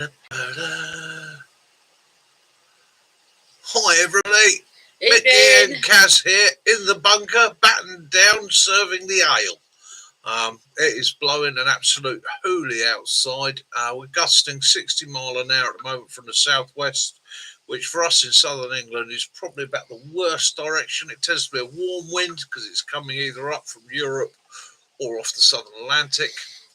Hi everybody, Mickey Evening. and Kaz here in the bunker, battened down, serving the ale. It is blowing an absolute hoolie outside. We're gusting 60 mile an hour at the moment from the southwest, which for us in southern England is probably about the worst direction. It tends to be a warm wind because it's coming either up from Europe or off the southern Atlantic,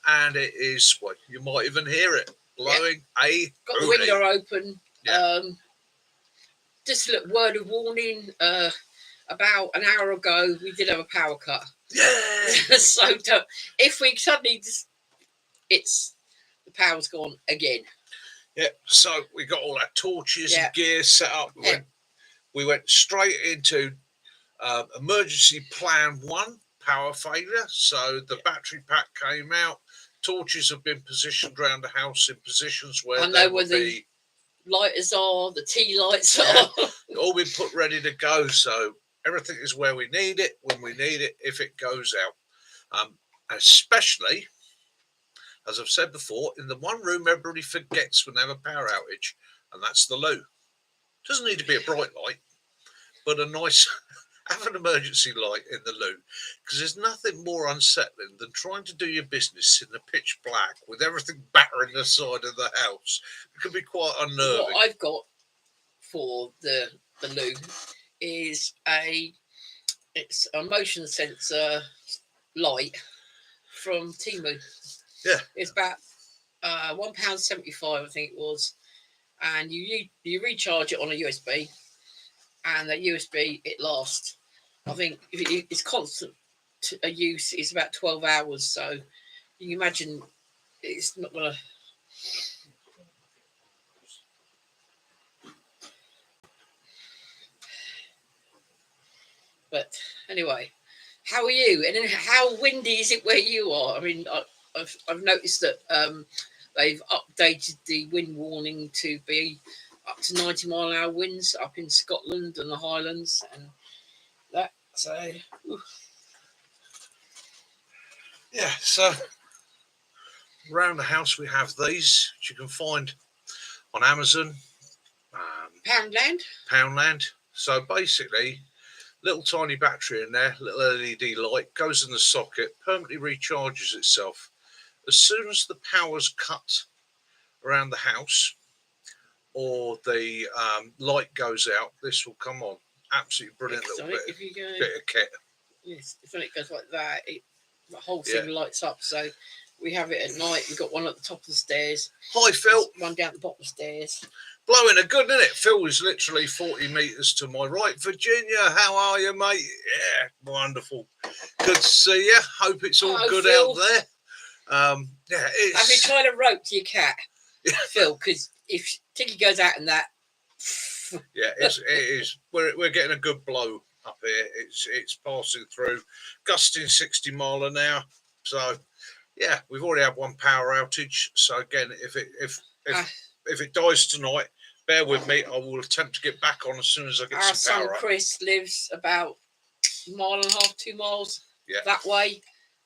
and it is, well, you might even hear it blowing a Got the hoolie. window open. Yeah. Just a little word of warning. About an hour ago, we did have a power cut. Yeah. So if we suddenly the power's gone again. Yeah. So we got all our torches and gear set up. We went straight into emergency plan 1, power failure. So the battery pack came out. Torches have been positioned around the house in positions where they would be. Lighters are, the tea lights are. All been put ready to go. So everything is where we need it, when we need it, if it goes out. Especially, as I've said before, in the one room everybody forgets when they have a power outage, and that's the loo. Doesn't need to be a bright light, but a nice, have an emergency light in the loo, because there's nothing more unsettling than trying to do your business in the pitch black with everything battering the side of the house. It can be quite unnerving. What I've got for the loo is it's a motion sensor light from Temu. Yeah, it's about £1.75, I think it was, and you recharge it on a USB, and that USB it lasts. I think if it's constant use, it's about 12 hours. So you can imagine it's not gonna. But anyway, how are you? And how windy is it where you are? I mean, I've noticed that they've updated the wind warning to be up to 90 mile an hour winds up in Scotland and the Highlands and that. So yeah. So around the house we have these, which you can find on Amazon. Poundland. So basically, little tiny battery in there, little LED light, goes in the socket, permanently recharges itself. As soon as the power's cut around the house or the light goes out, this will come on. Absolutely brilliant little bit of kit. Yes, if it goes like that, the whole thing lights up. So we have it at night. We've got one at the top of the stairs. Hi, Phil. One down at the bottom of the stairs. Blowing a good, isn't it? Phil is literally 40 metres to my right. Virginia, how are you, mate? Yeah, wonderful. Good to see you. Hope it's all good Phil. Out there. Have you tried a rope to your cat, Phil? Because if Tiggy goes out in that, it is. We're getting a good blow up here. It's passing through, gusting 60 mile an hour. So yeah, we've already had one power outage. So again, if it dies tonight, bear with me. I will attempt to get back on as soon as I get some power. Our son Chris lives about 1.5 miles, 2 miles that way.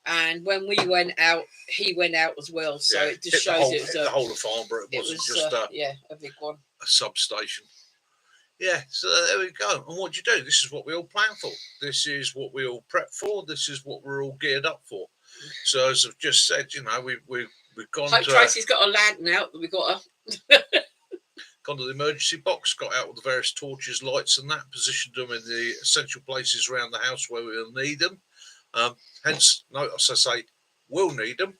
And when we went out, he went out as well. So it just shows it was the whole of Farnborough. It wasn't just a big one. A substation. Yeah, so there we go. And what do you do? This is what we all plan for. This is what we all prep for. This is what we're all geared up for. So as I've just said, we've gone to... Tracy's got a lantern out that we've got gone to the emergency box, got out all the various torches, lights and that, positioned them in the essential places around the house where we'll need them. Hence, notice I say, we'll need them.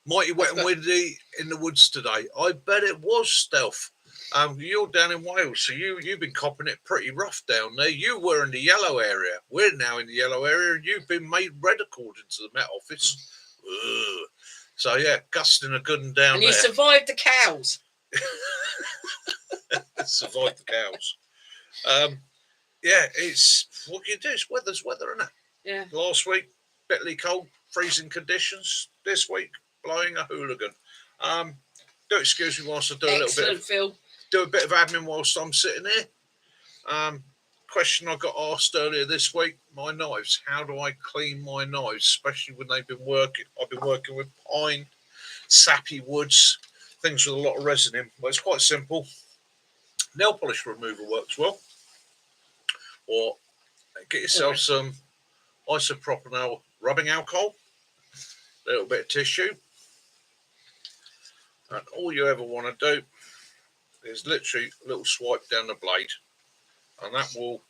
Mighty wet and windy in the woods today. I bet it was, Stealth. You're down in Wales, so you've been copping it pretty rough down there. You were in the yellow area. We're now in the yellow area, and you've been made red according to the Met Office. So yeah, gusting a good one down and there. And you survived the cows. Survived the cows. It's what can you do? It's weather's weather, isn't it? Yeah. Last week, bitterly cold, freezing conditions. This week, blowing a hooligan. Do excuse me whilst I do do a bit of admin whilst I'm sitting here. Question I got asked earlier this week: my knives. How do I clean my knives, especially when they've been working? I've been working with pine, sappy woods. things with a lot of resin in. Well, it's quite simple. Nail polish remover works well. Or get yourself some isopropyl rubbing alcohol, a little bit of tissue, and all you ever want to do is literally a little swipe down the blade, and that will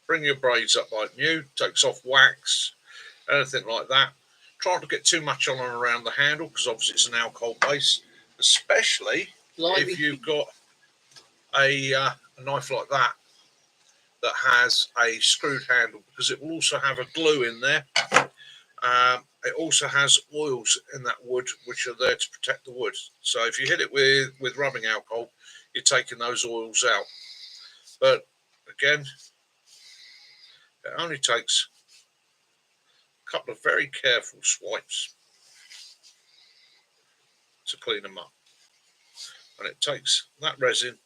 bring your braids up like new, takes off wax, anything like that. Try not to get too much on and around the handle because obviously it's an alcohol base, especially if you've got a knife like that has a screwed handle, because it will also have a glue in there. It also has oils in that wood which are there to protect the wood. So if you hit it with rubbing alcohol, you're taking those oils out. But again, it only takes a couple of very careful swipes to clean them up. And it takes that resin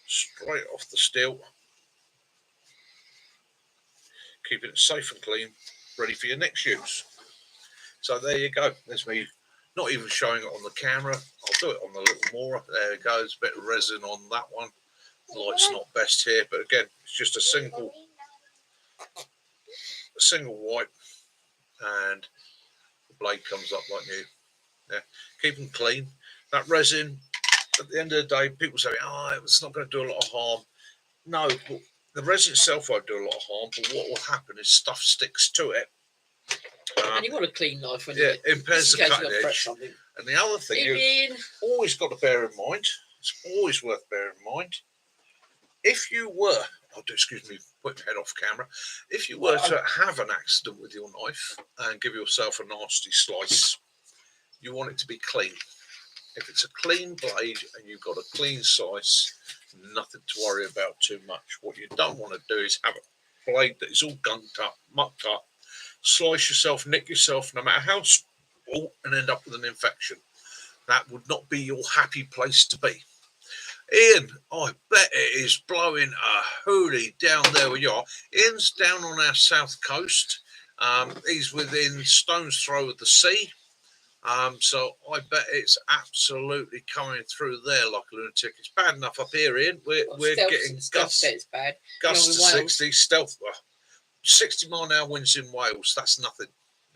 straight off the steel, keeping it safe and clean, ready for your next use. So there you go. There's me not even showing it on the camera. I'll do it on the little more. There it goes. A bit of resin on that one. The light's not best here, but again, it's just a single wipe, and the blade comes up like new. Yeah, keep them clean. That resin, at the end of the day, people say, "Oh, it's not going to do a lot of harm." No, the resin itself won't do a lot of harm, but what will happen is stuff sticks to it. And you want a clean knife when it impairs the cutting edge. And the other thing you've always got to bear in mind, it's always worth bearing in mind, if you were, excuse me, put my head off camera, if you were to have an accident with your knife and give yourself a nasty slice, you want it to be clean. If it's a clean blade and you've got a clean slice, nothing to worry about too much. What you don't want to do is have a blade that is all gunked up, mucked up, slice yourself, nick yourself, no matter how small, and end up with an infection. That would not be your happy place to be. Ian, I bet it is blowing a hoolie down there where you are. Ian's down on our south coast. He's within stone's throw of the sea. So I bet it's absolutely coming through there like a lunatic. It's bad enough up here, Ian. We're getting gusts. It's bad. Gusts to 60, stealth. 60-mile-an-hour winds in Wales. That's nothing.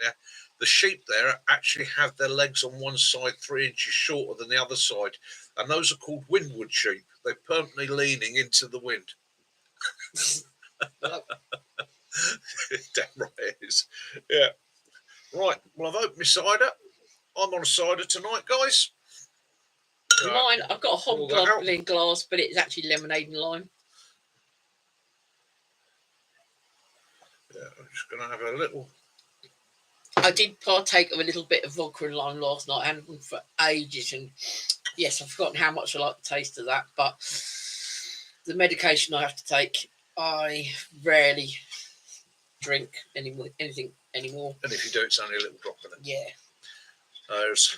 Yeah. The sheep there actually have their legs on one side 3 inches shorter than the other side, and those are called windward sheep. They're permanently leaning into the wind. Damn right it is. Yeah. Right. Well, I've opened my cider. I'm on a cider tonight, guys. Mine, I've got a hobgoblin glass, but it's actually lemonade and lime. Yeah, I'm just going to have a little. I did partake of a little bit of vodka and lime last night. I hadn't done for ages, and yes, I've forgotten how much I like the taste of that. But the medication I have to take, I rarely drink anything anymore. And if you do, it's only a little drop in it. Yeah. There's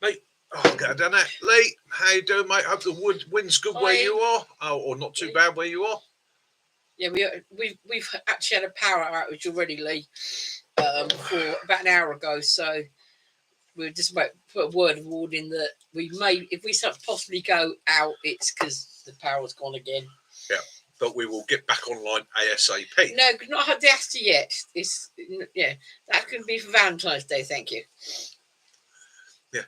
mate. Oh, get down there, Lee. How you doing, mate? Hope the wind's good where you are. Oh, or not too bad where you are. Yeah, we've actually had a power outage already, Lee, for about an hour ago. So we're just about to put a word of warning that we may, if we possibly go out, it's because the power's gone again. Yeah, but we will get back online ASAP. No, not had the Astor yet. That could be for Valentine's Day. Thank you. Yeah,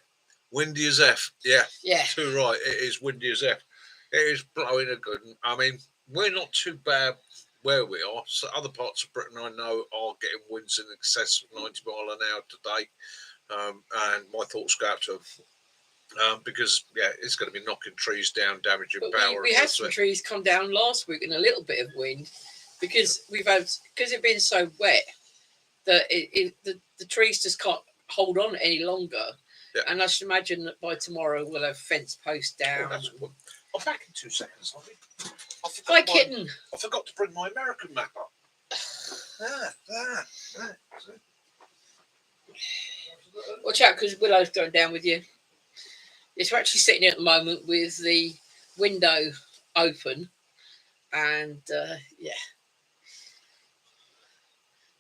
windy as F. Yeah, yeah, too right. It is windy as F. It is blowing a good. I mean, we're not too bad where we are. So other parts of Britain I know are getting winds in excess of 90 mile an hour today. And my thoughts go out to them because, yeah, it's going to be knocking trees down, damaging power. We had some trees come down last week and a little bit of wind because it's been so wet that the trees just can't hold on any longer. Yeah. And I should imagine that by tomorrow we'll have fence posts down. I'm back in 2 seconds. Hi, kitten. I forgot to bring my American map up. Watch out, because Willow's going down with you. Yes, we're actually sitting here at the moment with the window open, and yeah,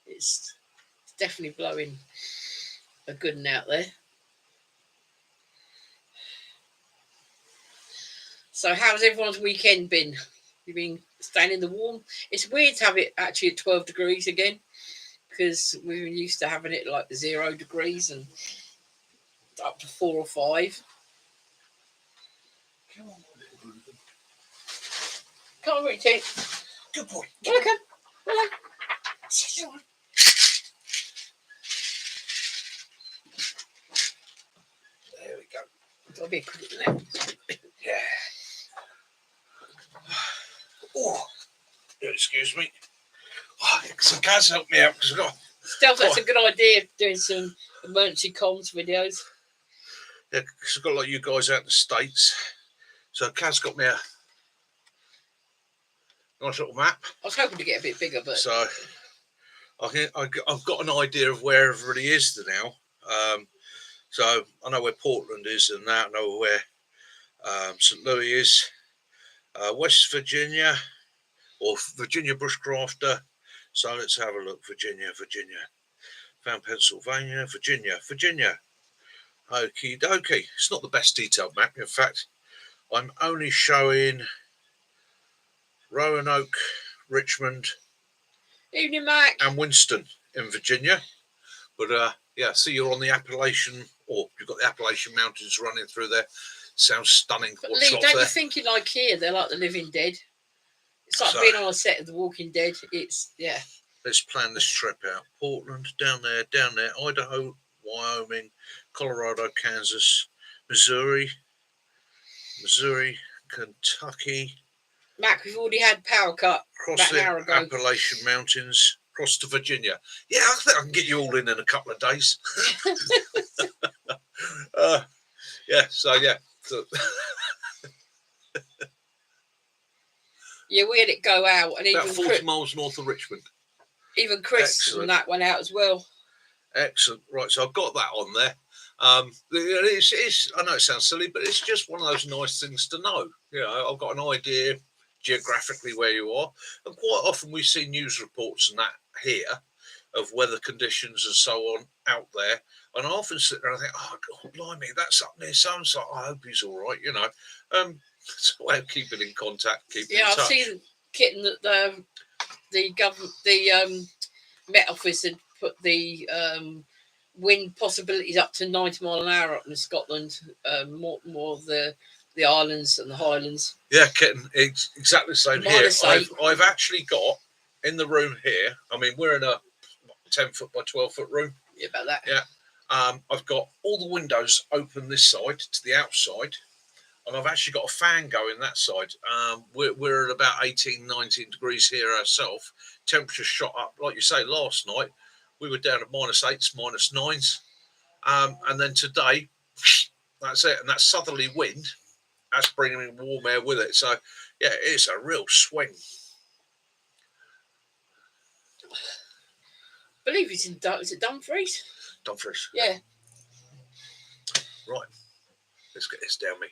it's definitely blowing a good one out there. So how's everyone's weekend been? You've been staying in the warm? It's weird to have it actually at 12 degrees again, because we were used to having it like 0 degrees and up to 4 or 5. Come on, little Reuben. Come on, Richie. Good boy. Welcome. Hello. Come on. There we go. Got to be a cricket now. Yeah. Oh, excuse me. Oh, some guys help me out because I've got. Stealth, that's a good idea, doing some emergency comms videos. Yeah, because I've got like you guys out in the States. So Kaz got me a nice little map. I was hoping to get a bit bigger, but So I've got an idea of where everybody is now. So I know where Portland is and that. I know where St. Louis is. West Virginia or Virginia Bushcrafter. So let's have a look. Virginia. Found Pennsylvania. Virginia. Okie dokie. It's not the best detailed map. In fact, I'm only showing Roanoke, Richmond, evening, Mac. and Winston in Virginia. But yeah, see, you're on the Appalachian, or you've got the Appalachian Mountains running through there. Sounds stunning. But What's Lee, up don't there? you think in like here they're like the Living Dead? It's like So- being on a set of The Walking Dead. It's yeah. Let's plan this trip out. Portland, down there, Idaho, Wyoming, Colorado, Kansas, Missouri, Kentucky, Mac, we've already had power cut across about an the hour ago. Appalachian Mountains, across to Virginia. Yeah, I think I can get you all in a couple of days. Yeah, so yeah. So, Yeah, we had it go out, and about even 40 miles north of Richmond. Chris Excellent. and that went out as well. Excellent. Right, so I've got that on there. It's I know it sounds silly, but it's just one of those nice things to know. You know, I've got an idea geographically where you are, and quite often we see news reports and that here of weather conditions and so on out there. And I often sit there and think, oh, God, blimey, that's up near so and so. I hope he's all right. You know, it's a way of keeping in contact, keeping in Yeah, I've touch. seen Kitten that the government, the Met Office had put the wind possibilities up to 90 mile an hour up in Scotland, more of the islands and the Highlands. Yeah, Kitten, it's exactly the same here. -8. I've actually got in the room here. I mean, we're in a 10-foot by 12-foot room. Yeah, about that. Yeah. I've got all the windows open this side to the outside, and I've actually got a fan going that side. We're at about 18, 19 degrees here ourselves. Temperature shot up, like you say, last night. We were down at -8s, -9s. And then today, that's it. And that southerly wind, that's bringing warm air with it. So, yeah, it's a real swing. I believe it's in is it Dumfries? Dumfries. Yeah. Right. Let's get this down me.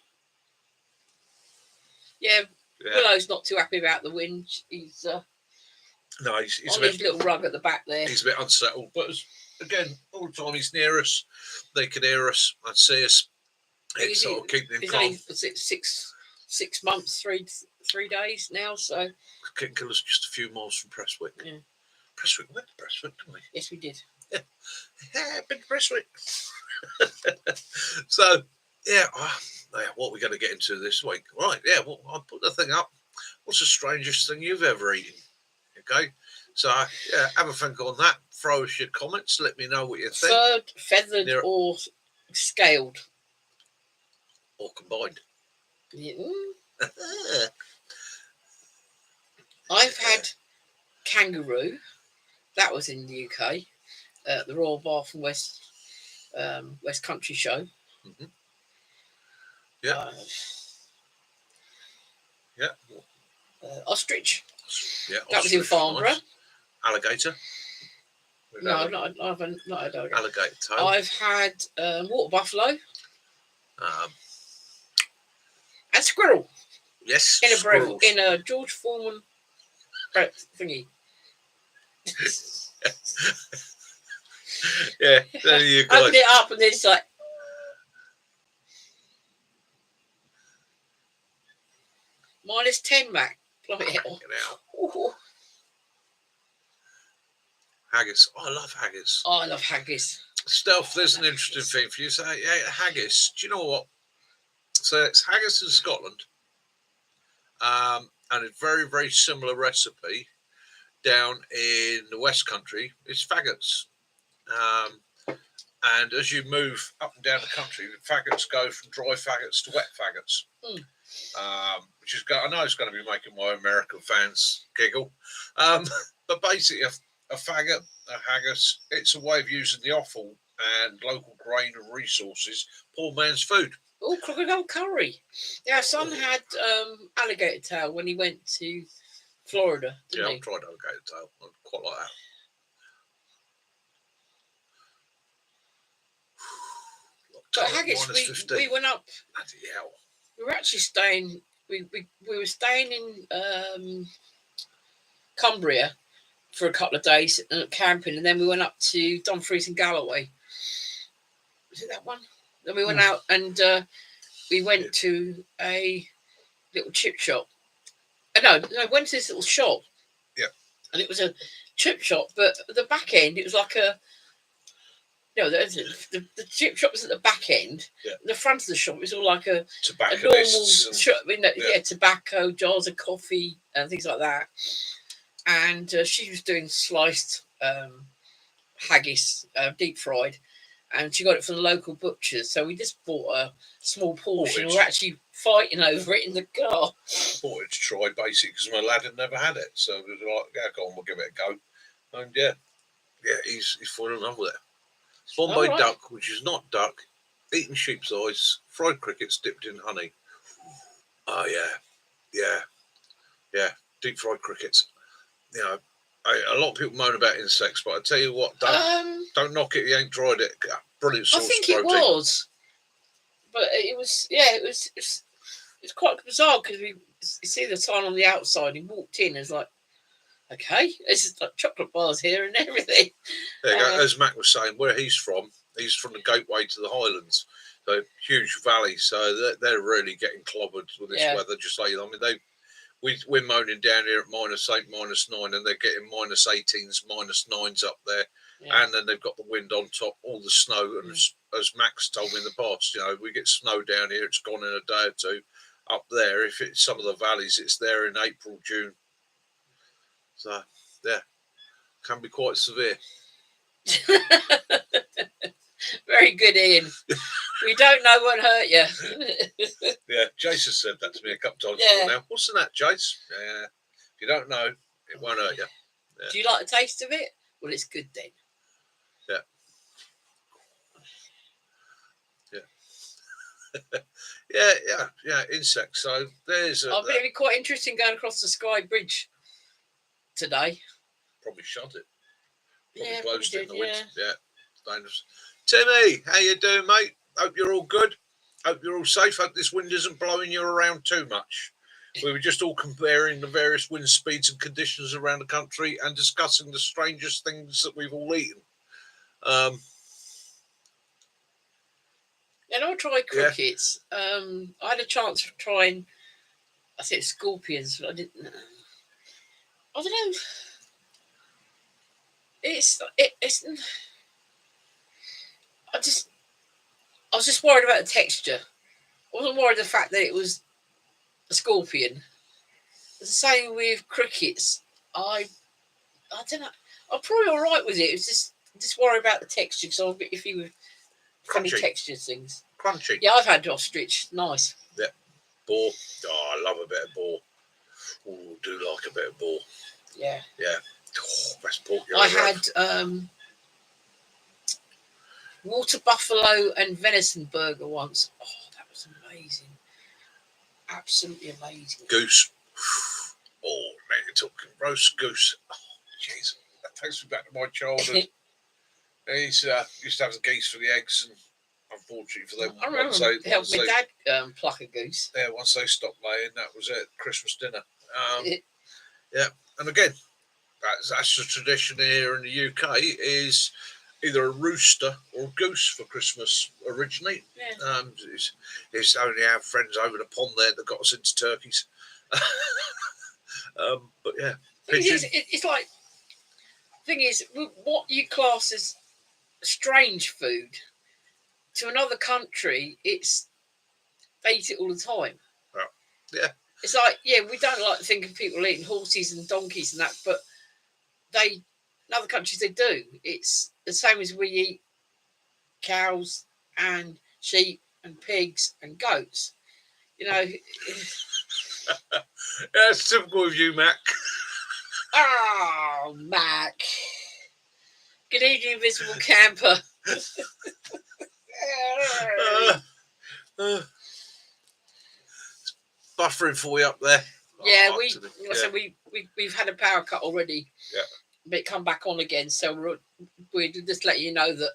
Yeah. Yeah. Willow's not too happy about the wind. He's No, he's on a his bit, little rug at the back there. he's a bit unsettled. But again, all the time he's near us, they can hear us and see us. It's sort of keeping him He's calm. only 6 months, 3 days now. So Kitten Killer's just a few miles from Prestwick. Yeah. Prestwick, we went to Prestwick, didn't we? yes, we did. Yeah, been to Prestwick. So, yeah, what are we going to get into this week? Right, yeah, well, I'll put the thing up. What's the strangest thing you've ever eaten? Okay, so, yeah, have a think on that. Throw us your comments. Let me know what you think. Furred, feathered, or scaled. Or combined. Yeah. I've had kangaroo. That was in the UK at the Royal Bath and West Country Show. Mm-hmm. Yeah. Ostrich. Yeah, That was in Farnborough. Nice. Alligator. No, I've not had Alligator tail. I've had water buffalo and squirrel Yes. in a Squirrels. in a George Foreman thingy. Yeah, there you go. Open it up and it's like -10, Mac. Bloody hell. Fucking hell. Ooh. Haggis. Oh, I love haggis. Oh, I love haggis. Stealth, there's an interesting thing for you. Say, yeah, haggis. Do you know what? So it's haggis in Scotland, and a very, very similar recipe down in the West Country. It's faggots. And as you move up and down the country, faggots go from dry faggots to wet faggots. Which is, I know it's going to be making my American fans giggle. But basically, a faggot, a haggis, it's a way of using the offal and local grain and resources, poor man's food. Oh, crocodile curry. Yeah, son had alligator tail when he went to Florida. Yeah, I've tried alligator tail. I quite like that. But haggis, we went up. Bloody hell. We were actually staying. We were staying in Cumbria for a couple of days camping, and then we went up to Dumfries and Galloway. Was it that one? Then we went out and we went to a little chip shop. No, went to this little shop. Yeah. And it was a chip shop, but at the back end, it was like a. No, the chip shop was at the back end. Yeah. The front of the shop was all like a normal shop, tobacco, jars of coffee, and things like that. And she was doing sliced haggis, deep fried, and she got it from the local butchers. So we just bought a small portion. We were actually fighting over it in the car. Bought it to try, basically, because my lad had never had it. So we were like, yeah, go on, we'll give it a go. And yeah, he's fallen in love with it. Bombay duck, which is not duck, eaten sheep's eyes, fried crickets dipped in honey. Oh, yeah, deep fried crickets. You know, a lot of people moan about insects, but I tell you what, don't knock it. You ain't tried it. Brilliant source of protein. I think it was, but it was quite bizarre because you see the sign on the outside. He walked in, it's like, okay, this is like chocolate bars here and everything. There you go. As Mac was saying, where he's from the gateway to the Highlands, so huge valley. So they're really getting clobbered with this weather. Just like, I mean, we're moaning down here at -8, -9, and they're getting -18s, -9s up there, and then they've got the wind on top, all the snow. And as Max told me in the past, we get snow down here. It's gone in a day or two. Up there, if it's some of the valleys, it's there in April, June. So, yeah, can be quite severe. Very good, Ian. We don't know what hurt you. Yeah, Jace has said that to me a couple of times before now. What's in that, Jace? Yeah, if you don't know, it won't hurt you. Yeah. Do you like the taste of it? Well, it's good then. Yeah. yeah, insects. So there's I bet it'd be quite interesting going across the Skye Bridge today. Probably shut it. Probably closed it in the winter. Yeah, dangerous. Timmy, how you doing, mate? Hope you're all good. Hope you're all safe. Hope this wind isn't blowing you around too much. We were just all comparing the various wind speeds and conditions around the country and discussing the strangest things that we've all eaten. And I tried crickets. I had a chance of trying, I think, scorpions, but I didn't. I don't know. It's. I was just worried about the texture. I wasn't worried the fact that it was a scorpion. It's the same with crickets. I don't know. I'm probably all right with it. It's just worried about the texture because I'm a bit iffy with funny texture things. Crunchy. Yeah, I've had ostrich. Nice. Yeah. Boar. Oh, I love a bit of boar. Oh, do like a bit of boar. Yeah. Yeah. Oh, best pork you I ever had water buffalo and venison burger once. Oh, that was amazing. Absolutely amazing. Goose. Oh, man, you're talking roast goose. Oh, jeez. That takes me back to my childhood. Used to have the geese for the eggs, and unfortunately for them, I remember helping my dad pluck a goose. Yeah, once they stopped laying, that was it. Christmas dinner. Yeah, and again, that's the tradition here in the UK. Is either a rooster or a goose for Christmas originally. Yeah. It's only our friends over the pond there that got us into turkeys. But yeah, It's, pigeon. it's like, thing is, what you class as strange food to another country, they eat it all the time. Yeah. It's like, yeah, we don't like to think of people eating horses and donkeys and that, but in other countries they do. It's the same as we eat cows and sheep and pigs and goats. You know, Yeah, it's typical of you, Mac. oh, Mac. Good evening, invisible camper. Uh, uh, buffering for you up there. Yeah, we've had a power cut already. Yeah. But it come back on again, so we're just letting you know that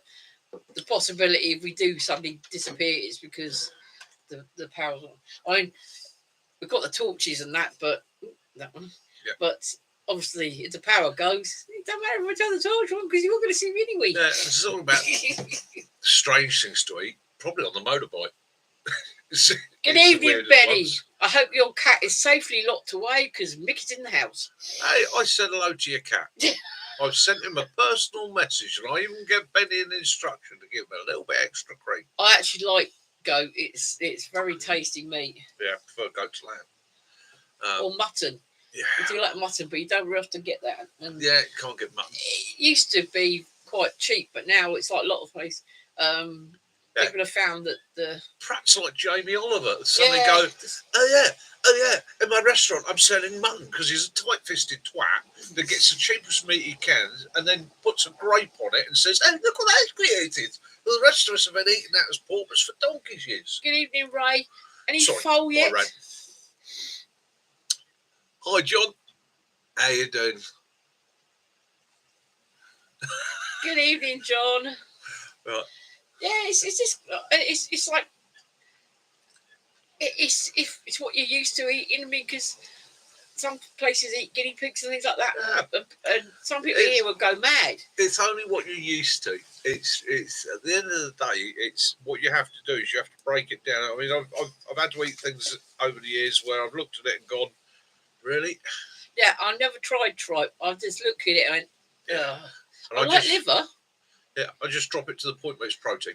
the possibility if we do suddenly disappear is because the power's on. I mean, we've got the torches and that, but that one. Yeah. But obviously, if the power goes, it don't matter if I turn the torch on because you're going to see me anyway. Yeah, this is all about strange things to eat. Probably on the motorbike. Good evening, Benny. I hope your cat is safely locked away because Mickey's in the house. Hey, I said hello to your cat. I've sent him a personal message, and I even gave Benny an instruction to give him a little bit extra cream. I actually like goat. It's very tasty meat. Yeah, I prefer goat to lamb. Or mutton. Yeah. I do like mutton, but you don't really have to get that. And yeah, you can't get mutton. It used to be quite cheap, but now it's like a lot of places. People have found that perhaps like Jamie Oliver, suddenly go, oh yeah, in my restaurant I'm selling mutton because he's a tight-fisted twat that gets the cheapest meat he can and then puts a grape on it and says, "Oh, look what that's created. Well, the rest of us have been eating that as porpoise for donkey's years." Good evening, Ray. Any foal yet? Ray. Hi, John. How you doing? Good evening, John. Right. Yeah, it's just it's like it's what you're used to eating. I mean, because some places eat guinea pigs and things like that, and some people here will go mad. It's only what you're used to. It's at the end of the day, it's what you have to do is you have to break it down. I mean, I've had to eat things over the years where I've looked at it and gone, really? Yeah, I never tried tripe. I just looked at it and went, yeah. I like liver. Yeah, I just drop it to the point where it's protein.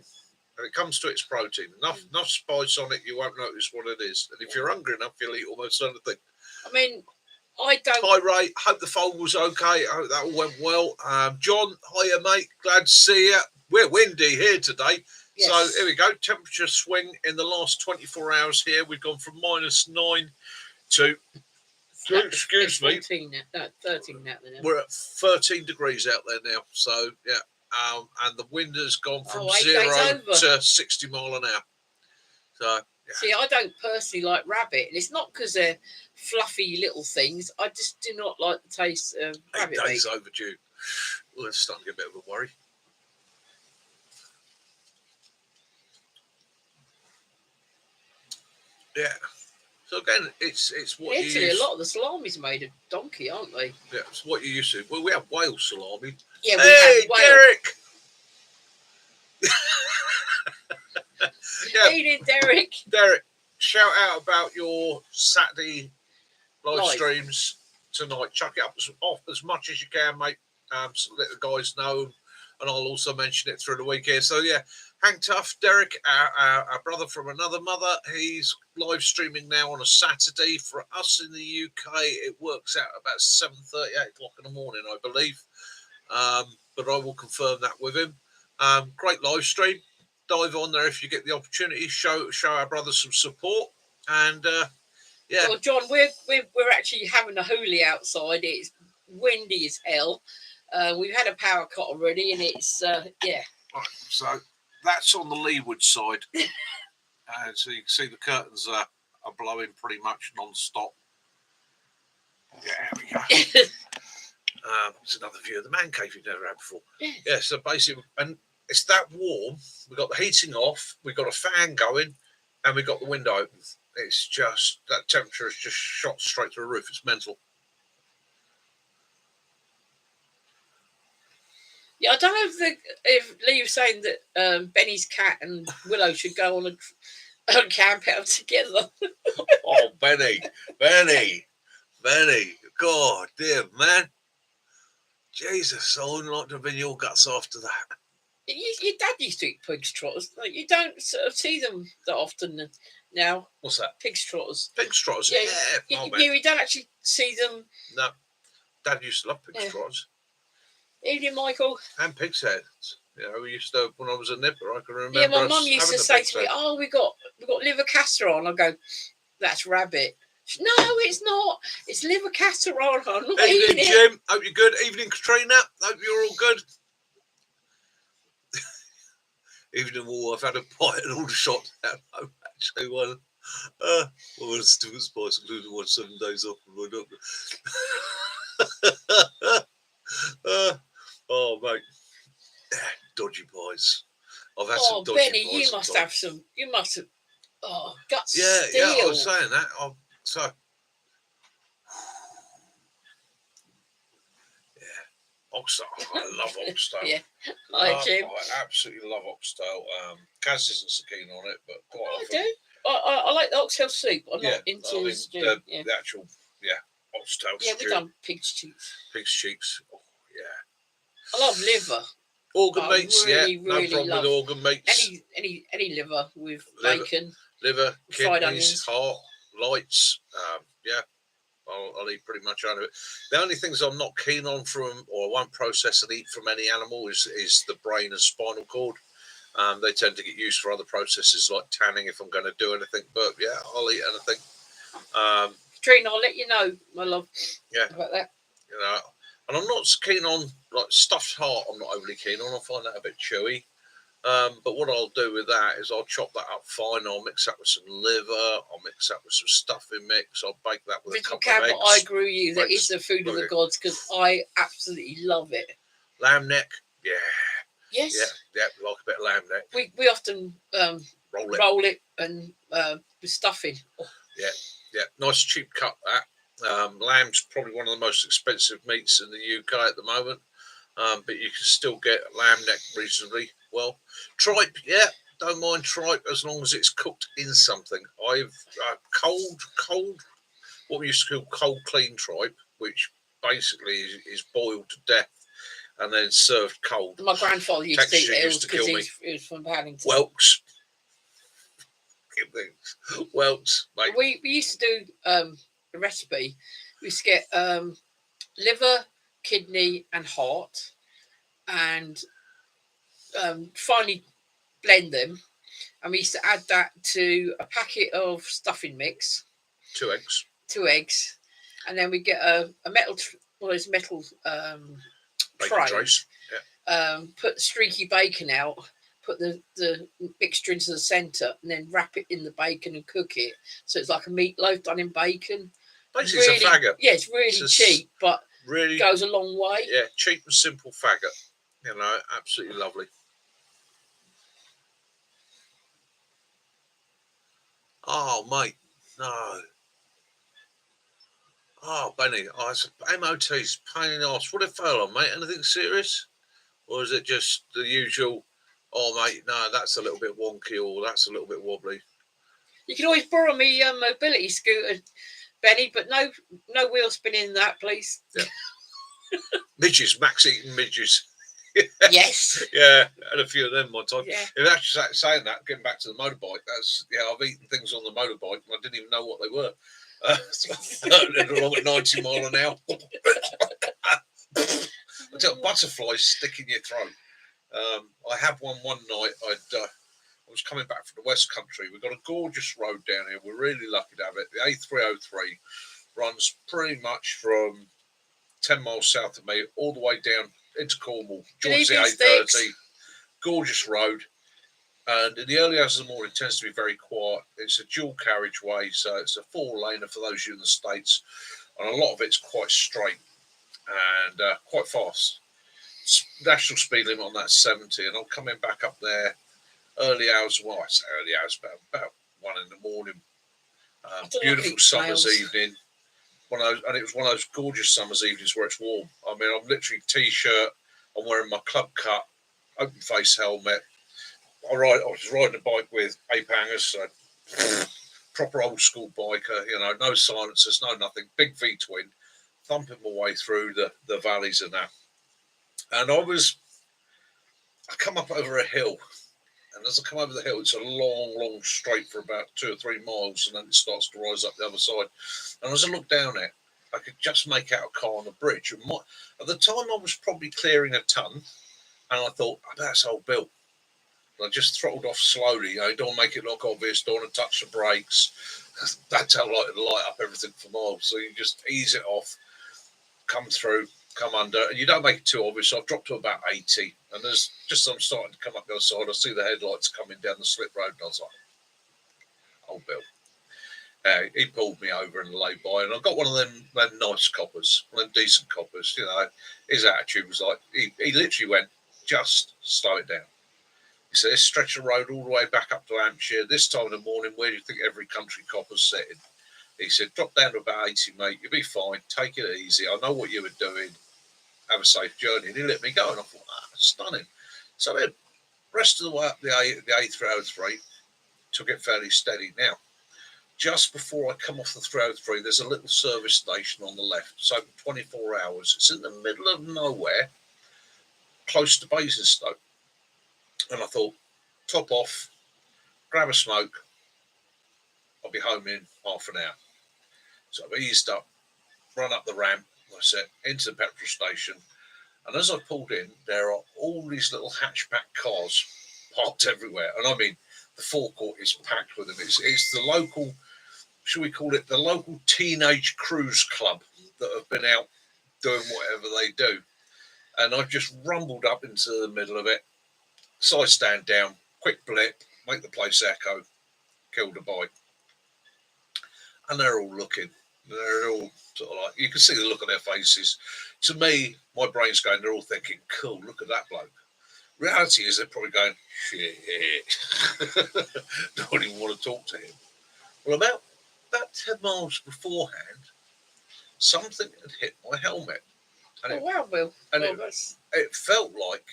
And it comes to its protein. Enough spice on it, you won't notice what it is. And if you're hungry enough, you'll eat almost anything. I mean, I don't... Hi, Ray. Hope the fold was okay. I hope that all went well. John, hiya, mate. Glad to see you. We're windy here today. Yes. So, here we go. Temperature swing in the last 24 hours here. We've gone from -9 to... excuse me. 13 now. We're at 13 degrees out there now. So, yeah. And the wind has gone from 0 to 60 mile an hour. So, yeah. See, I don't personally like rabbit, and it's not because they're fluffy little things. I just do not like the taste of rabbit meat. 8 days overdue. Well, it's starting to get a bit of a worry. Yeah. So again, it's what you use. A lot of the salami's made of donkey, aren't they? Yeah, it's what you used to. Well, we have whale salami. Yeah, we have whale. Derek. Yeah. Eat it, Derek. Derek, shout out about your Saturday live streams tonight. Chuck it up off as much as you can, mate. So let the guys know, and I'll also mention it through the weekend. So yeah, hang tough, Derek, our brother from another mother. He's live streaming now on a Saturday. For us in the UK, it works out about 7:30, 8 o'clock in the morning, I believe. But I will confirm that with him. Great live stream. Dive on there if you get the opportunity. Show our brothers some support. And yeah. Well, John, we're actually having a hoolie outside. It's windy as hell. We've had a power cut already, and it's yeah. Right, so that's on the leeward side, and so you can see the curtains are blowing pretty much non-stop. Yeah, there we go. It's another view of the man cave you've never had before. Yeah, so basically, and it's that warm. We've got the heating off, we've got a fan going, and we've got the window open. It's just, that temperature is just shot straight through the roof. It's mental. Yeah, I don't know if Lee was saying that Benny's cat and Willow should go on and camp out together. Oh, Benny. God dear, man. Jesus, I wouldn't like to have been your guts after that. Your dad used to eat pig's trotters. Like, you don't sort of see them that often now. What's that? Pig's trotters. Pig's trotters? Yeah, Yeah. Oh, man. you don't actually see them. No. Dad used to love pig's trotters. Evening, Michael. And pig's heads. You know, we used to, when I was a nipper, I can remember. Yeah, my mum used to say to me, "Oh, we got liver casserole." I go, "That's rabbit." No, it's not. It's liver casserole. I'm not eating it. Jim. Hope you're good. Evening, Katrina. Hope you're all good. Evening, all. I've had a pint and all the shots out. Actually, one. Well, it's still spice, including 7 days off. Oh, mate. Dodgy pies. I've had some dodgy Benny, pies. You must have some. You must have. Oh, guts. Yeah, steel. I was saying that. So, yeah, oxtail. I love oxtail. Yeah, Jim. I absolutely love oxtail. Kaz isn't so keen on it, but quite often. I do. I like the oxtail soup. I'm not into the actual oxtail stew. Yeah, we've done pig's cheeks. Pig's cheeks. Oh, yeah. I love liver. Organ meats, really, no problem with organ meats. Any liver with bacon. Liver, fried kidneys, onions. heart, lights. Yeah, I'll eat pretty much out of it. The only things I'm not keen on from, or I won't process and eat from any animal, is the brain and spinal cord. They tend to get used for other processes like tanning if I'm going to do anything. But yeah, I'll eat anything. Katrina, I'll let you know, my love. Yeah, about that. You know, and I'm not so keen on like stuffed heart. I'm not overly keen on. I find that a bit chewy. But what I'll do with that is I'll chop that up fine. I'll mix that with some liver. I'll mix that with some stuffing mix. I'll bake that with a couple of eggs. I agree with you. That is the food of the gods because I absolutely love it. Lamb neck, yeah. Yes. Yeah, like a bit of lamb neck. We often roll it and with stuffing. Oh. Yeah. Nice cheap cut that. Lamb's probably one of the most expensive meats in the UK at the moment. But you can still get lamb neck reasonably well. Tripe, yeah, don't mind tripe as long as it's cooked in something. I've cold, what we used to call cold clean tripe, which basically is boiled to death and then served cold. My grandfather used to eat it because he was from Paddington. Whelks. Whelks, mate. We used to do a recipe. We used to get liver, kidney and heart and finally blend them, and we used to add that to a packet of stuffing mix, 2 eggs, and then we get a metal one of those metal trays, put the streaky bacon out, put the mixture into the centre and then wrap it in the bacon and cook it so it's like a meatloaf done in bacon. Basically it's a faggot. Yeah, it's really cheap but really goes a long way. Yeah, cheap and simple faggot. You know, absolutely lovely. Oh, mate, no. Oh, Benny, it's MOT's pain in the arse. What it fell on, mate? Anything serious? Or is it just the usual, oh, mate, no, that's a little bit wonky or that's a little bit wobbly? You can always borrow me a mobility scooter, Benny, but no wheel spinning in that, please. Yeah. Midges, max eating midges. Yes. Yeah, and a few of them one time. Yeah. If actually saying that, getting back to the motorbike, I've eaten things on the motorbike and I didn't even know what they were. Along at 90 mile an hour. I tell butterflies stick in your throat. I had one night. I was coming back from the West Country. We've got a gorgeous road down here. We're really lucky to have it. The A303 runs pretty much from 10 miles south of me all the way down into Cornwall. Joins the A30. Gorgeous road. And in the early hours of the morning, it tends to be very quiet. It's a dual carriageway, so it's a 4-laner for those of you in the States. And a lot of it's quite straight and quite fast. National speed limit on that 70. And I'm coming back up there early hours. Well, I say early hours, about 1 in the morning. Beautiful summer's evening. And it was one of those gorgeous summer's evenings where it's warm. I mean, I'm literally T-shirt. I'm wearing my club cut, open face helmet. I was riding a bike with ape hangers, so proper old school biker, no silencers, no nothing, big V-twin, thumping my way through the valleys and that. And I come up over a hill, and as I come over the hill, it's a long straight for about 2 or 3 miles, and then it starts to rise up the other side. And as I looked down it, I could just make out a car on the bridge. And at the time, I was probably clearing a ton, and I thought, that's old Bill. And I just throttled off slowly. Don't make it look obvious. Don't want to touch the brakes. That's how I light up everything for miles. So you just ease it off, come through, come under, and you don't make it too obvious. So I've dropped to about 80, and as I'm starting to come up the other side, I see the headlights coming down the slip road, and I was like, old Bill. He pulled me over and lay by, and I got one of them nice coppers, one of them decent coppers. His attitude was like, he literally went, just slow it down. He said, this stretch of road all the way back up to Hampshire, this time in the morning, where do you think every country copper's sitting? He said, drop down to about 80, mate, you'll be fine, take it easy, I know what you were doing, have a safe journey. And he let me go, and I thought, stunning. So the rest of the way up the A303, took it fairly steady. Now, just before I come off the 303, there's a little service station on the left. It's open 24 hours. It's in the middle of nowhere, close to Basingstoke. And I thought, top off, grab a smoke, I'll be home in half an hour. So I've eased up, run up the ramp, I said, into the petrol station. And as I pulled in, there are all these little hatchback cars parked everywhere. And I mean, the forecourt is packed with them. It's the local, should we call it, the local teenage cruise club that have been out doing whatever they do. And I've just rumbled up into the middle of it. Side stand down, quick blip, make the place echo, kill the bike. And they're all looking. They're all sort of like, you can see the look on their faces. To me, my brain's going, they're all thinking, cool, look at that bloke. Reality is they're probably going, shit. Don't even want to talk to him. Well, about 10 miles beforehand, something had hit my helmet. And wow, Will. And it felt like,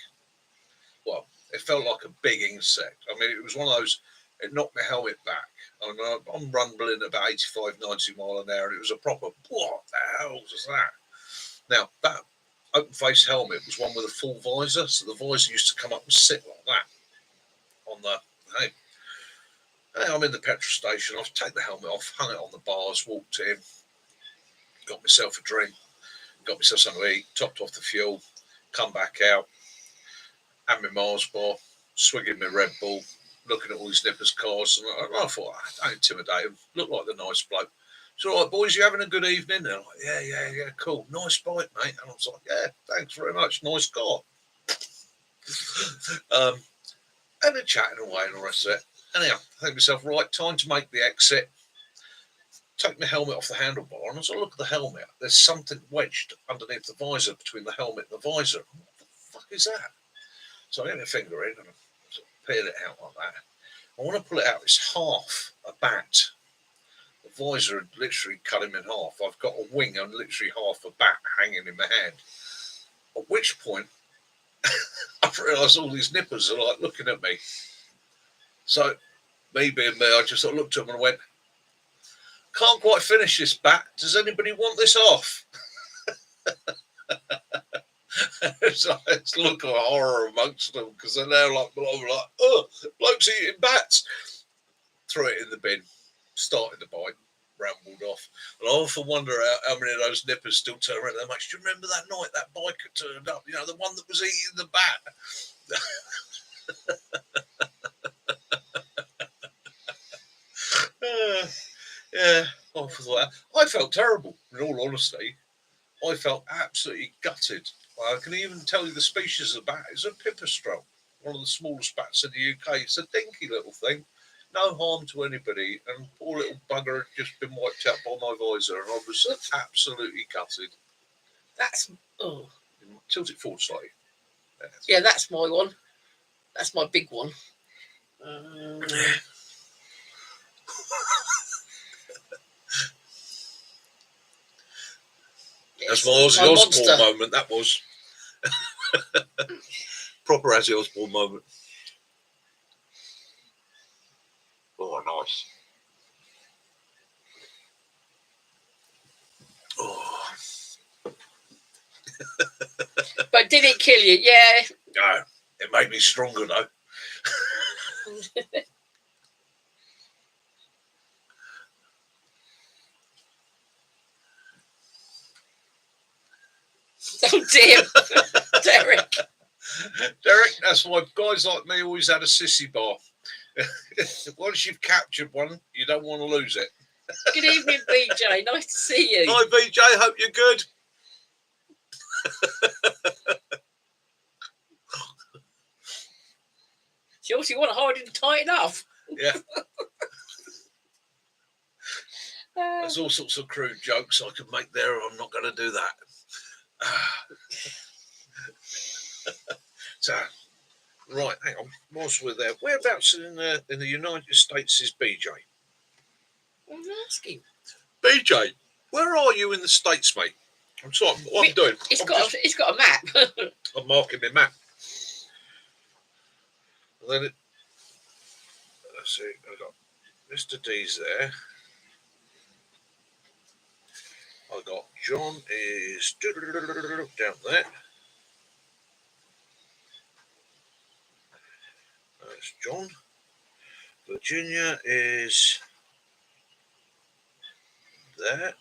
a big insect. I mean, it was one of those, it knocked my helmet back. I'm rumbling about 85, 90 mile an hour, and it was a proper, what the hell was that? Now, that open face helmet was one with a full visor, so the visor used to come up and sit like that on the hey. I'm in the petrol station, I've taken the helmet off, hung it on the bars, walked in, got myself a drink, got myself something to eat, topped off the fuel, come back out, had my Mars bar, swigging my Red Bull, looking at all these nippers' cars, and I thought, don't intimidate them, look like the nice bloke. It's all right, boys, you having a good evening? They're like, yeah, cool, nice bike, mate. And I was like, yeah, thanks very much, nice car. And they're chatting away and all the rest of it. Anyhow, I think to myself, right, time to make the exit. Take my helmet off the handlebar, and as I look at the helmet, there's something wedged underneath the visor between the helmet and the visor. What the fuck is that? So I get my finger in and I sort of peel it out like that. I want to pull it out. It's half a bat. The visor had literally cut him in half. I've got a wing and literally half a bat hanging in my hand. At which point, I've realised all these nippers are like looking at me. So, me being me, I just sort of looked at them and went, can't quite finish this bat. Does anybody want this off? It's a look of horror amongst them because they're now like, oh, bloke's eating bats. Threw it in the bin, started the bike, rambled off. And I often wonder how many of those nippers still turn around that much. Do you remember that night that bike had turned up? You know, the one that was eating the bat. Yeah, I felt terrible, in all honesty. I felt absolutely gutted. I can even tell you the species of the bat is a pipistrelle, one of the smallest bats in the UK. It's a dinky little thing, no harm to anybody, and poor little bugger had just been wiped out by my visor, and I was absolutely gutted. That's Tilt it forward slightly. Yeah, that's my one. That's my big one. That's my Ozzy Osbourne moment, that was. Proper Ozzy Osbourne moment. Oh, nice. But did it kill you? Yeah. No, it made me stronger though. Oh dear, Derek. Derek, that's why guys like me always had a sissy bar. Once you've captured one, you don't want to lose it. Good evening, BJ. Nice to see you. Hi, BJ. Hope you're good. You obviously want to hide and tighten up. Yeah. There's all sorts of crude jokes I could make there. I'm not going to do that. So, right, hang on. Whilst we're there, whereabouts in the United States is BJ? I'm asking. BJ, where are you in the States, mate? I'm sorry. What I'm doing? It's got a map. I'm marking my map. And then let's see. I've got Mr. D's there. I got John is down there. That's John. Virginia is there.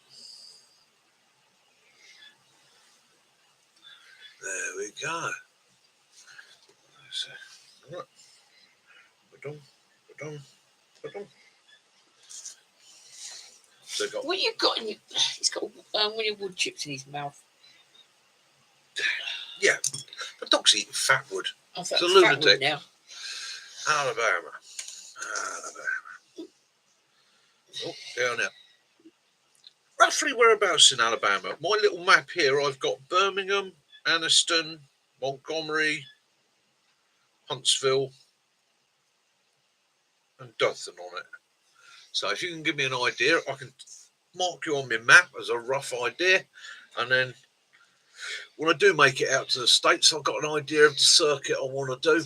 There we go. Right. So got, what you got in your... He's got one of your wood chips in his mouth. Yeah, the dog's eating fat wood. I It's a fat lunatic. wood now. Alabama. Oh, down there. Roughly whereabouts in Alabama? My little map here, I've got Birmingham, Anniston, Montgomery, Huntsville, and Dothan on it. So if you can give me an idea, I can mark you on my map as a rough idea, and then when I do make it out to the States, I've got an idea of the circuit I want to do.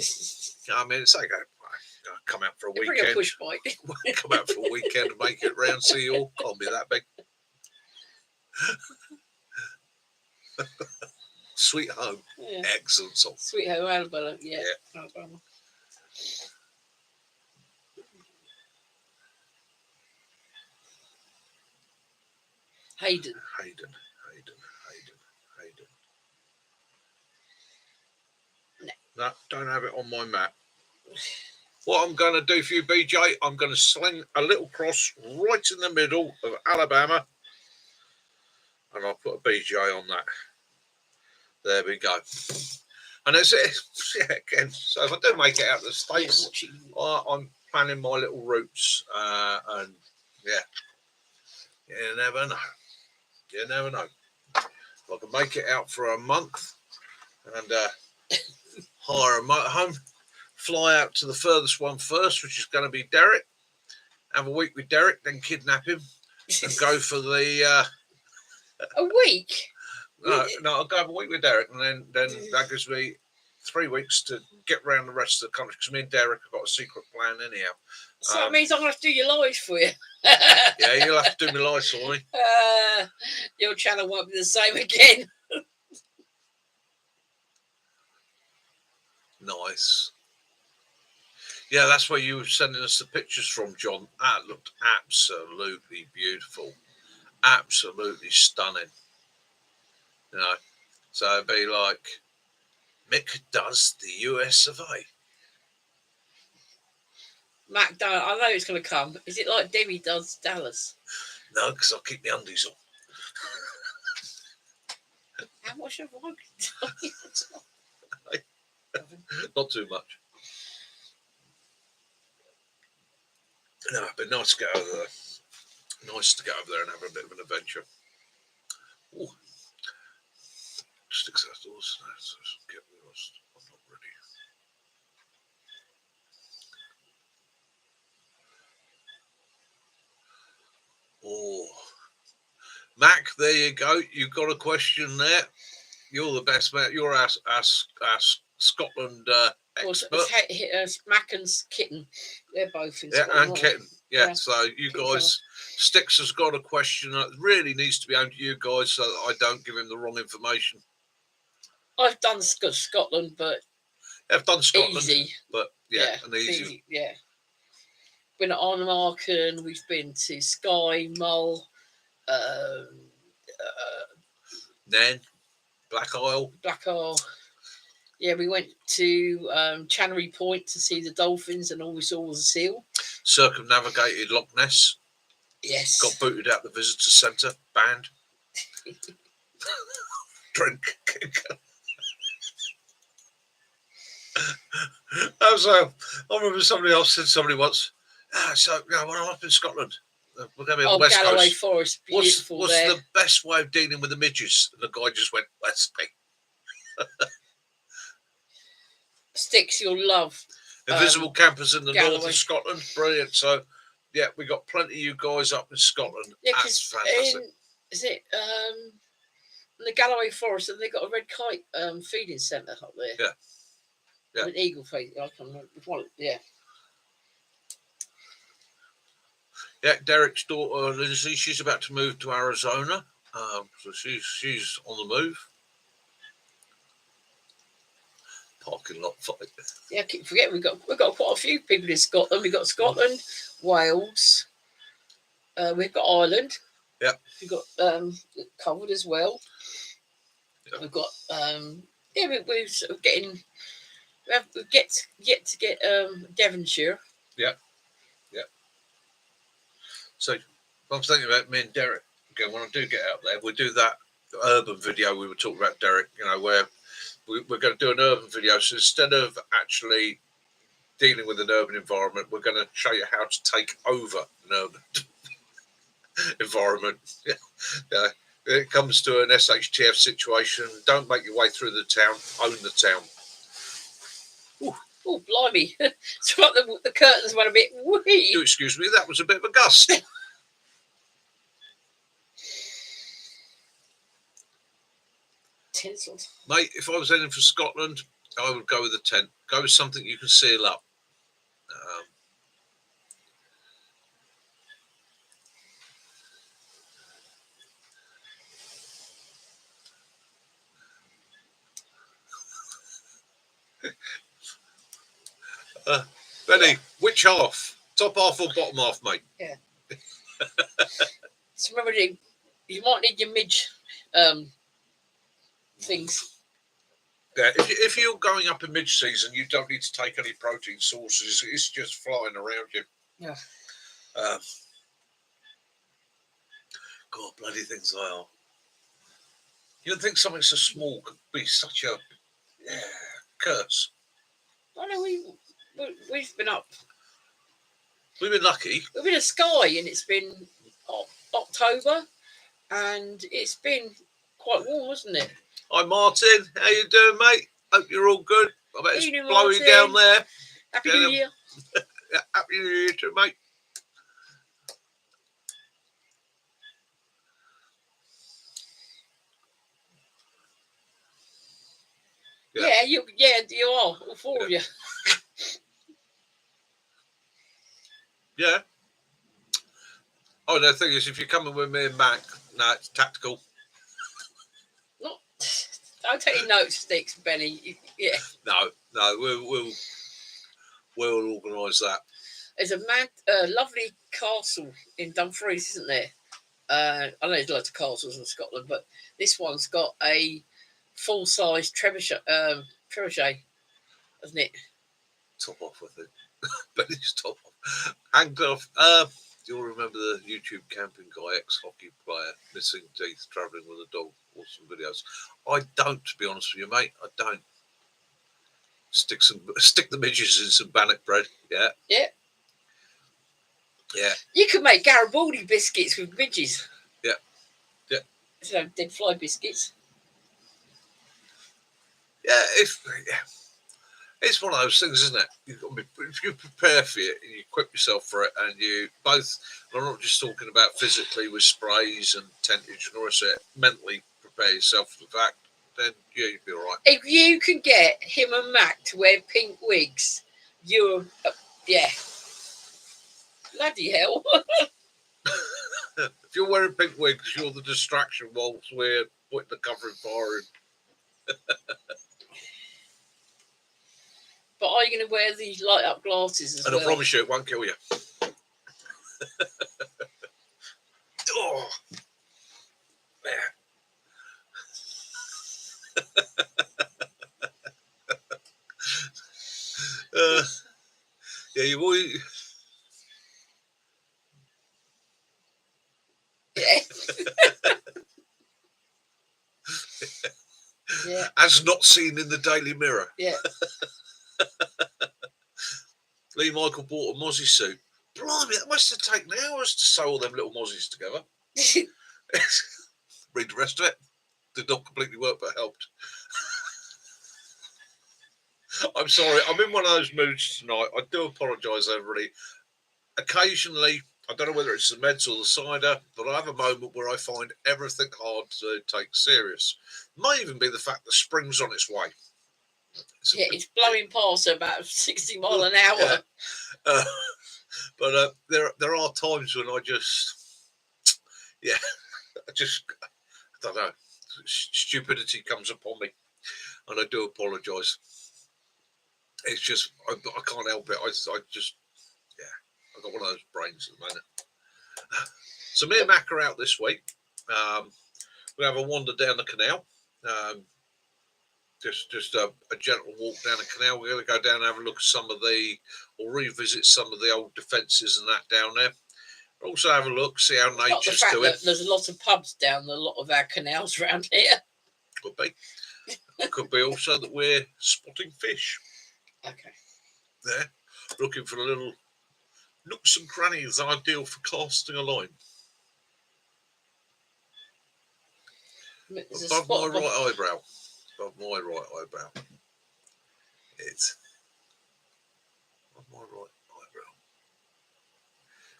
I mean, it's okay. I'll come out for a weekend. Bring a push bike. Come out for a weekend and make it round, see you all. Can't be that big. Sweet Home. Yeah. Excellent song. Sweet Home Alabama. Yeah. Alabama. Hayden. No, don't have it on my map. What I'm going to do for you, BJ, I'm going to sling a little cross right in the middle of Alabama, and I'll put a BJ on that. There we go. And that's it. Yeah, again. So if I do make it out of the States, I'm planning my little routes, and yeah, you never know. You never know. If I can make it out for a month and hire a motorhome, fly out to the furthest one first, which is going to be Derek, have a week with Derek, then kidnap him and go for the... a week? No, I'll go have a week with Derek, and then that gives me 3 weeks to get around the rest of the country, because me and Derek have got a secret plan anyhow. So that means I'm going to have to do your lives for you. Yeah, you'll have to do my lives for me. Your channel won't be the same again. Nice. Yeah, that's where you were sending us the pictures from, John. That looked absolutely beautiful. Absolutely stunning. You know, so it'd be like Mick does the US of A. Mac, I know it's going to come. Is it like Debbie does Dallas? No, because I'll keep my undies on. How much have I Not too much. No, it'd be nice to get over there. Nice to get over there and have a bit of an adventure. Ooh. Sticks outdoors. Get lost. I'm not ready. Oh, Mac, there you go. You've got a question there. You're the best, mate. You're our Scotland expert. Mac and Kitten. They're both in Scotland. Yeah, and Kitten. Yeah, so you guys, Sticks has got a question that really needs to be aimed at you guys so that I don't give him the wrong information. I've done Scotland, but I've done Scotland, easy. but an easy. Yeah. Been at Arnhem, we've been to Skye, Mull, Nen, Black Isle. Yeah, we went to Channery Point to see the dolphins, and all we saw was a seal. Circumnavigated Loch Ness. Yes. Got booted out the visitor centre. Banned. Drink. I remember somebody else said somebody once. When I'm up in Scotland, we're going to be on the West Galloway Coast. Forest, beautiful. What's the best way of dealing with the midges? And the guy just went, West Peak. Sticks, you'll love. Invisible campers in the Galloway. north of Scotland, brilliant. So, we got plenty of you guys up in Scotland. Yeah, that's fantastic. In the Galloway Forest, and they got a red kite feeding centre up there. Yeah. An eagle feed. I can't remember. Yeah. Yeah, Derek's daughter Lindsay, she's about to move to Arizona, so she's on the move. Parking lot fight. Yeah, I keep forgetting we've got quite a few people in Scotland. We've got Scotland, Wales. We've got Ireland. Yeah. We've got covered as well. Yeah. We've got we're sort of getting. We get to get Devonshire. Yeah. So I'm thinking about me and Derek. Okay, when I do get out there, we'll do that urban video we were talking about, Derek. Where we're going to do an urban video. So instead of actually dealing with an urban environment, we're going to show you how to take over an urban environment. Yeah. When it comes to an SHTF situation, don't make your way through the town, own the town. Oh, blimey. So the curtains went a bit wee. Do excuse me, that was a bit of a gust. Tinselled. Mate, if I was heading for Scotland, I would go with a tent. Go with something you can seal up. Benny, which half? Top half or bottom half, mate? Yeah. So remember, you might need your midge things. Yeah, if you're going up in mid-season, you don't need to take any protein sources. It's just flying around you. Yeah. God, bloody things they are. You'd think something so small could be such a curse. I know we've been up. We've been lucky. We've been to Skye, and it's been October, and it's been quite warm, wasn't it? Hi, Martin. How you doing, mate? Hope you're all good. I bet it's blowing Martin. down there. Happy New Year. Yeah, Happy New Year to you, mate. Yeah, you are. All four of you. Yeah. Oh, the thing is, if you're coming with me and Mac, it's tactical. Don't take your notes, Sticks, Benny. Yeah. No, we'll organise that. There's a lovely castle in Dumfries, isn't there? I know there's lots of castles in Scotland, but this one's got a full-size trebuchet, hasn't it? Top off, I think. Benny's top off. Hanged off. You'll remember the YouTube camping guy, ex-hockey player, missing teeth, travelling with a dog. Awesome videos. I don't, to be honest with you, mate. I don't. Stick the midges in some bannock bread. Yeah. Yeah. Yeah. You could make Garibaldi biscuits with midges. Yeah. Yeah. So dead fly biscuits. Yeah. It's one of those things, isn't it? If you prepare for it and you equip yourself for it, and you both, I'm not just talking about physically with sprays and tentage and all this, mentally prepare yourself for the fact, then you'd be all right. If you can get him and Mac to wear pink wigs, you're, bloody hell. If you're wearing pink wigs, you're the distraction whilst we're putting the covering fire in. But are you going to wear these light up glasses as And well? I promise you, it won't kill you. Oh, there. Yeah, you always. Yeah. Yeah. As not seen in the Daily Mirror. Yeah. Lee Michael bought a mozzie suit. Blimey, that must have taken hours to sew all them little mozzies together. Read the rest of it. Did not completely work, but helped. I'm sorry. I'm in one of those moods tonight. I do apologise, everybody. Occasionally, I don't know whether it's the meds or the cider, but I have a moment where I find everything hard to take serious. Might even be the fact that spring's on its way. It's blowing past at about 60 miles an hour. Yeah. But there are times when I don't know, stupidity comes upon me, and I do apologise. It's just I can't help it. I got one of those brains at the moment. So me and Mac are out this week. We have a wander down the canal. Just a gentle walk down the canal. We're going to go down and have a look at or revisit some of the old defences and that down there. Also have a look, see how nature's doing. That there's a lot of pubs down a lot of our canals around here. Could be. It could be also that we're spotting fish. Okay. There, looking for a little nooks and crannies ideal for casting a line. Above my right eyebrow. Above my right eyebrow. It's above my right eyebrow.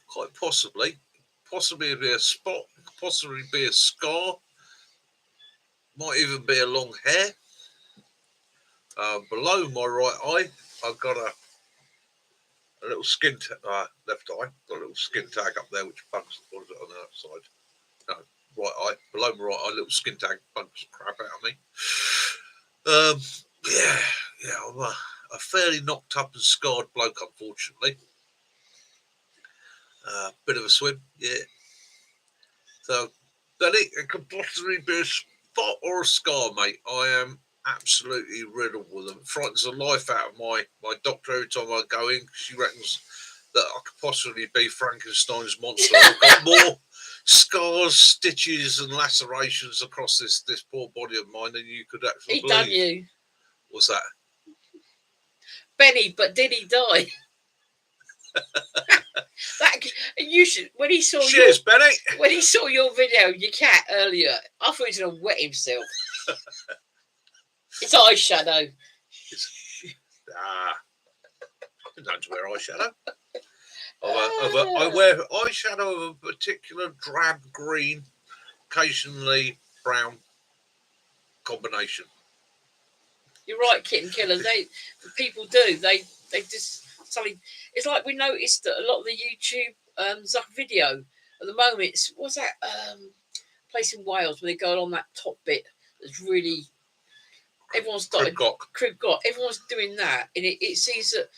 Quite possibly it'd be a spot, possibly be a scar, might even be a long hair. Below my right eye, I've got a little skin left eye, got a little skin tag up there which bugs on the outside. No, right eye, below my right eye, little skin tag bugs the crap out of me. I'm a fairly knocked up and scarred bloke, unfortunately. Bit of a swim, yeah. So, it could possibly be a spot or a scar, mate. I am absolutely riddled with them. It frightens the life out of my doctor every time I go in. She reckons that I could possibly be Frankenstein's monster. I've got more scars, stitches, and lacerations across this poor body of mine than you could actually believe. He done you. What's that? Benny, but did he die? You should. When he saw Benny. When he saw your video, your cat earlier, I thought he was gonna wet himself. It's eyeshadow. I don't wear eyeshadow. I wear eyeshadow of a particular drab green, occasionally brown combination. You're right, kitten killers. People do. They just suddenly. It's like we noticed that a lot of the YouTube video at the moment. What's that place in Wales where they go on that top bit? That's really everyone's started. Crib Gock. Everyone's doing that, and it seems that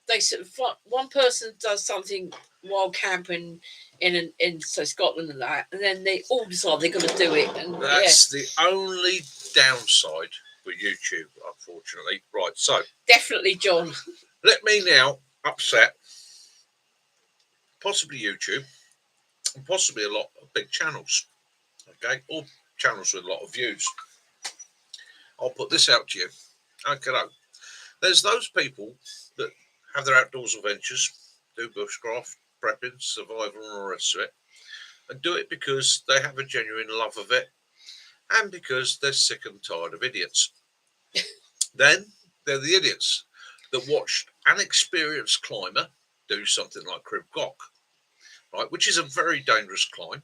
they sort of one person does something while camping in Scotland and that, and then they all decide they're going to do it. And that's the only downside with YouTube, unfortunately. Right, so definitely, John. Let me now upset possibly YouTube and possibly a lot of big channels. Okay, all channels with a lot of views. I'll put this out to you. Okay, there's those people that have their outdoors adventures, do bushcraft, prepping, survival, and all the rest of it, and do it because they have a genuine love of it and because they're sick and tired of idiots. Then they're the idiots that watched an experienced climber do something like Crib Gock, right, which is a very dangerous climb,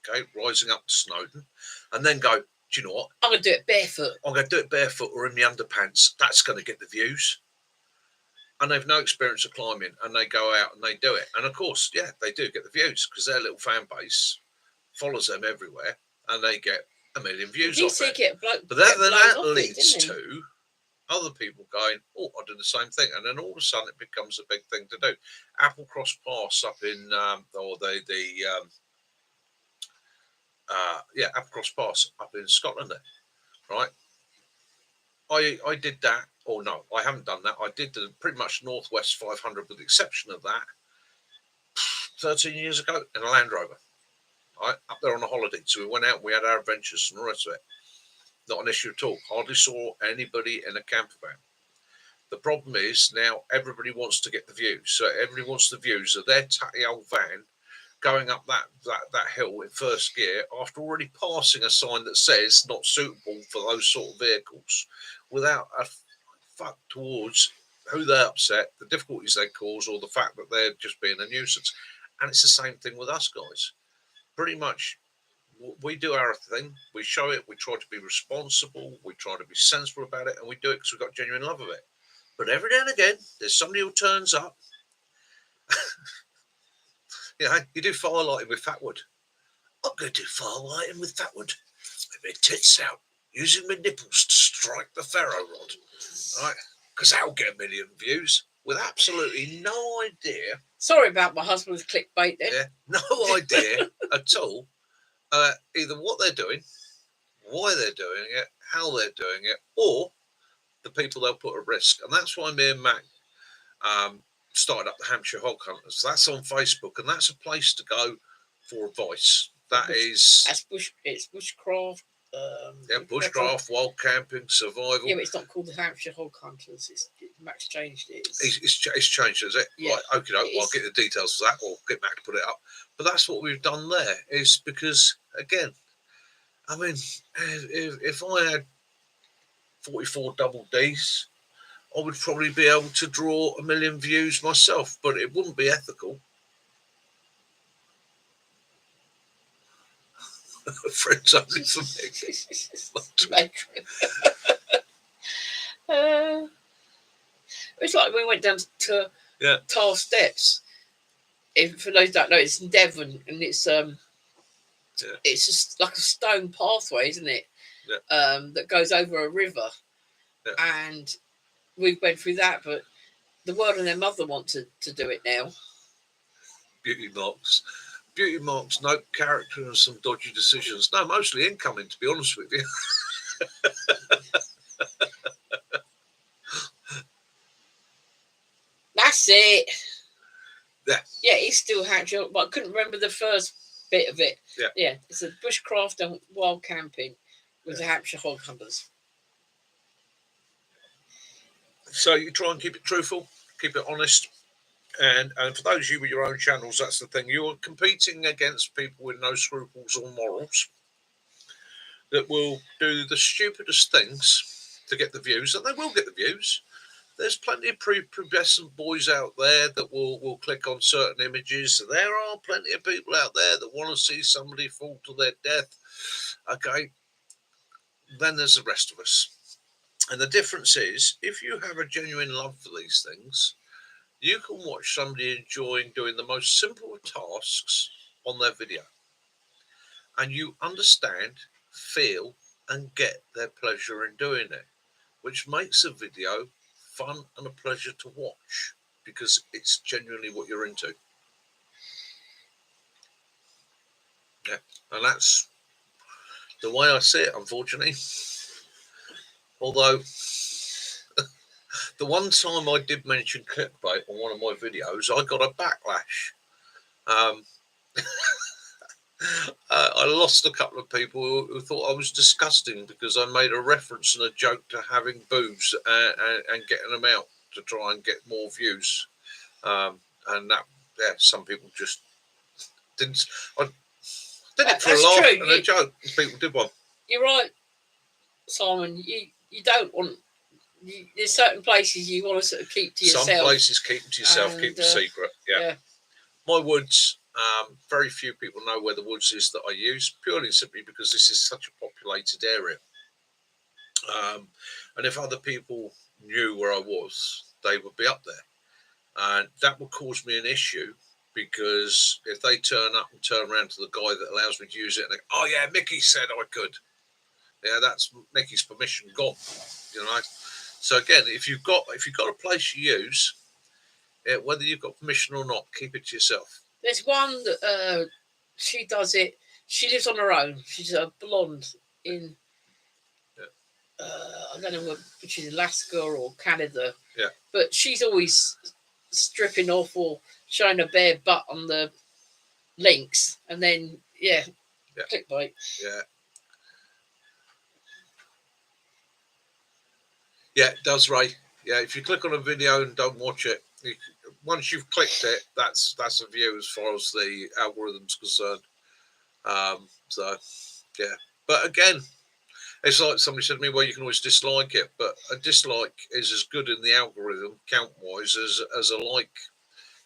okay, rising up to Snowdon, and then go, do you know what? I'm going to do it barefoot. I'm going to do it barefoot or in my underpants. That's going to get the views. And they've no experience of climbing, and they go out and they do it. And of course, yeah, they do get the views because their little fan base follows them everywhere, and they get 1 million views He off said it. get bloke, But then get blows that off it, leads didn't he? to other people going, oh, I'll do the same thing. And then all of a sudden it becomes a big thing to do. Applecross Pass up in, Applecross Pass up in Scotland there, right? I did that, or no, I haven't done that. I did the pretty much Northwest 500 with the exception of that 13 years ago in a Land Rover, right? Up there on a holiday. So we went out, we had our adventures and the rest of it. Not an issue at all. Hardly saw anybody in a camper van. The problem is now everybody wants to get the views. So everybody wants the views of their tatty old van going up that hill in first gear after already passing a sign that says not suitable for those sort of vehicles, without a fuck towards who they upset, the difficulties they cause, or the fact that they're just being a nuisance. And it's the same thing with us guys. Pretty much we do our thing, we show it, we try to be responsible, we try to be sensible about it, and we do it because we've got genuine love of it. But every now and again, there's somebody who turns up. You do firelighting with Fatwood. I'm going to do firelighting with Fatwood. With my tits out, using my nipples to strike the ferro rod. Right? Because that'll get 1 million views with absolutely no idea. Sorry about my husband's clickbait then. Yeah, no idea at all. Either what they're doing, why they're doing it, how they're doing it, or the people they'll put at risk. And that's why me and Mac started up the Hampshire Hog Hunters. That's on Facebook, and that's a place to go for advice. It's bushcraft. Bushcraft, wild camping, survival. Yeah, but it's not called the Hampshire Hog Hunters. Max changed it. It's changed, is it? Yeah. Right, okay, well, I'll get the details for that, or get Mac to put it up. But that's what we've done there, is because, again, I mean, if I had 44 double Ds, I would probably be able to draw 1 million views myself, but it wouldn't be ethical. Friends only for me. It's like when we went down to Tar Steps. For those who don't know, it's in Devon, and it's just like a stone pathway, isn't it? Yeah. That goes over a river. Yeah. And we went through that, but the world and their mother want to do it now. Beauty marks, no character and some dodgy decisions. No, mostly incoming, to be honest with you. That's it. Yeah. Yeah, it's still Hampshire, but I couldn't remember the first bit of it. Yeah. Yeah, it's a bushcraft and wild camping with the Hampshire Hog Hunters. So you try and keep it truthful, keep it honest. And for those of you with your own channels, that's the thing. You're competing against people with no scruples or morals that will do the stupidest things to get the views, and they will get the views. There's plenty of prepubescent boys out there that will click on certain images. There are plenty of people out there that want to see somebody fall to their death. Okay. Then there's the rest of us. And the difference is, if you have a genuine love for these things, you can watch somebody enjoying doing the most simple of tasks on their video. And you understand, feel, and get their pleasure in doing it, which makes a video fun and a pleasure to watch because it's genuinely what you're into. Yeah, and that's the way I see it, unfortunately. Although, the one time I did mention clickbait on one of my videos, I got a backlash. I lost a couple of people who thought I was disgusting because I made a reference and a joke to having boobs and getting them out to try and get more views. And that, some people just didn't. I did it for a laugh and a joke. People did one. You're right, Simon. You don't want. There's certain places you want to sort of keep to yourself. Some places keep them to yourself, keep them secret. Yeah. My woods. Very few people know where the woods is that I use, purely and simply because this is such a populated area. And if other people knew where I was, they would be up there. And that would cause me an issue because if they turn up and turn around to the guy that allows me to use it and they go, oh yeah, Mickey said I could. Yeah, that's Nikki's permission gone. You know. So again, if you've got a place you use, whether you've got permission or not, keep it to yourself. There's one that she does it. She lives on her own. She's a blonde in I don't know which is Alaska or Canada. Yeah. But she's always stripping off or showing her bare butt on the links, and then clickbait. Yeah. Yeah, it does, Ray. Yeah, if you click on a video and don't watch it, once you've clicked it, that's a view as far as the algorithm's concerned. So, yeah. But again, it's like somebody said to me, well, you can always dislike it, but a dislike is as good in the algorithm count-wise as a like.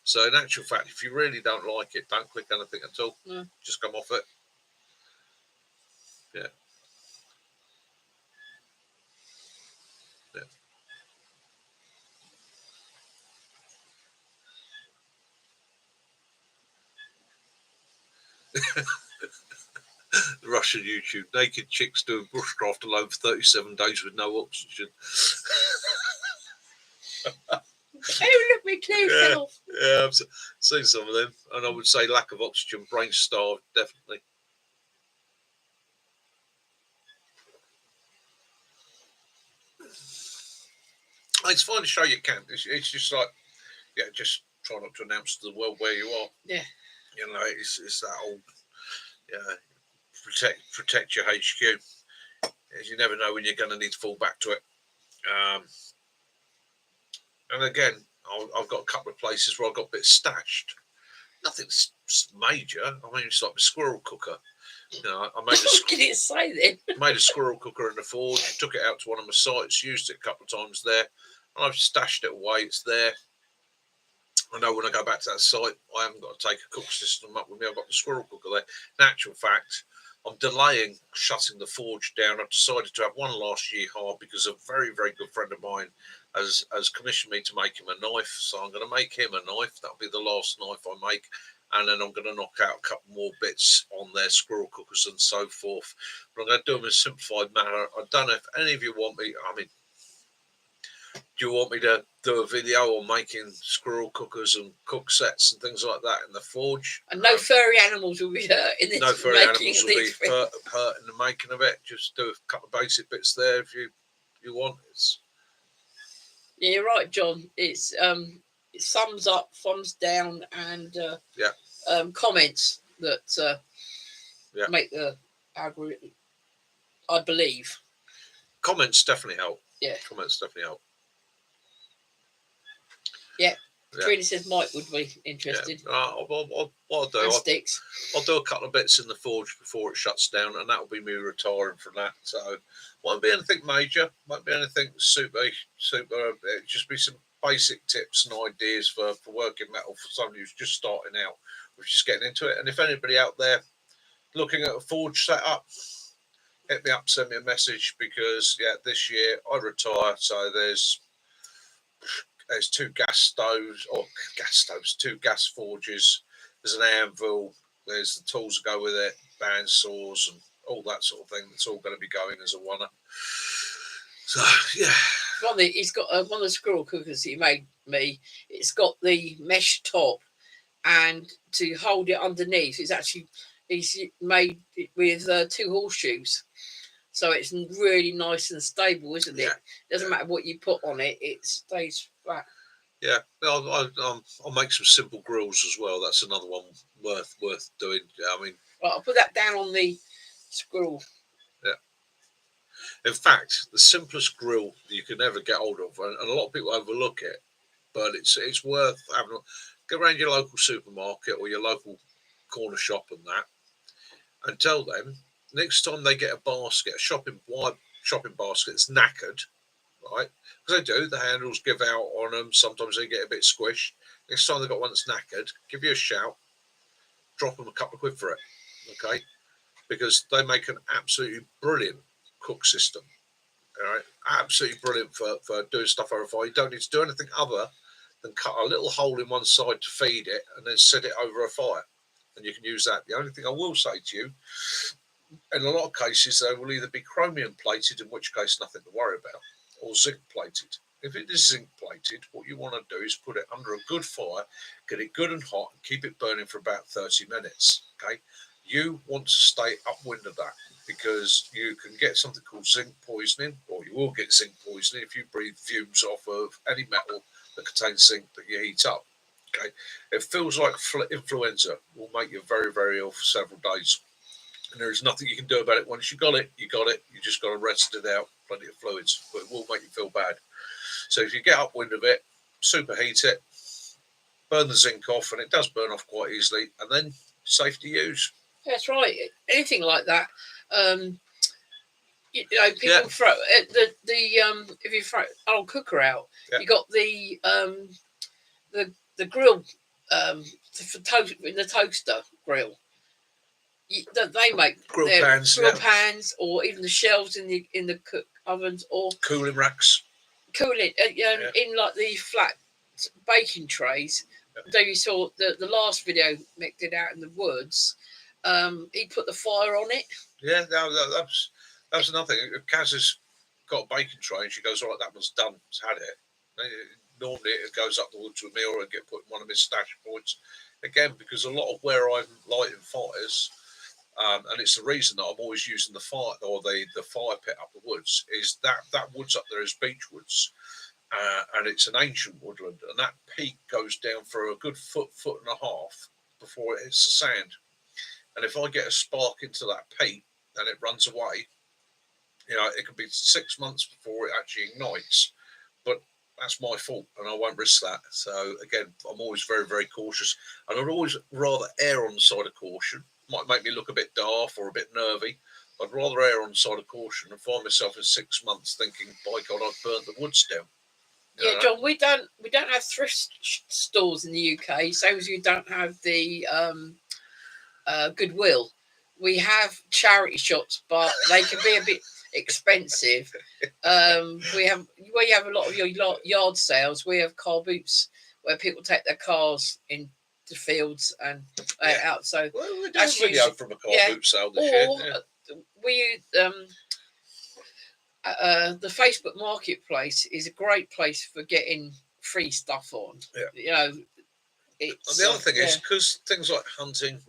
So in actual fact, if you really don't like it, don't click anything at all. No. Just come off it. Yeah. Yeah. The Russian YouTube, naked chicks doing bushcraft alone for 37 days with no oxygen. Oh, look, me clothes fell off. Yeah, I've seen some of them, and I would say lack of oxygen, brain starved, definitely. It's fine to show you can. It's just like, yeah, just try not to announce to the world where you are. Yeah. You know, it's that old, protect your HQ. You never know when you're going to need to fall back to it. And again, I've got a couple of places where I've got bits stashed. Nothing's major. I mean, it's like a squirrel cooker. You know, I made What did it say then? Made a squirrel cooker in the forge, took it out to one of my sites, used it a couple of times there, and I've stashed it away. It's there. I know when I go back to that site, I haven't got to take a cook system up with me. I've got the squirrel cooker there. In actual fact, I'm delaying shutting the forge down. I've decided to have one last year hard because a very, very good friend of mine has commissioned me to make him a knife. So I'm going to make him a knife. That'll be the last knife I make. And then I'm going to knock out a couple more bits on their squirrel cookers and so forth. But I'm going to do them in a simplified manner. I don't know if any of you want me, I mean, do you want me to do a video on making squirrel cookers and cook sets and things like that in the forge? And no furry animals will be hurt in this. No furry animals will be hurt in the making of it. Just do a couple of basic bits there if you want. Yeah, you're right, John. It's thumbs up, thumbs down, and comments that make the algorithm. I believe comments definitely help. Yeah, comments definitely help. Yeah. Katrina says Mike would be interested. Yeah. What I'll do, I'll do a couple of bits in the forge before it shuts down, and that'll be me retiring from that. So, won't be anything major, won't be anything super. It'll just be some basic tips and ideas for working metal for somebody who's just starting out, who's just getting into it. And if anybody out there looking at a forge setup, hit me up, send me a message, because this year I retire, so there's 2 2 gas forges, there's an anvil, there's the tools that go with it, band saws and all that sort of thing. That's all going to be going as a one-up. So he's got one of the squirrel cookers he made me. It's got the mesh top, and to hold it underneath, he's made it with 2 horseshoes. So it's really nice and stable, isn't it? Doesn't matter what you put on it, it stays flat. Yeah, I'll make some simple grills as well. That's another one worth doing. I mean, I'll put that down on the squirrel. Yeah. In fact, the simplest grill you can ever get hold of, and a lot of people overlook it, but it's worth having. Go around your local supermarket or your local corner shop and that, and tell them next time they get a basket, a shopping basket that's knackered, right? Because they do, the handles give out on them. Sometimes they get a bit squished. Next time they've got one that's knackered, give you a shout, drop them a couple of quid for it, okay? Because they make an absolutely brilliant cook system, all right? Absolutely brilliant for doing stuff over fire. You don't need to do anything other than cut a little hole in one side to feed it and then set it over a fire. And you can use that. The only thing I will say to you, in a lot of cases, they will either be chromium plated, in which case nothing to worry about, or zinc plated. If it is zinc plated, what you want to do is put it under a good fire, get it good and hot, and keep it burning for about 30 minutes. Okay, you want to stay upwind of that because you can get something called zinc poisoning, or you will get zinc poisoning if you breathe fumes off of any metal that contains zinc that you heat up. Okay, it feels like influenza will make you very, very ill for several days. And there is nothing you can do about it. Once you got it, you got it. You just got to rest it out, plenty of fluids, but it will make you feel bad. So if you get upwind of it, superheat it, burn the zinc off, and it does burn off quite easily, and then safe to use. That's right. Anything like that. People throw the if you throw an old cooker out, you got the grill for toast in the toaster grill. They make grill pans, or even the shelves in the cook ovens, or cooling racks. Cooling in like the flat baking trays. Though you saw the last video Mick did out in the woods, he put the fire on it. Yeah, that's another thing. If Kaz has got a baking tray and she goes, all right, that one's done, it's had it. Normally it goes up the woods with me, or I get put in one of my stash points. Again, because a lot of where I'm lighting fires, and it's the reason that I'm always using the fire or the fire pit up the woods, is that woods up there is beech woods, and it's an ancient woodland, and that peak goes down for a good foot and a half before it hits the sand. And if I get a spark into that peat and it runs away, it could be 6 months before it actually ignites. But that's my fault, and I won't risk that. So again, I'm always very, very cautious, and I'd always rather err on the side of caution. Might make me look a bit daft or a bit nervy. I'd rather err on the side of caution and find myself in 6 months thinking, by God, I've burnt the woods down. Yeah, John, we don't have thrift stores in the UK, same as you don't have the Goodwill. We have charity shops, but they can be a bit expensive. We have a lot of your yard sales. We have car boots where people take their cars in the fields and out. So we did a video from a car boot sale this year. We the Facebook Marketplace is a great place for getting free stuff on. Yeah. And the other thing is, because things like hunting,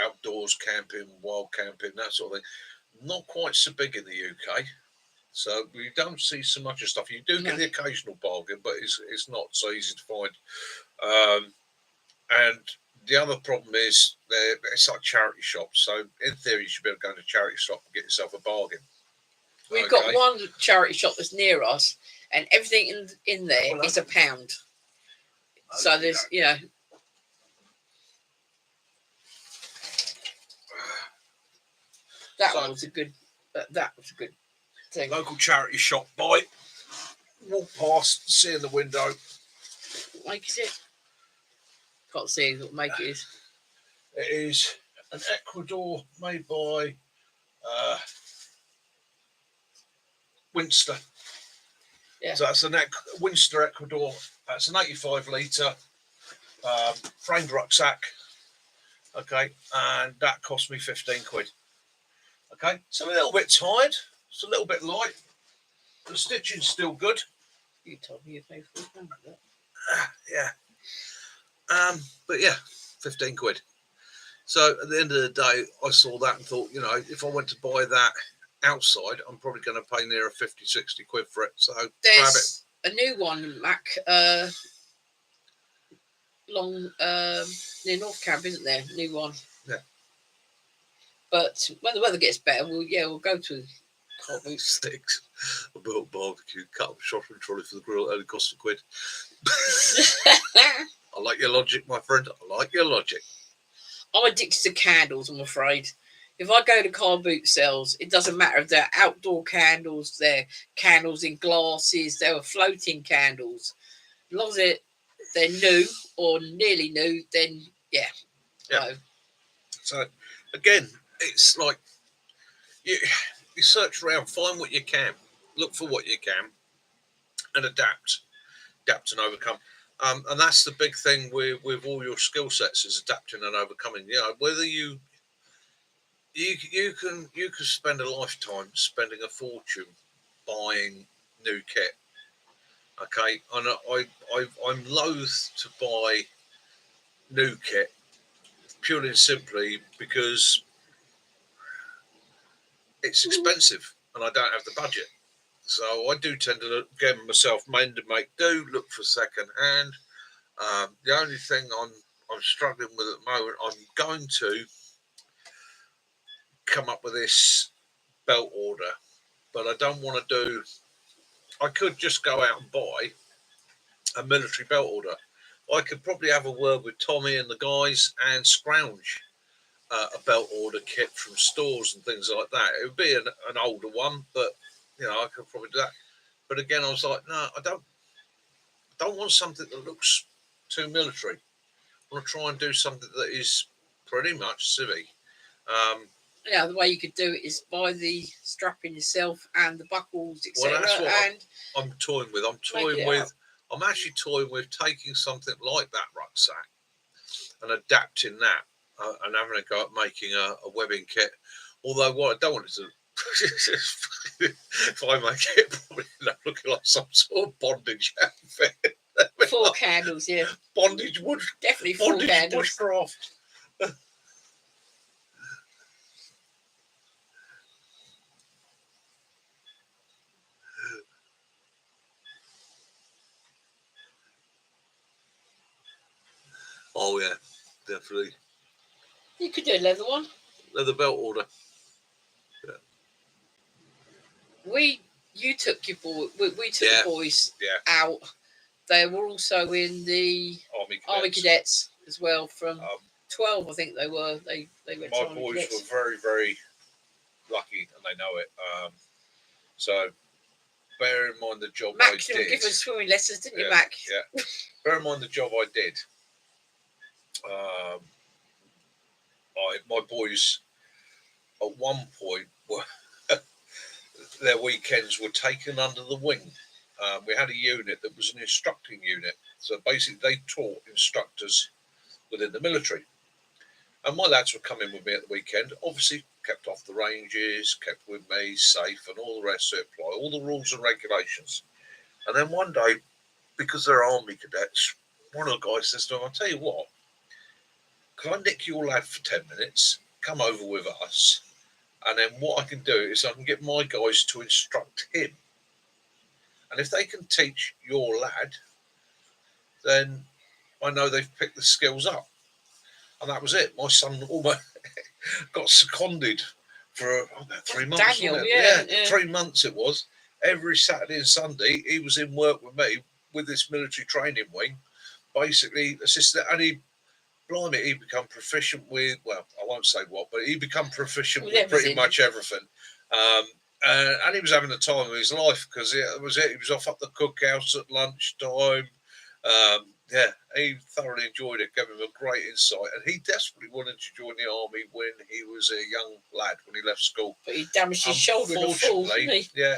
outdoors camping, wild camping, that sort of thing, not quite so big in the UK. So we don't see so much of stuff. You do get the occasional bargain, but it's not so easy to find. And the other problem is it's like charity shops. So in theory, you should be able to go to a charity shop and get yourself a bargain. We've got one charity shop that's near us, and everything in there is £1. So there's that was a good thing. Local charity shop by. Walk past, see in the window. What make is it? Can't see what make it is. It is an Ecuador made by Winster. Yeah. So that's Winster Ecuador. That's an 85 litre framed rucksack. Okay, and that cost me 15 quid. Okay, it's a little bit tired. It's a little bit light. The stitching's still good. You told me you paid £4 for that. Yeah. But yeah, 15 quid. So at the end of the day, I saw that and thought, if I went to buy that outside, I'm probably going to pay near 50, 60 quid for it. So there's a new one, Mac, near North Camp, isn't there? New one. Yeah. But when the weather gets better, we'll go to car boots. Sticks. I built barbecue, cut up shopping trolley for the grill, only cost £1. I like your logic, my friend. I like your logic. I'm addicted to candles, I'm afraid. If I go to car boot sales, it doesn't matter if they're outdoor candles, they're candles in glasses, they're floating candles. As long as they're new or nearly new, then yeah. No. So again, it's like you search around, find what you can, look for what you can, and adapt and overcome. And that's the big thing with all your skill sets is adapting and overcoming. Whether you can spend a lifetime spending a fortune buying new kit. Okay, and I'm loath to buy new kit purely and simply because it's expensive and I don't have the budget. So I do tend to get myself mend and make do, look for second hand. The only thing I'm struggling with at the moment, I'm going to come up with this belt order, but I don't want to do. I could just go out and buy a military belt order. I could probably have a word with Tommy and the guys and scrounge a belt order kit from stores and things like that. It would be an older one, but I could probably do that. But again, I was like, no, I don't want something that looks too military. I want to try and do something that is pretty much civic. Yeah, the way you could do it is buy the strapping yourself and the buckles, etc. Well, that's what and I'm toying with. I'm actually toying with taking something like that rucksack and adapting that and having a go at making a webbing kit. Although what I don't want to if I make it, probably end up looking like some sort of bondage outfit. 4 candles, yeah. Bondage wood. Definitely 4 Bondage candles. bushcraft. Oh yeah, definitely. You could do a leather one. Leather belt order. You took your boy. We took Yeah. the boys Yeah. out. They were also in the Army Cadets as well. From 12, I think they were. They went to My Army boys Cadets. were very, very lucky, and they know it. So bear in mind the job Mac, I did. you given swimming lessons, didn't you, Mac? Yeah. Bear in mind the job I did. My boys at one point were their weekends were taken under the wing. We had a unit that was an instructing unit, so basically they taught instructors within the military. And my lads were coming with me at the weekend, obviously kept off the ranges, kept with me, safe, and all the rest of it, apply all the rules and regulations. And then one day, because they're Army Cadets, one of the guys says to them, I'll tell you what, can I nick your lad for 10 minutes, come over with us, and then what I can do is I can get my guys to instruct him. And if they can teach your lad, then I know they've picked the skills up. And that was it. My son almost got seconded for about 3 months. Daniel, yeah. 3 months it was. Every Saturday and Sunday, he was in work with me with this military training wing, basically assisted. And he become proficient with, well, I won't say what, but he become proficient with pretty much everything. And he was having the time of his life because it was it. He was off at the cookhouse at lunchtime. He thoroughly enjoyed it, gave him a great insight, and he desperately wanted to join the army when he was a young lad, when he left school. But he damaged his shoulder in a fall, didn't he? Yeah,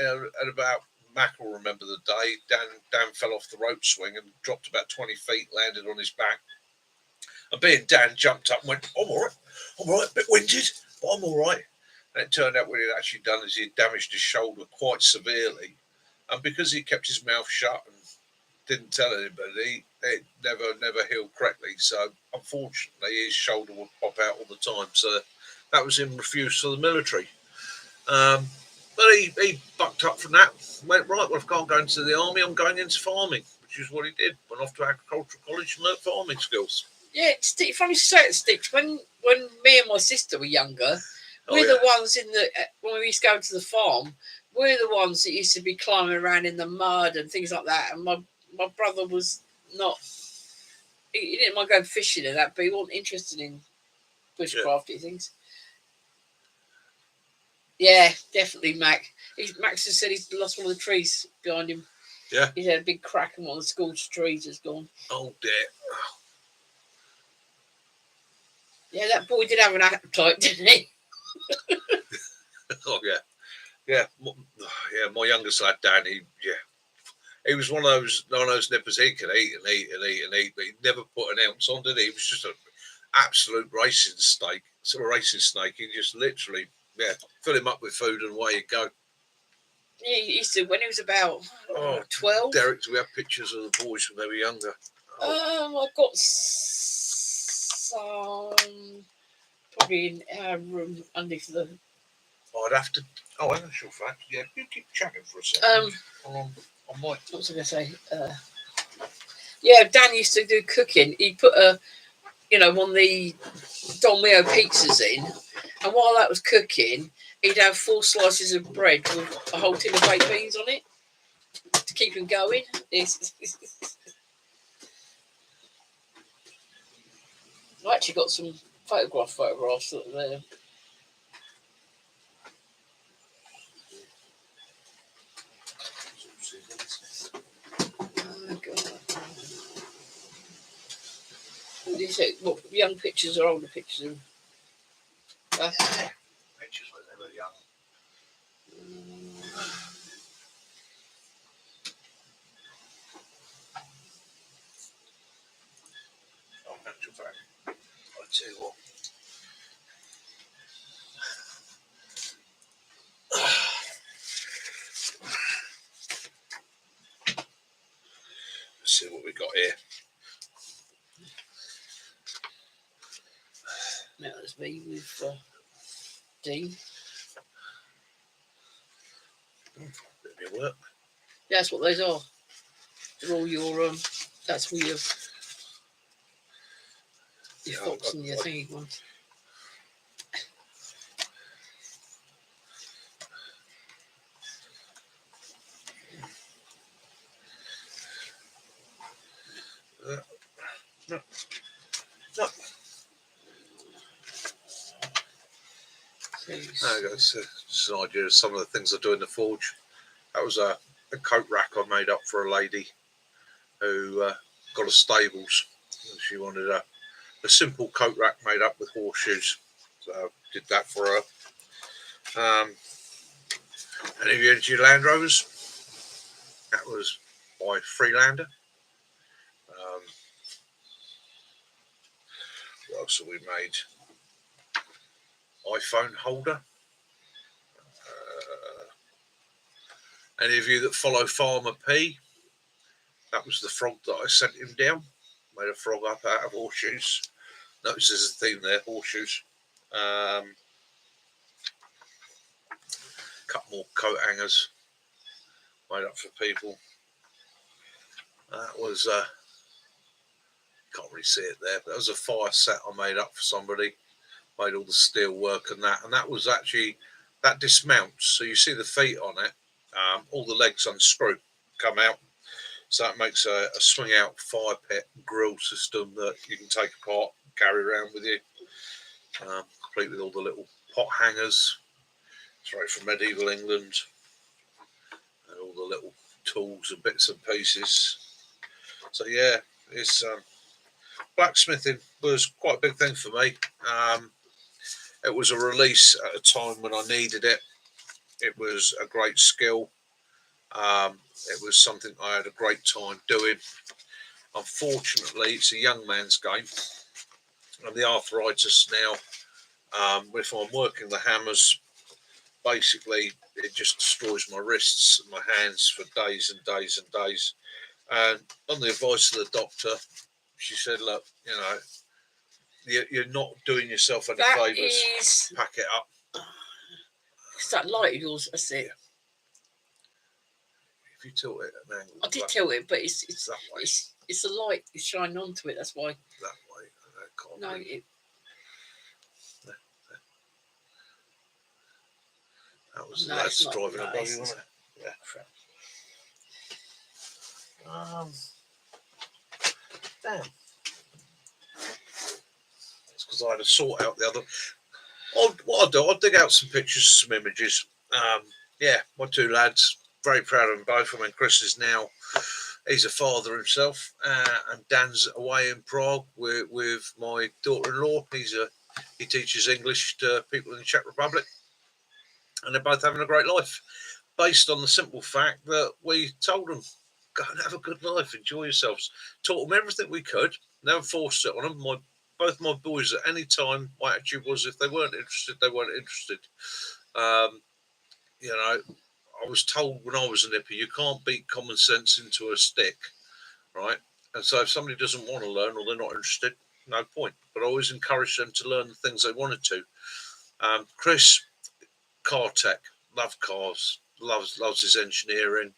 and about Mac will remember the day. Dan fell off the rope swing and dropped about 20 feet, landed on his back. And being Dan, jumped up and went, I'm all right, a bit winded, but I'm all right. And it turned out what he'd actually done is he'd damaged his shoulder quite severely. And because he kept his mouth shut and didn't tell anybody, it never healed correctly. So unfortunately, his shoulder would pop out all the time. So that was him refused for the military. But he bucked up from that. Went, right, well, if I can't go into the army, I'm going into farming, which is what he did. Went off to agricultural college and learnt farming skills. Yeah, it's funny to say it, Stitch. When me and my sister were younger, we're the ones when we used to go to the farm, we're the ones that used to be climbing around in the mud and things like that. And my brother was not, he didn't mind going fishing and that, but he wasn't interested in bushcrafty things. Yeah, definitely, Mac. Max has said he's lost one of the trees behind him. Yeah. He's had a big crack and one of the school's trees has gone. Oh, dear. Yeah, that boy did have an appetite, didn't he? Oh, yeah. My youngest lad, Dan, He was one of those nippers. He could eat and eat and eat and eat, but he never put an ounce on, did he? He was just an absolute racing snake. Sort of racing snake. He just literally, fill him up with food and away you go. He used to, when he was about 12. Derek, do we have pictures of the boys when they were younger? I've got some probably in our room underneath the. I'd have to. Oh, in actual fact, yeah. You keep chatting for a second. I might. What was I going to say? Yeah, Dan used to do cooking. He put one of the Don Mio pizzas in, and while that was cooking, he'd have 4 slices of bread with a whole tin of baked beans on it to keep him going. I actually got some photographs there. Oh God! What do you say? What young pictures or older pictures? Pictures when they were young. Oh, in actual fact, I'll tell you what. Let's see what we got here. That was me with Dean. Bit of work. Yeah, that's what those are. They're all your that's all your fox and your thingy ones. No. Just an idea of some of the things I do in the forge. That was a coat rack I made up for a lady who got a stables. She wanted a simple coat rack made up with horseshoes. So I did that for her. Any of you into Land Rovers? That was by Freelander. What else have we made? iPhone holder. Any of you that follow Farmer P? That was the frog that I sent him down. Made a frog up out of horseshoes. Notice there's a theme there, horseshoes. Couple more coat hangers made up for people. That was can't really see it there, but that was a fire set I made up for somebody. Made all the steel work and that was actually, that dismounts, so you see the feet on it. All the legs unscrew, come out, so that makes a swing out fire pit grill system that you can take apart, carry around with you, complete with all the little pot hangers straight from medieval England, and all the little tools and bits and pieces. So yeah, it's blacksmithing was quite a big thing for me. It was a release at a time when I needed it. It was a great skill. It was something I had a great time doing. Unfortunately, it's a young man's game, and the arthritis now, if I'm working the hammers, basically it just destroys my wrists and my hands for days and days and days. And on the advice of the doctor, she said, look, you're not doing yourself any favours. Pack it up. It's that light of yours, that's it. Yeah. If you tilt it at an angle. I did tilt it, but it's that way. It's the light is shining onto it, that's why. That way. No, that was the lads driving a buggy, wasn't it? Yeah. Damn. It's because I had to sort out the other. What I'll do, I'll dig out some pictures, some images. My 2 lads, very proud of them both. I mean, Chris is now, he's a father himself, and Dan's away in Prague with my daughter-in-law. He teaches English to people in the Czech Republic, and they're both having a great life, based on the simple fact that we told them go and have a good life, enjoy yourselves. Taught them everything we could, never forced it on them. Both my boys at any time, my attitude was if they weren't interested, they weren't interested. Um, you know, I was told when I was a nipper, you can't beat common sense into a stick, right? And so if somebody doesn't want to learn or they're not interested, no point. But I always encouraged them to learn the things they wanted to. Chris, car tech, loved cars, loves his engineering,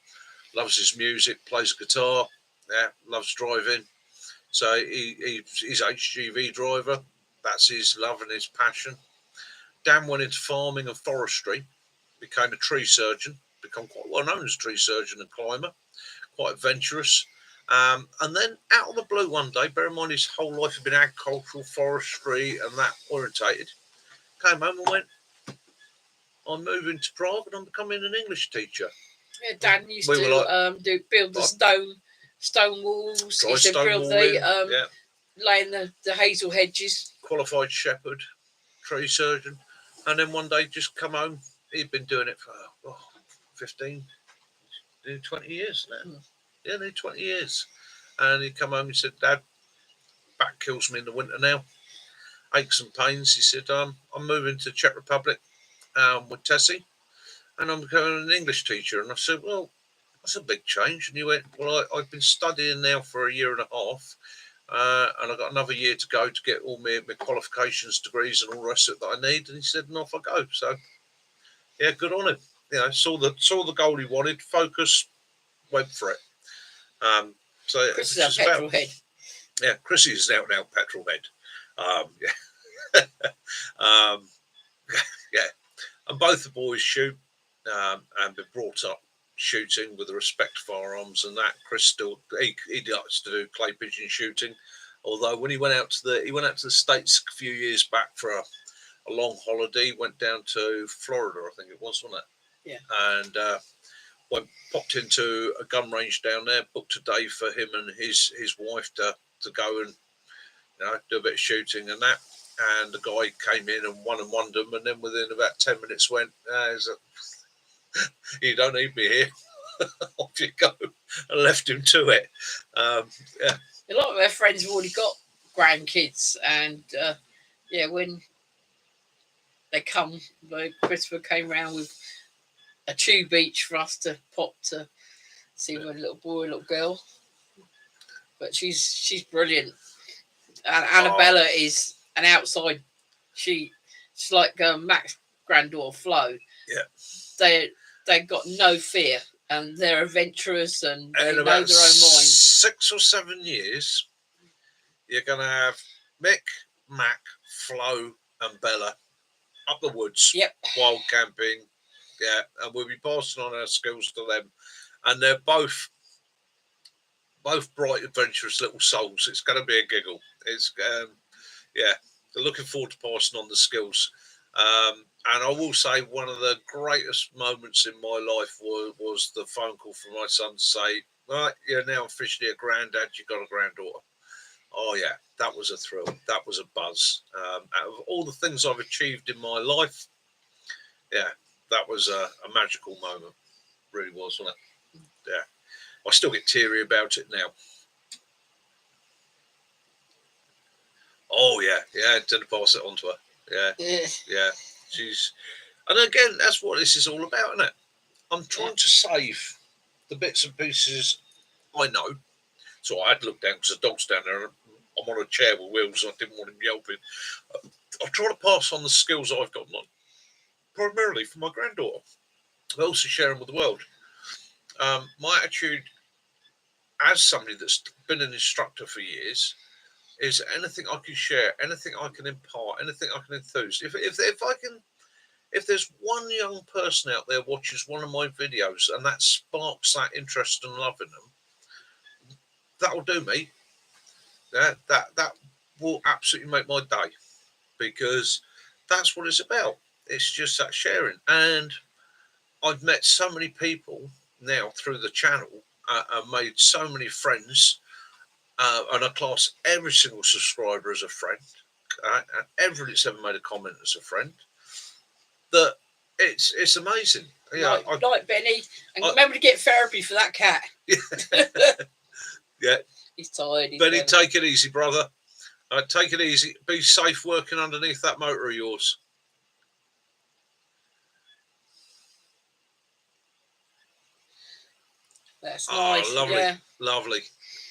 loves his music, plays guitar, yeah, loves driving. So he's HGV driver. That's his love and his passion. Dan went into farming and forestry, became a tree surgeon, become quite well known as a tree surgeon and climber, quite adventurous. And then out of the blue one day, bear in mind his whole life had been agricultural, forestry, and that orientated, came home and went, I'm moving to Prague and I'm becoming an English teacher. Yeah, Dan used We to were like, build the stone walls. He dry used to stone build walling, the laying the hazel hedges. qualified shepherd, tree surgeon. And then one day just come home. He'd been doing it for 15, nearly 20 years now. Yeah, nearly 20 years. And he'd come home and said, Dad, back kills me in the winter now. Aches and pains. He said, I'm moving to Czech Republic with Tessie and I'm becoming an English teacher. And I said, well, that's a big change. And he went, well, I've been studying now for a year and a half. And I've got another year to go to get all my qualifications, degrees, and all the rest of it that I need. And he said, and off I go. So, yeah, good on him. You know, saw the goal he wanted, focus, went for it. So Chris is a petrol head. Yeah, Chris is an out petrol head. Yeah, yeah, and both the boys shoot and been brought up shooting with the respect for firearms and that. Chris still he likes to do clay pigeon shooting. Although when he went out to the States a few years back for a long holiday, went down to Florida, I think it was, wasn't it? Yeah. And popped into a gun range down there, booked a day for him and his wife to go and do a bit of shooting and that. And the guy came in and won them, and then within about 10 minutes went, you don't need me here. Off you go, and left him to it. Yeah. A lot of our friends have already got grandkids, and when they come, like Christopher came round with a tube each for us to pop to see with a little boy, a little girl. But she's brilliant. And Annabella is an outside. She's like Mac's granddaughter Flo. Yeah. They got no fear, and they're adventurous, and they know their own mind. 6 or 7 years, you're going to have Mick, Mac, Flo, and Bella up the woods, wild camping, and we'll be passing on our skills to them. And they're both bright, adventurous little souls. It's going to be a giggle. It's they're looking forward to passing on the skills. And I will say one of the greatest moments in my life was the phone call from my son to say, right, you're now officially a granddad, you've got a granddaughter. Oh, yeah, that was a thrill. That was a buzz. Out of all the things I've achieved in my life, yeah, that was a magical moment. Really was, wasn't it? Yeah. I still get teary about it now. Oh, yeah, didn't pass it on to her. Yeah. And again, that's what this is all about, isn't it? I'm trying to save the bits and pieces I know. So I had to look down because the dog's down there and I'm on a chair with wheels, so I didn't want him yelping. I try to pass on the skills I've got, not primarily for my granddaughter, but also share them with the world. My attitude as somebody that's been an instructor for years is anything I can share, anything I can impart, anything I can enthuse. If there's one young person out there watches one of my videos and that sparks that interest and love in them, that'll do me. That will absolutely make my day, because that's what it's about. It's just that sharing. And I've met so many people now through the channel and made so many friends, and I class every single subscriber as a friend, and everybody that's ever made a comment as a friend, that It's amazing. Yeah, like Benny, and I- remember to get therapy for that cat. yeah. He's tired. He's Benny, going. take it easy, brother. Take it easy. Be safe working underneath that motor of yours. That's Oh, nice. lovely, Yeah, lovely.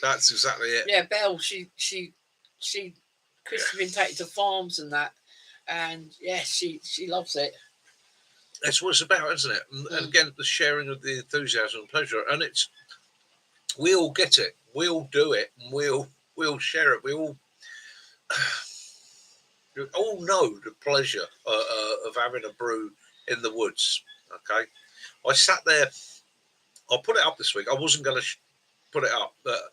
That's exactly it. yeah. Belle, Chris has been taken to farms and that, and yeah, she loves it. That's what it's about, isn't it? And Mm. again, the sharing of the enthusiasm and pleasure. And it's we all get it. We all do it. And we'll share it. We all know the pleasure of having a brew in the woods. Okay, I sat there. I'll put it up this week. I wasn't going to put it up, but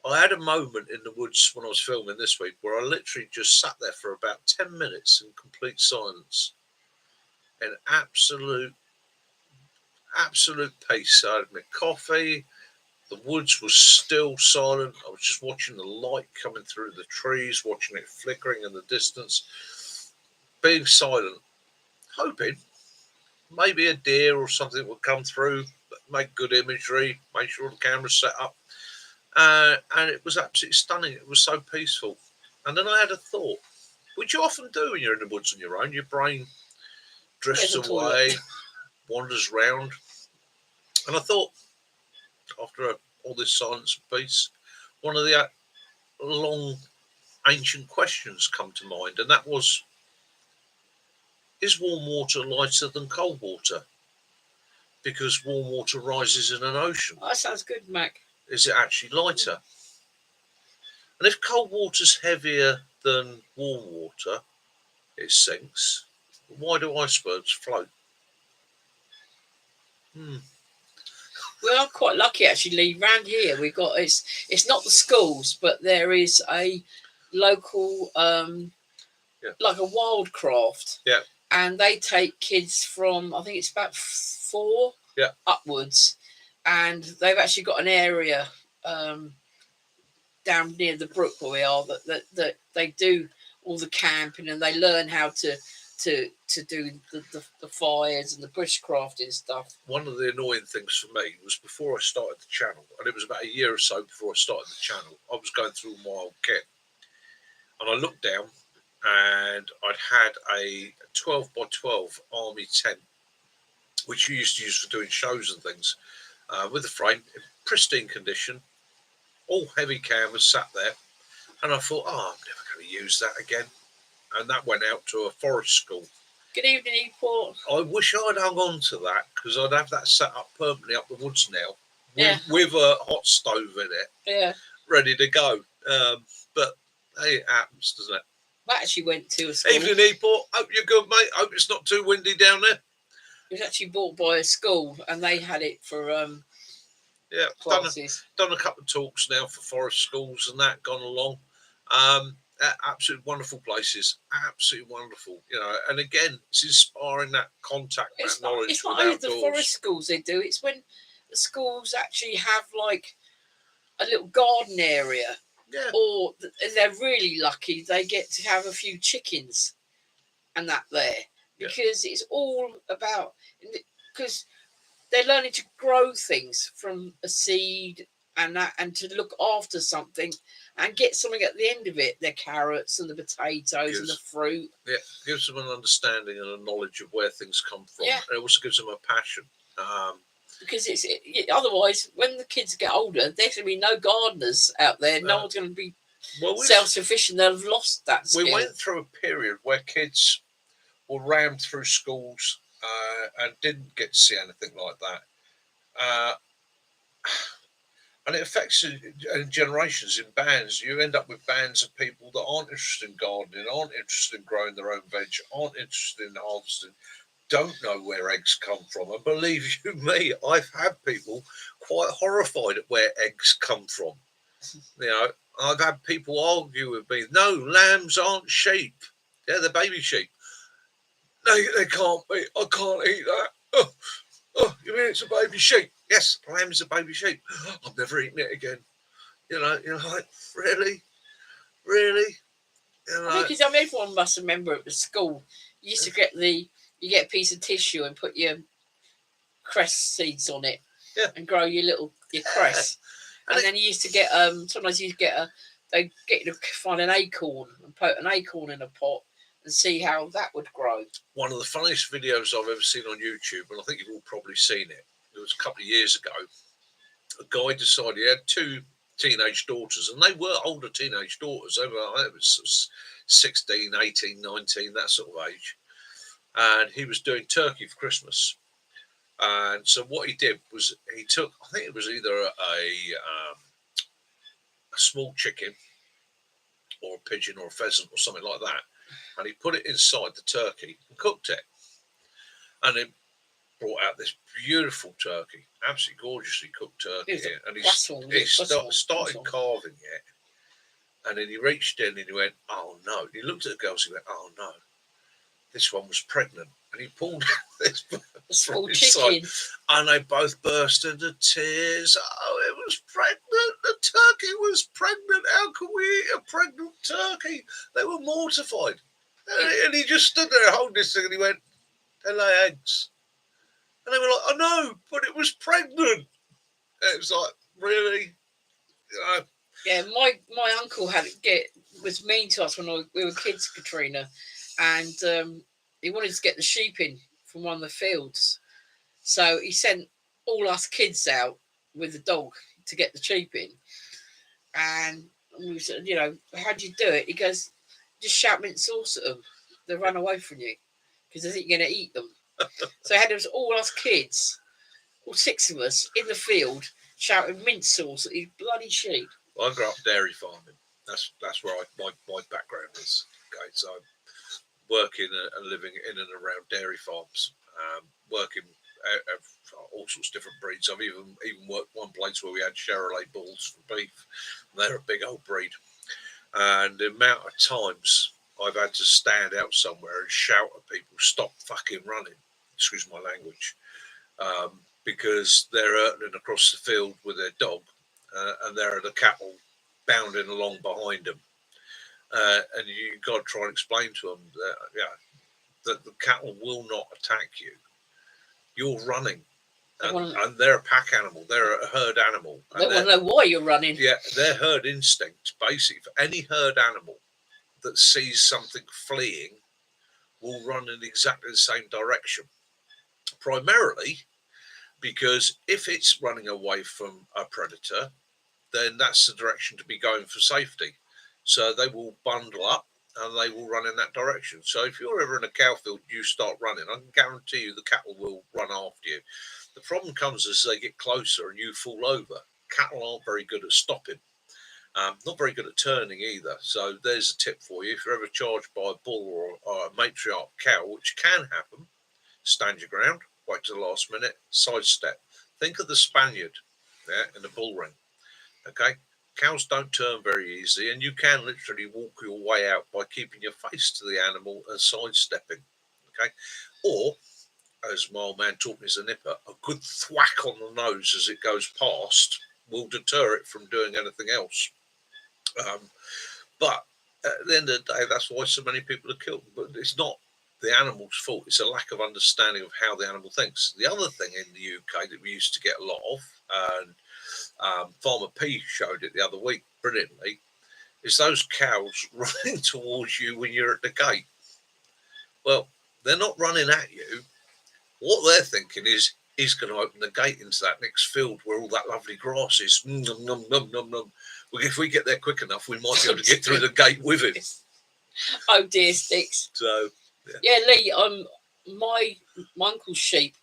I had a moment in the woods when I was filming this week where I literally just sat there for about 10 minutes in complete silence, in absolute peace. I had my coffee. The woods was still silent. I was just watching the light coming through the trees, watching it flickering in the distance, being silent, hoping maybe a deer or something would come through, make good imagery, make sure the camera's set up. And it was absolutely stunning. It was so peaceful. And then I had a thought, which you often do when you're in the woods on your own. Your brain drifts away, wanders round. And I thought, after all this silence and peace, one of the long ancient questions come to mind, and that was, is warm water lighter than cold water? Because warm water rises in an ocean. Oh, that sounds good, Mac. Is it actually lighter? And if cold water's heavier than warm water, it sinks. Why do icebergs float? We are quite lucky actually. Round here, we've got it's not the schools, but there is a local like a wildcraft. Yeah. And they take kids from, I think it's about 4 upwards, and they've actually got an area down near the brook where we are that they do all the camping, and they learn how to do the fires and the bushcrafting stuff. One of the annoying things for me was before I started the channel, and it was about a year or so before I started the channel, I was going through my old kit, and I looked down, and I'd had a 12 by 12 army tent, which you used to use for doing shows and things, with a frame in pristine condition, all heavy canvas sat there, and I thought, I'm never going to use that again. And that went out to a forest school. Good evening, Newport. I wish I'd hung on to that, because I'd have that set up permanently up the woods now, with a hot stove in it, ready to go. But hey, it happens, doesn't it? I actually went to a school. Evening, Newport. Hope you're good, mate. Hope it's not too windy down there. It was actually bought by a school, and they had it for classes. Done a couple of talks now for forest schools and that, gone along. Absolutely wonderful places, absolutely wonderful. And again, it's inspiring that contact, that knowledge. It's not only the forest schools they do. It's when the schools actually have like a little garden area. Yeah. Or they're really lucky they get to have a few chickens and that there, because it's all about, because they're learning to grow things from a seed and that, and to look after something and get something at the end of it. The carrots and the potatoes and the fruit. Yeah, gives them an understanding and a knowledge of where things come from. Yeah. And it also gives them a passion. Because otherwise, when the kids get older, there's going to be no gardeners out there. No one's going to be self-sufficient. They'll have lost that skill. We went through a period where kids were rammed through schools and didn't get to see anything like that. And it affects generations in bands. You end up with bands of people that aren't interested in gardening, aren't interested in growing their own veg, aren't interested in harvesting, don't know where eggs come from. And believe you me, I've had people quite horrified at where eggs come from. I've had people argue with me, no, lambs aren't sheep. Yeah, they're baby sheep. No, they can't be. I can't eat that. Oh, you mean it's a baby sheep? Yes, lamb's a baby sheep. I'm never eating it again. You're like, really? I think everyone must remember at the school, you used to get the you get a piece of tissue and put your cress seeds on it, Yeah. and grow your cress. And then you used to get sometimes you get they get you to find an acorn and put an acorn in a pot and see how that would grow. One of the funniest videos I've ever seen on YouTube, and I think you've all probably seen it. It was a couple of years ago. A guy decided he had 2 teenage daughters, and they were older teenage daughters. They were, it was 16, 18, 19, that sort of age. And he was doing turkey for Christmas. And so what he did was he took, I think it was either a small chicken or a pigeon or a pheasant or something like that, and he put it inside the turkey and cooked it. And it brought out this beautiful turkey, absolutely gorgeously cooked turkey. And he started carving it. And then he reached in and he went, "Oh no." He looked at the girls and he went, "Oh no, this one was pregnant." And he pulled out this small chicken. And they both burst into tears. "Oh, it was pregnant. The turkey was pregnant. How can we eat a pregnant turkey?" They were mortified. And he just stood there holding this thing and he went, "They lay eggs." And they were like, "I know, but it was pregnant." And it was like, really? Yeah, my uncle was mean to us when we were kids, Katrina, and he wanted to get the sheep in from one of the fields, so he sent all us kids out with the dog to get the sheep in. And we said, "How do you do it?" He goes, "Just shout mint sauce at them. They'll run away from you because they think you're going to eat them." So I had all us kids, all 6 of us, in the field shouting mint sauce at these bloody sheep. Well, I grew up dairy farming. That's where my background is. Okay, so working and living in and around dairy farms, working all sorts of different breeds. I've even worked one place where we had Charolais bulls for beef. And they're a big old breed. And the amount of times I've had to stand out somewhere and shout at people, "Stop fucking running," excuse my language, because they're hurtling across the field with their dog, and there are the cattle bounding along behind them. And you've got to try and explain to them that the cattle will not attack you. You're running. And they're a pack animal. They're a herd animal. They want to know why you're running. Yeah, their herd instinct, basically, for any herd animal that sees something fleeing will run in exactly the same direction. Primarily because if it's running away from a predator, then that's the direction to be going for safety. So they will bundle up and they will run in that direction. So if you're ever in a cow field, you start running, I can guarantee you the cattle will run after you. The problem comes as they get closer and you fall over. Cattle aren't very good at stopping. Not very good at turning either. So there's a tip for you. If you're ever charged by a bull or a matriarch cow, which can happen, stand your ground, wait to the last minute, sidestep. Think of the Spaniard in the bull ring. Okay? Cows don't turn very easily, and you can literally walk your way out by keeping your face to the animal and sidestepping. Okay? Or, as my old man taught me as a nipper, a good thwack on the nose as it goes past will deter it from doing anything else. But at the end of the day, that's why so many people are killed. But it's not the animal's fault. It's a lack of understanding of how the animal thinks. The other thing in the UK that we used to get a lot of, and Farmer P showed it the other week brilliantly, is those cows running towards you when you're at the gate. Well, they're not running at you. What they're thinking is, he's going to open the gate into that next field where all that lovely grass is. Nom, nom, nom, nom, nom. Well, if we get there quick enough, we might be able to get through the gate with him. Oh dear, sticks. So, yeah, Lee. My uncle's sheep.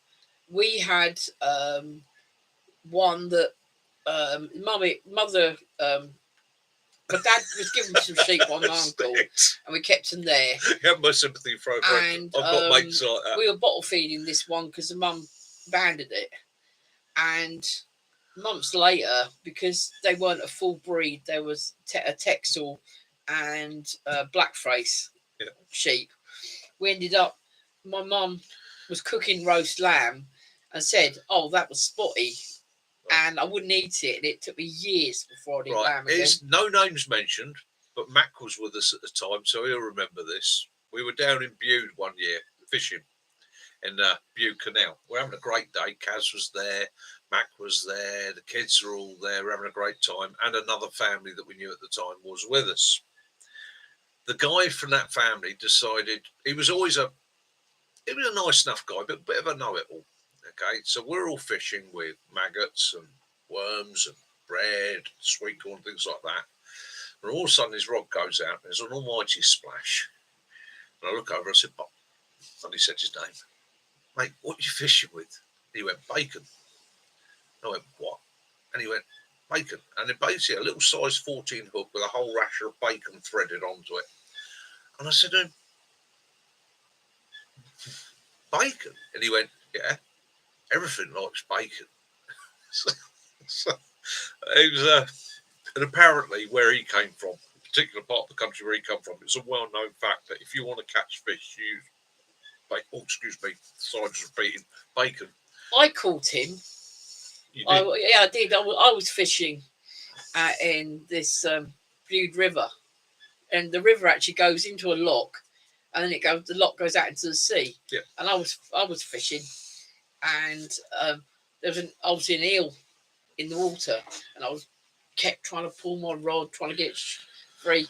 We had one that mother. My dad was given some sheep by my uncle, and we kept them there. You have my sympathy for it. And I've got mates like that. We were bottle feeding this one because the mum abandoned it. And months later, because they weren't a full breed, there was a Texel and blackface sheep. We ended up, my mum was cooking roast lamb and said, "Oh, that was spotty." And I wouldn't eat it. And it took me years before I did lamb again. It's no names mentioned, but Mac was with us at the time, so he'll remember this. We were down in Bude one year fishing, in Bute Canal. We're having a great day. Kaz was there, Mac was there, the kids are all there, we're having a great time, and another family that we knew at the time was with us. The guy from that family decided he was a nice enough guy, but a bit of a know-it-all. Okay, so we're all fishing with maggots and worms and bread, sweet corn, things like that. And all of a sudden his rod goes out and there's an almighty splash. And I look over, I said, Bob, and he said his name. Mate, what are you fishing with? And he went, bacon. I went, what? And he went, bacon. And then basically a little size 14 hook with a whole rasher of bacon threaded onto it. And I said to him, bacon? And he went, yeah, everything likes bacon. so it was, and apparently where he came from, a particular part of the country where he come from, it's a well-known fact that if you want to catch fish, use bacon. Oh, excuse me, sorry, just repeating, bacon. I caught him. I did. I was fishing in this Bude River, and the river actually goes into a lock, and then the lock goes out into the sea. Yeah. And I was fishing, and there was obviously an eel in the water, and I kept trying to pull my rod, trying to get it free,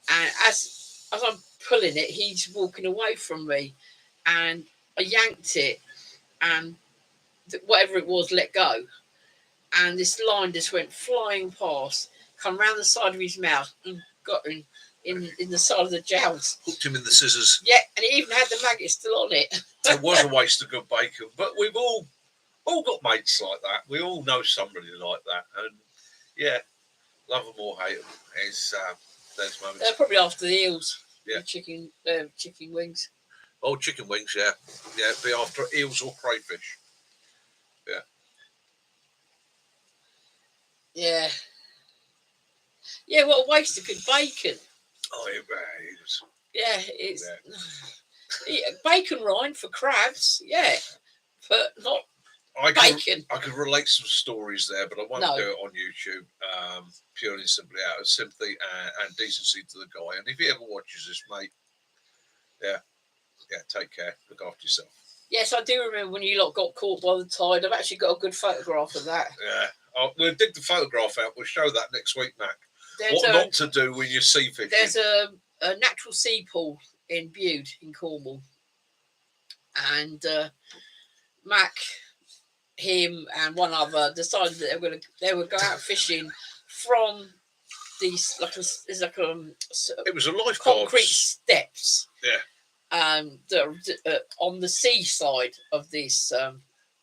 and as I'm pulling it, he's walking away from me, and I yanked it, and whatever it was let go, and this line just went flying past, come round the side of his mouth and got him in the side of the jowls. Hooked him in the scissors. Yeah, and it even had the maggot still on it. It was a waste of good bacon, but we've all got mates like that. We all know somebody like that, and yeah, love them or hate them. It's those moments. They're probably after the eels. Yeah. The chicken wings. Oh, chicken wings, yeah. Yeah, be after eels or crayfish. Yeah. Yeah. Yeah, what a waste of good bacon. Oh, it was. Yeah, it's bacon rind for crabs, yeah, but not bacon. I could relate some stories there, but I won't do it on YouTube. Purely and simply out of sympathy and decency to the guy. And if he ever watches this, mate, yeah, take care, look after yourself. Yes, I do remember when you lot got caught by the tide. I've actually got a good photograph of that. Yeah, we'll dig the photograph out. We'll show that next week, Mac. What not to do when you're sea fishing. There's a natural sea pool in Bude in Cornwall, and Mac, him, and one other decided that they would go out fishing from these it was a lifeguard concrete steps. Yeah. On the seaside of this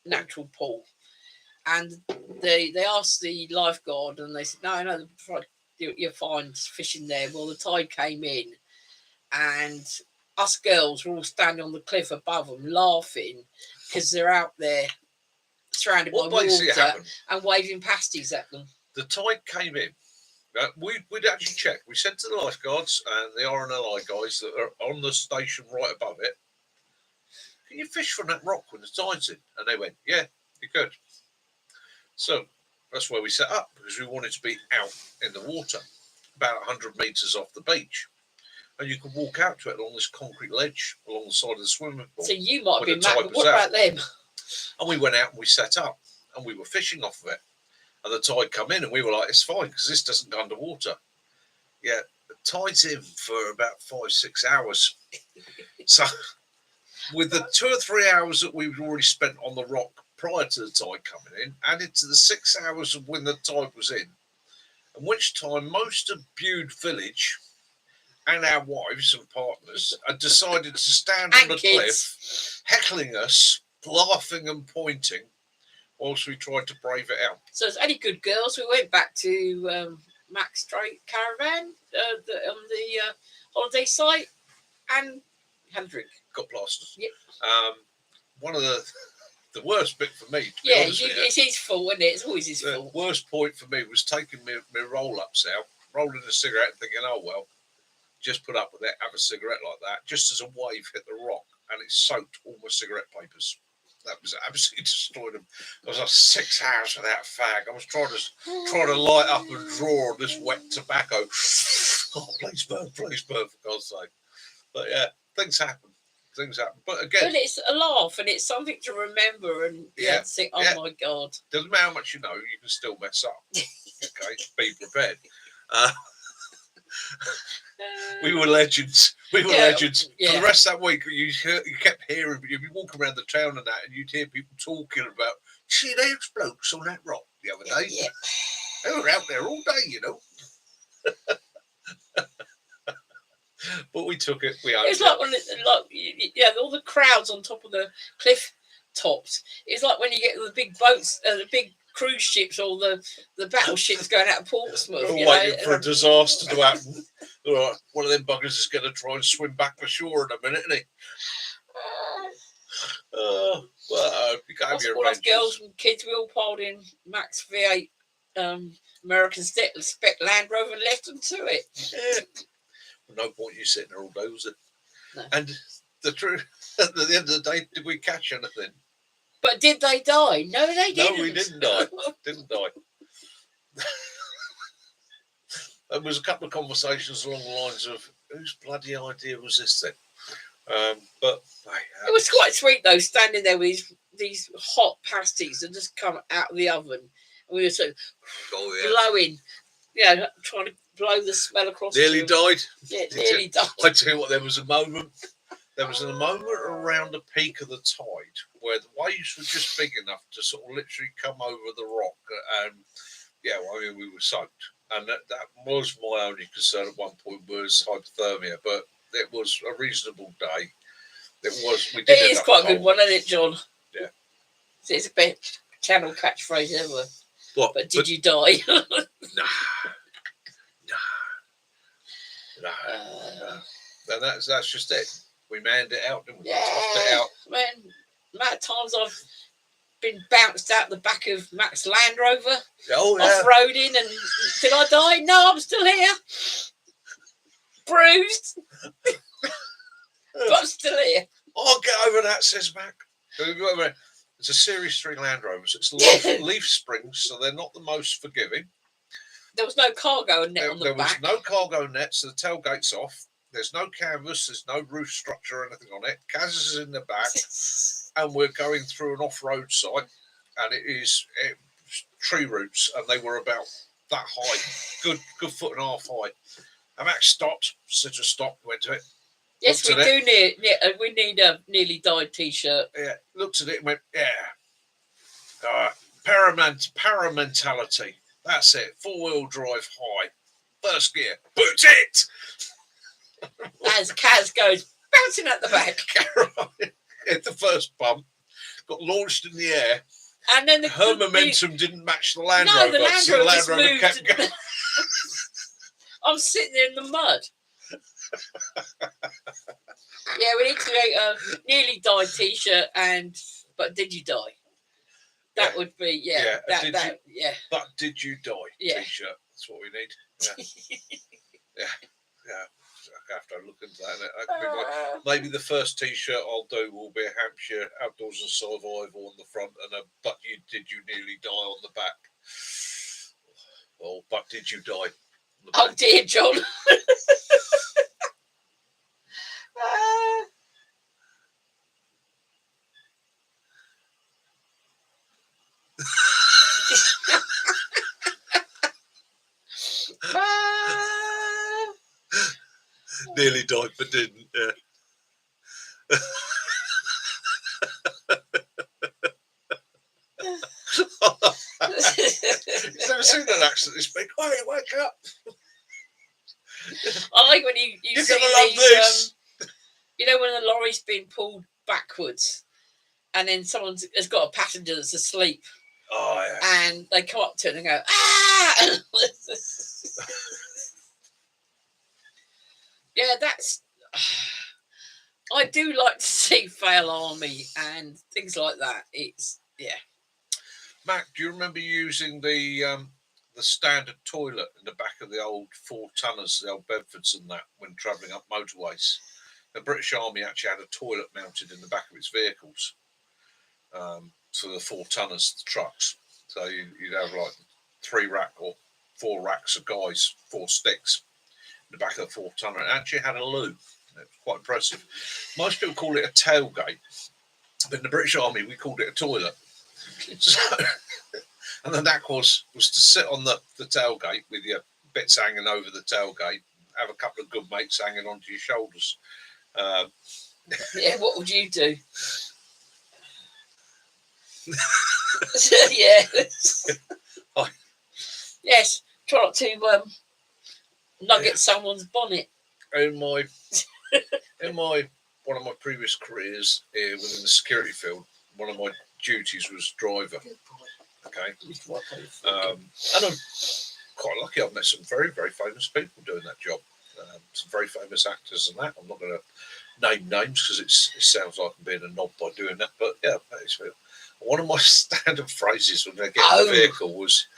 natural pool, and they asked the lifeguard, and they said no, you're fine fishing there. Well, the tide came in, and us girls were all standing on the cliff above them laughing because they're out there surrounded by water and waving pasties at them. The tide came in. We'd actually checked. We said to the lifeguards and the RNLI guys that are on the station right above it, can you fish from that rock when the tide's in? And they went, yeah, you could. So that's where we set up, because we wanted to be out in the water, about 100 metres off the beach. And you could walk out to it along this concrete ledge along the side of the swimming pool. So you might have been mad, but what about them? And we went out and we set up, and we were fishing off of it. And the tide come in, and we were like, it's fine, because this doesn't go underwater. Yeah, the tide's in for about 5-6 hours. So with the 2 or 3 hours that we'd already spent on the rock prior to the tide coming in, added to the 6 hours of when the tide was in, and which time most of Bude village and our wives and partners had decided to stand on the cliff, heckling us, laughing and pointing, whilst we tried to brave it out. So it's any good girls. We went back to Max Strait Caravan on the holiday site and had a drink. Got plastered. Yep. One of the worst bit for me, it's his fault, isn't it? It's always his fault. The worst point for me was taking my roll-ups out, rolling a cigarette and thinking, oh, well, just put up with it, have a cigarette like that, just as a wave hit the rock, and it soaked all my cigarette papers. That was absolutely destroyed them. I was like 6 hours without a fag. I was trying to light up and draw on this wet tobacco. Oh, please burn, for God's sake. But yeah, things happen. things happen. But again, but it's a laugh and it's something to remember and Yeah, to think, oh yeah. my God. Doesn't matter how much you know, you can still mess up. Okay, be prepared. We were legends. We were legends. Yeah. For the rest of that week, you kept hearing, you'd be walking around the town and that, and you'd hear people talking about, see those blokes on that rock the other day? Yeah. They were out there all day, you know. But we took it. We owned It's like when all the crowds on top of the cliff tops. It's like when you get the big boats, the big cruise ships, or the battleships going out of Portsmouth. Waiting for a disaster to happen. One of them buggers is going to try and swim back to shore in a minute, isn't he? All us girls and kids, we all piled in Max V8 American spec Land Rover and left them to it. Yeah. No point you sitting there all day, was it? No. And the truth, at the end of the day, did we catch anything? But did they die? No, they didn't. No, we didn't die. Didn't die. There was a couple of conversations along the lines of, whose bloody idea was this then? But it was quite sweet though, standing there with these hot pasties that just come out of the oven, and we were sort of blowing, trying to blow the smell across. Nearly died. Yeah, nearly died. I tell you what, there was a moment around the peak of the tide where the waves were just big enough to sort of literally come over the rock, and we were soaked, and that was my only concern at one point was hypothermia, but it was a reasonable day. It is quite a good one, isn't it, John? Yeah. It's the best channel catchphrase ever. What? But did you die? No. And that's just it. We manned it out, didn't we? Yeah, Toughed it out. Man, the amount of times I've been bounced out the back of Mac's Land Rover, off-roading, and did I die? No, I'm still here. Bruised. But I'm still here. I'll get over that, says Mac. It's a Series 3 Land Rover, so it's leaf springs, so they're not the most forgiving. There was no cargo net on the back. There was no cargo net, so the tailgate's off. There's no canvas, there's no roof structure or anything on it. Kaz is in the back, and we're going through an off-road site, and it's tree roots, and they were about that high, good foot and a half high. And Max stopped, went to it. Yes, we do we need a Nearly Died t-shirt. Yeah, looked at it and went, paramentality. That's it. 4-wheel drive high. First gear. Boot it! As Kaz goes bouncing at the back. Hit the first bump. Got launched in the air. And then her momentum didn't match the Land Rover. No, the Land Rover kept going. I'm sitting there in the mud. Yeah, we need to make a Nearly Died t-shirt but did you die? That would be But did you die t-shirt? That's what we need. Yeah. I have to look into that. Maybe the first t-shirt I'll do will be a Hampshire Outdoors and Survival on the front and a "But did you nearly die" on the back. Oh, but did you die? Oh dear, John. Nearly died, but didn't. Yeah. You've never seen that accent this big. Hey, wake up! I like when you see love this. When the lorry's been pulled backwards, and then someone has got a passenger that's asleep. Oh yeah. And they come up to it and go, ah! Yeah, that's. I do like to see Fail Army and things like that. Mac, do you remember using the standard toilet in the back of the old 4-tonners, the old Bedfords and that, when travelling up motorways? The British Army actually had a toilet mounted in the back of its vehicles for the 4-tonners, the trucks. So you'd have like 3 rack or 4 racks of guys, 4 sticks in the back of the 4-tonner. It actually had a loo It's quite impressive. Most people call it a tailgate, but in the British Army we called it a toilet. So, and the knack was to sit on the tailgate with your bits hanging over the tailgate, have a couple of good mates hanging onto your shoulders. Yeah, what would you do? Yeah. Yes, try not to nugget someone's bonnet. In my one of my previous careers within the security field, one of my duties was driver. Okay, and I'm quite lucky. I've met some very, very famous people doing that job. Some very famous actors and that. I'm not going to name names because it sounds like I'm being a knob by doing that. But yeah, one of my standard phrases when I get in the vehicle was,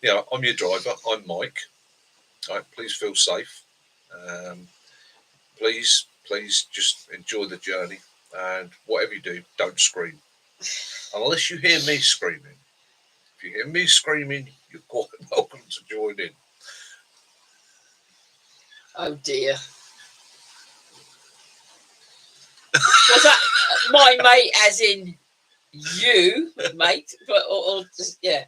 I'm your driver. I'm Mike. Right, please feel safe. Please just enjoy the journey. And whatever you do, don't scream. Unless you hear me screaming. If you hear me screaming, you're quite welcome to join in. Oh dear. Was that my mate as in you, mate? But or just, yeah.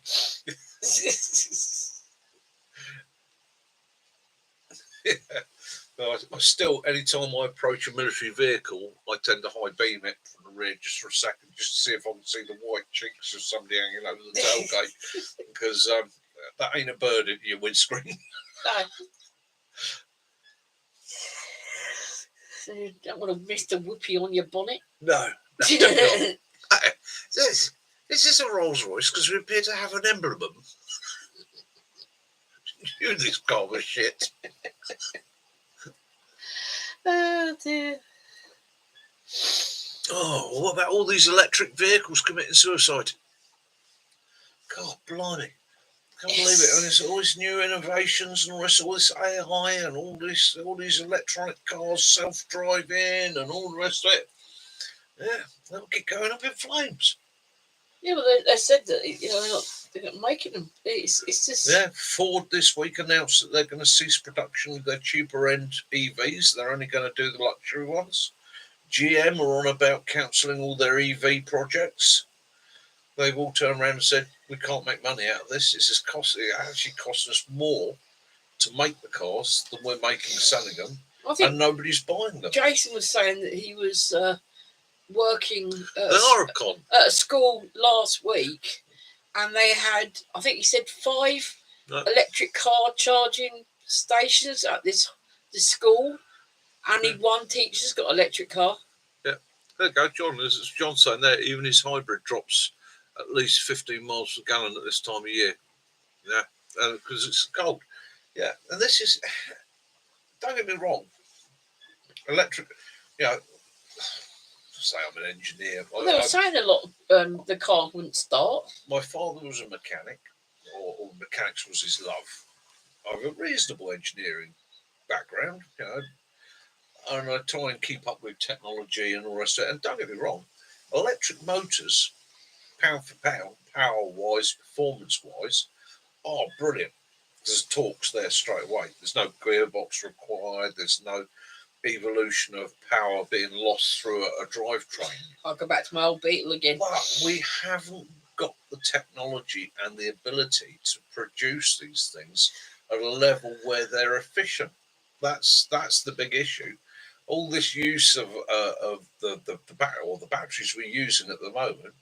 Yeah. I still, anytime I approach a military vehicle, I tend to high beam it from the rear just for a second, just to see if I can see the white cheeks of somebody hanging over the tailgate, because that ain't a bird at your windscreen. No. So you don't want to miss the whoopee on your bonnet? No, definitely not. This is a Rolls Royce because we appear to have an emblem. You this kind of shit. Oh dear. Oh, what about all these electric vehicles committing suicide? God, blimey. Can't believe it. And there's all these new innovations and all this AI and all these electronic cars, self-driving and all the rest of it. Yeah, they'll keep going up in flames. Yeah, but they said that they're not making them. It's just Ford this week announced that they're going to cease production of their cheaper end EVs. They're only going to do the luxury ones. GM are on about cancelling all their EV projects. They've all turned around and said, we can't make money out of this. It's actually costing us more to make the cars than we're making selling them, and nobody's buying them. Jason was saying that he was working at a school last week, and they had, I think he said, 5 electric car charging stations at this school. Only one teacher's got an electric car. Yeah, there you go, John. As John saying there, even his hybrid drops at least 15 miles per gallon at this time of year. Yeah, because it's cold. Yeah, and this is, don't get me wrong, electric, say I'm an engineer. Well, they were saying a lot the car wouldn't start. My father was a mechanic, or mechanics was his love. I have a reasonable engineering background, and I try and keep up with technology and all the rest of it. And don't get me wrong, electric motors, pound for pound, power-wise, performance-wise, are brilliant. There's torques there straight away. There's no gearbox required. There's no evolution of power being lost through a drivetrain. I'll go back to my old Beetle again. But we haven't got the technology and the ability to produce these things at a level where they're efficient. That's the big issue. All this use of the batteries we're using at the moment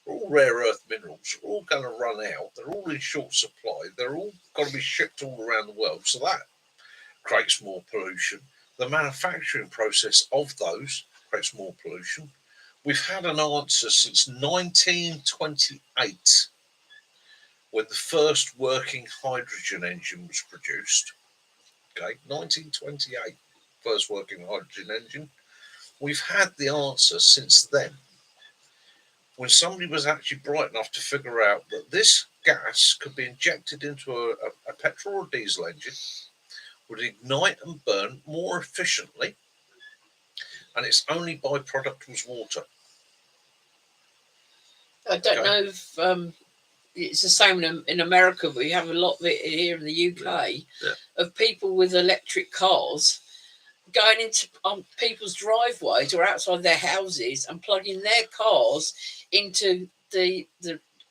are all rare earth minerals. They're all going to run out. They're all in short supply. They're all got to be shipped all around the world. So that creates more pollution. The manufacturing process of those creates more pollution. We've had an answer since 1928 when the first working hydrogen engine was produced. Okay, 1928, first working hydrogen engine. We've had the answer since then. When somebody was actually bright enough to figure out that this gas could be injected into a petrol or diesel engine, would ignite and burn more efficiently, and its only byproduct was water. I don't know if it's the same in America, but we have a lot of it here in the UK of people with electric cars going into people's driveways or outside their houses and plugging their cars into the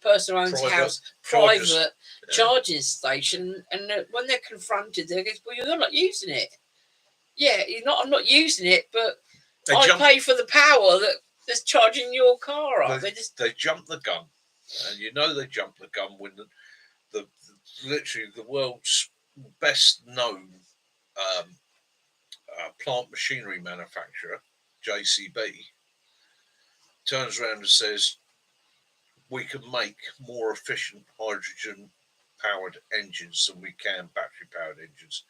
person who owns house private charging station, and when they're confronted, they go, "Well, you're not using it." Yeah, you're not. I'm not using it, but I pay for the power that's charging your car up. They jump the gun, and they jump the gun when the literally the world's best known plant machinery manufacturer, JCB, turns around and says, we can make more efficient hydrogen powered engines than we can battery powered engines.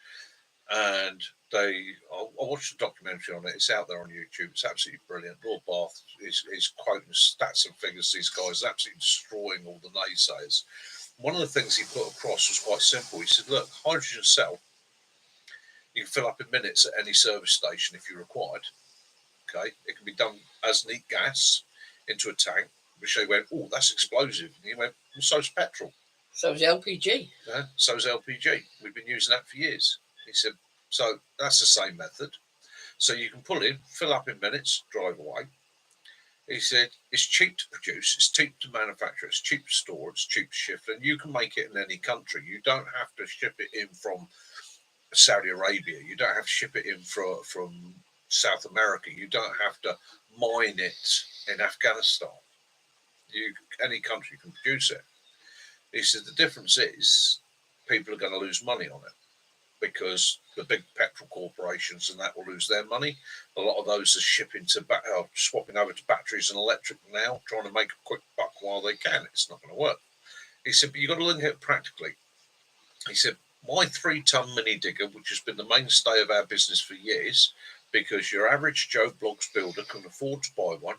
And I watched a documentary on it. It's out there on YouTube. It's absolutely brilliant. Lord Bath is quoting stats and figures. These guys are absolutely destroying all the naysayers. One of the things he put across was quite simple. He said, look, hydrogen cell, you can fill up in minutes at any service station if you're required. Okay, it can be done as neat gas into a tank. Which they went, oh, that's explosive. And he went, well, so's petrol. So's LPG. Yeah, so's LPG. We've been using that for years. He said, so that's the same method. So you can pull in, fill up in minutes, drive away. He said, it's cheap to produce, it's cheap to manufacture, it's cheap to store, it's cheap to ship, and you can make it in any country. You don't have to ship it in from Saudi Arabia. You don't have to ship it in from South America. You don't have to mine it in Afghanistan. Any country can produce it. He said the difference is people are going to lose money on it because the big petrol corporations and that will lose their money. A lot of those are swapping over to batteries and electric now, trying to make a quick buck while they can. It's not going to work. He said, but you've got to look at it practically. He said, my 3-ton mini digger, which has been the mainstay of our business for years, because your average Joe Bloggs builder can afford to buy one,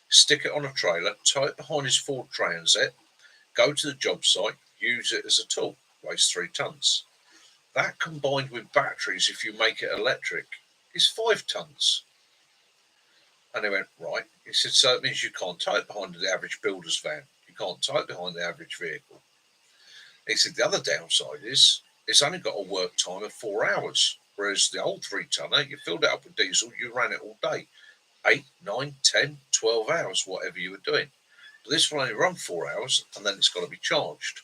stick it on a trailer, tow it behind his Ford Transit, go to the job site, use it as a tool, weighs 3 tons. That combined with batteries, if you make it electric, is 5 tons. And they went, right. He said, so it means you can't tow it behind the average builder's van. You can't tow it behind the average vehicle. He said, the other downside is it's only got a work time of 4 hours, whereas the old 3-tonner, you filled it up with diesel, you ran it all day. 8, 9, 10, 12 hours, whatever you were doing. But this will only run 4 hours, and then it's got to be charged.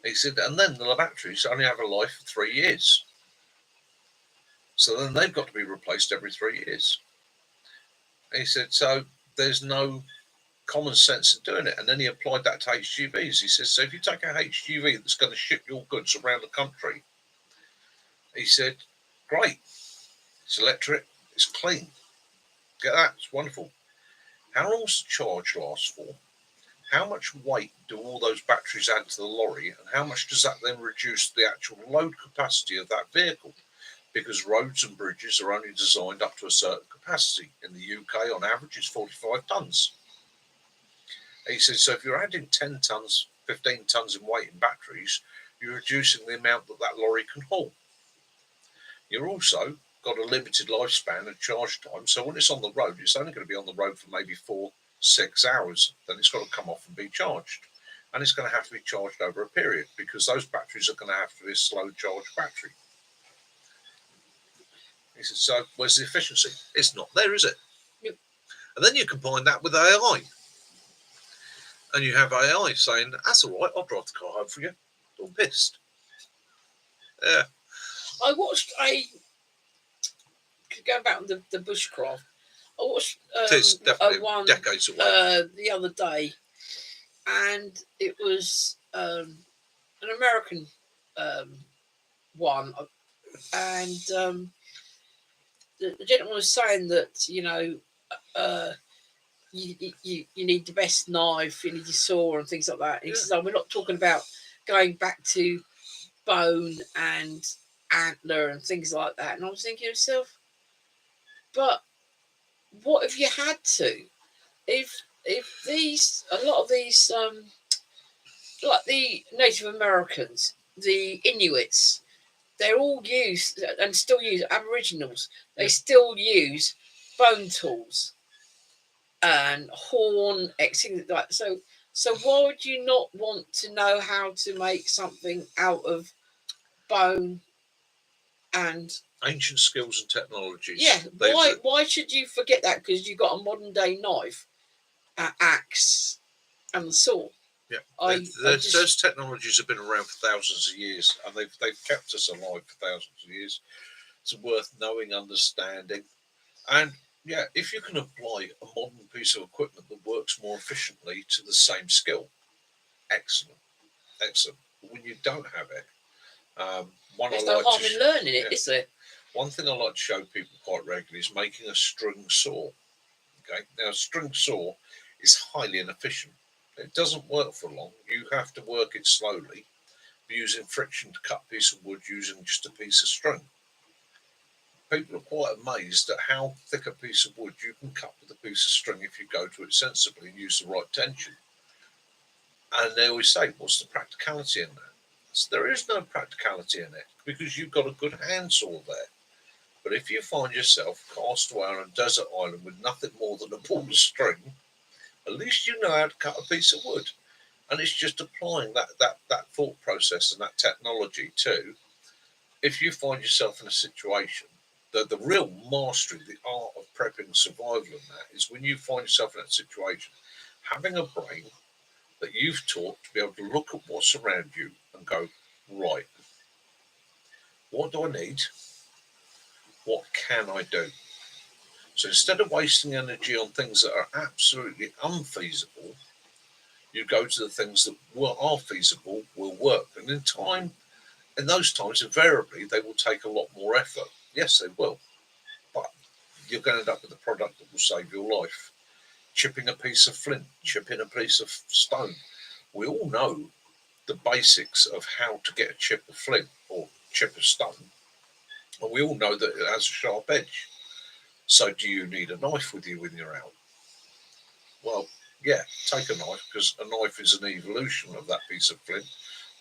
He said, and then the batteries only have a life of 3 years. So then they've got to be replaced every 3 years. He said, so there's no common sense in doing it. And then he applied that to HGVs. He says, so if you take a HGV that's going to ship your goods around the country, he said, great, it's electric, it's clean. Get that, it's wonderful. How long does the charge last for? How much weight do all those batteries add to the lorry, and how much does that then reduce the actual load capacity of that vehicle? Because roads and bridges are only designed up to a certain capacity. In the UK, on average, it's 45 tons. He says, so if you're adding 10 tons, 15 tons in weight in batteries, you're reducing the amount that lorry can haul. You're also got a limited lifespan and charge time. So when it's on the road, it's only going to be on the road for maybe 4-6 hours. Then it's got to come off and be charged. And it's going to have to be charged over a period because those batteries are going to have to be a slow charge battery. He said, so where's the efficiency? It's not there, is it? Yep. And then you combine that with AI. And you have AI saying, that's all right, I'll drive the car home for you. I'm pissed. Yeah. I watched going back on the bushcraft, I watched it's definitely one decades away. The other day, and it was an American one, and the gentleman was saying that you need the best knife, you need your saw and things like that. And he says, "Oh, we're not talking about going back to bone and antler and things like that." And I was thinking to myself, but what if you had to? If a lot of these like the Native Americans, the Inuits, they're all used and still use Aboriginals. They still use bone tools and horn, things like that. So why would you not want to know how to make something out of bone and Ancient skills and technologies. Yeah, why should you forget that? Because you got a modern day knife, axe, and saw. Yeah, those technologies have been around for thousands of years, and they've kept us alive for thousands of years. It's worth knowing, understanding, and yeah, if you can apply a modern piece of equipment that works more efficiently to the same skill, excellent, excellent. But when you don't have it, there's no harm in learning it, is there? One thing I like to show people quite regularly is making a string saw. Okay, now a string saw is highly inefficient. It doesn't work for long. You have to work it slowly, using friction to cut a piece of wood using just a piece of string. People are quite amazed at how thick a piece of wood you can cut with a piece of string if you go to it sensibly and use the right tension. And they always say, what's the practicality in that? So there is no practicality in it because you've got a good handsaw there. But if you find yourself cast away on a desert island with nothing more than a ball of string, at least you know how to cut a piece of wood. And it's just applying that thought process and that technology too. If you find yourself in a situation, the real mastery, the art of prepping survival in that is when you find yourself in that situation, having a brain that you've taught to be able to look at what's around you and go, right, what do I need? What can I do? So instead of wasting energy on things that are absolutely unfeasible, you go to the things that are feasible, will work. And in those times, invariably, they will take a lot more effort. Yes, they will. But you're going to end up with a product that will save your life. Chipping a piece of flint, chipping a piece of stone. We all know the basics of how to get a chip of flint or chip of stone. And we all know that it has a sharp edge. So do you need a knife with you when you're out? Well, yeah, take a knife because a knife is an evolution of that piece of flint.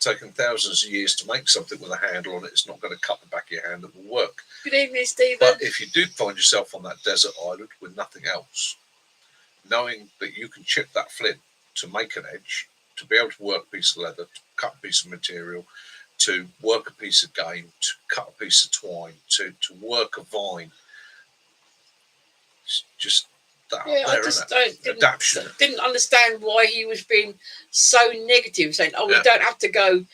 Taken thousands of years to make something with a handle on it, it's not going to cut the back of your hand that will work. Good evening, Stephen. But if you do find yourself on that desert island with nothing else, knowing that you can chip that flint to make an edge, to be able to work a piece of leather, to cut a piece of material, to work a piece of game, to cut a piece of twine, to work a vine, it's just that I just didn't understand why he was being so negative, saying, "Oh, we don't have to go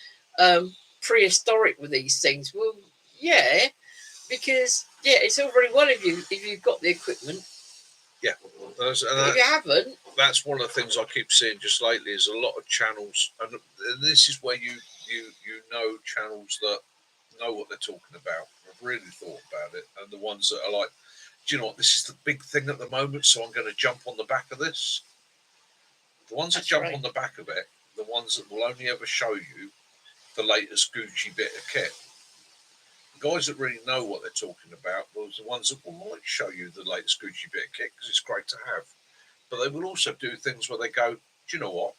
prehistoric with these things." Well, yeah, because it's all very well if you've got the equipment. Yeah, if you haven't, that's one of the things I keep seeing just lately is a lot of channels, and this is where you know channels that know what they're talking about, have really thought about it, and the ones that are like, do you know what, this is the big thing at the moment, so I'm going to jump on the back of this. The ones that jump on the back of it, the ones that will only ever show you the latest Gucci bit of kit. The guys that really know what they're talking about, those are the ones that will might show you the latest Gucci bit of kit because it's great to have. But they will also do things where they go, do you know what?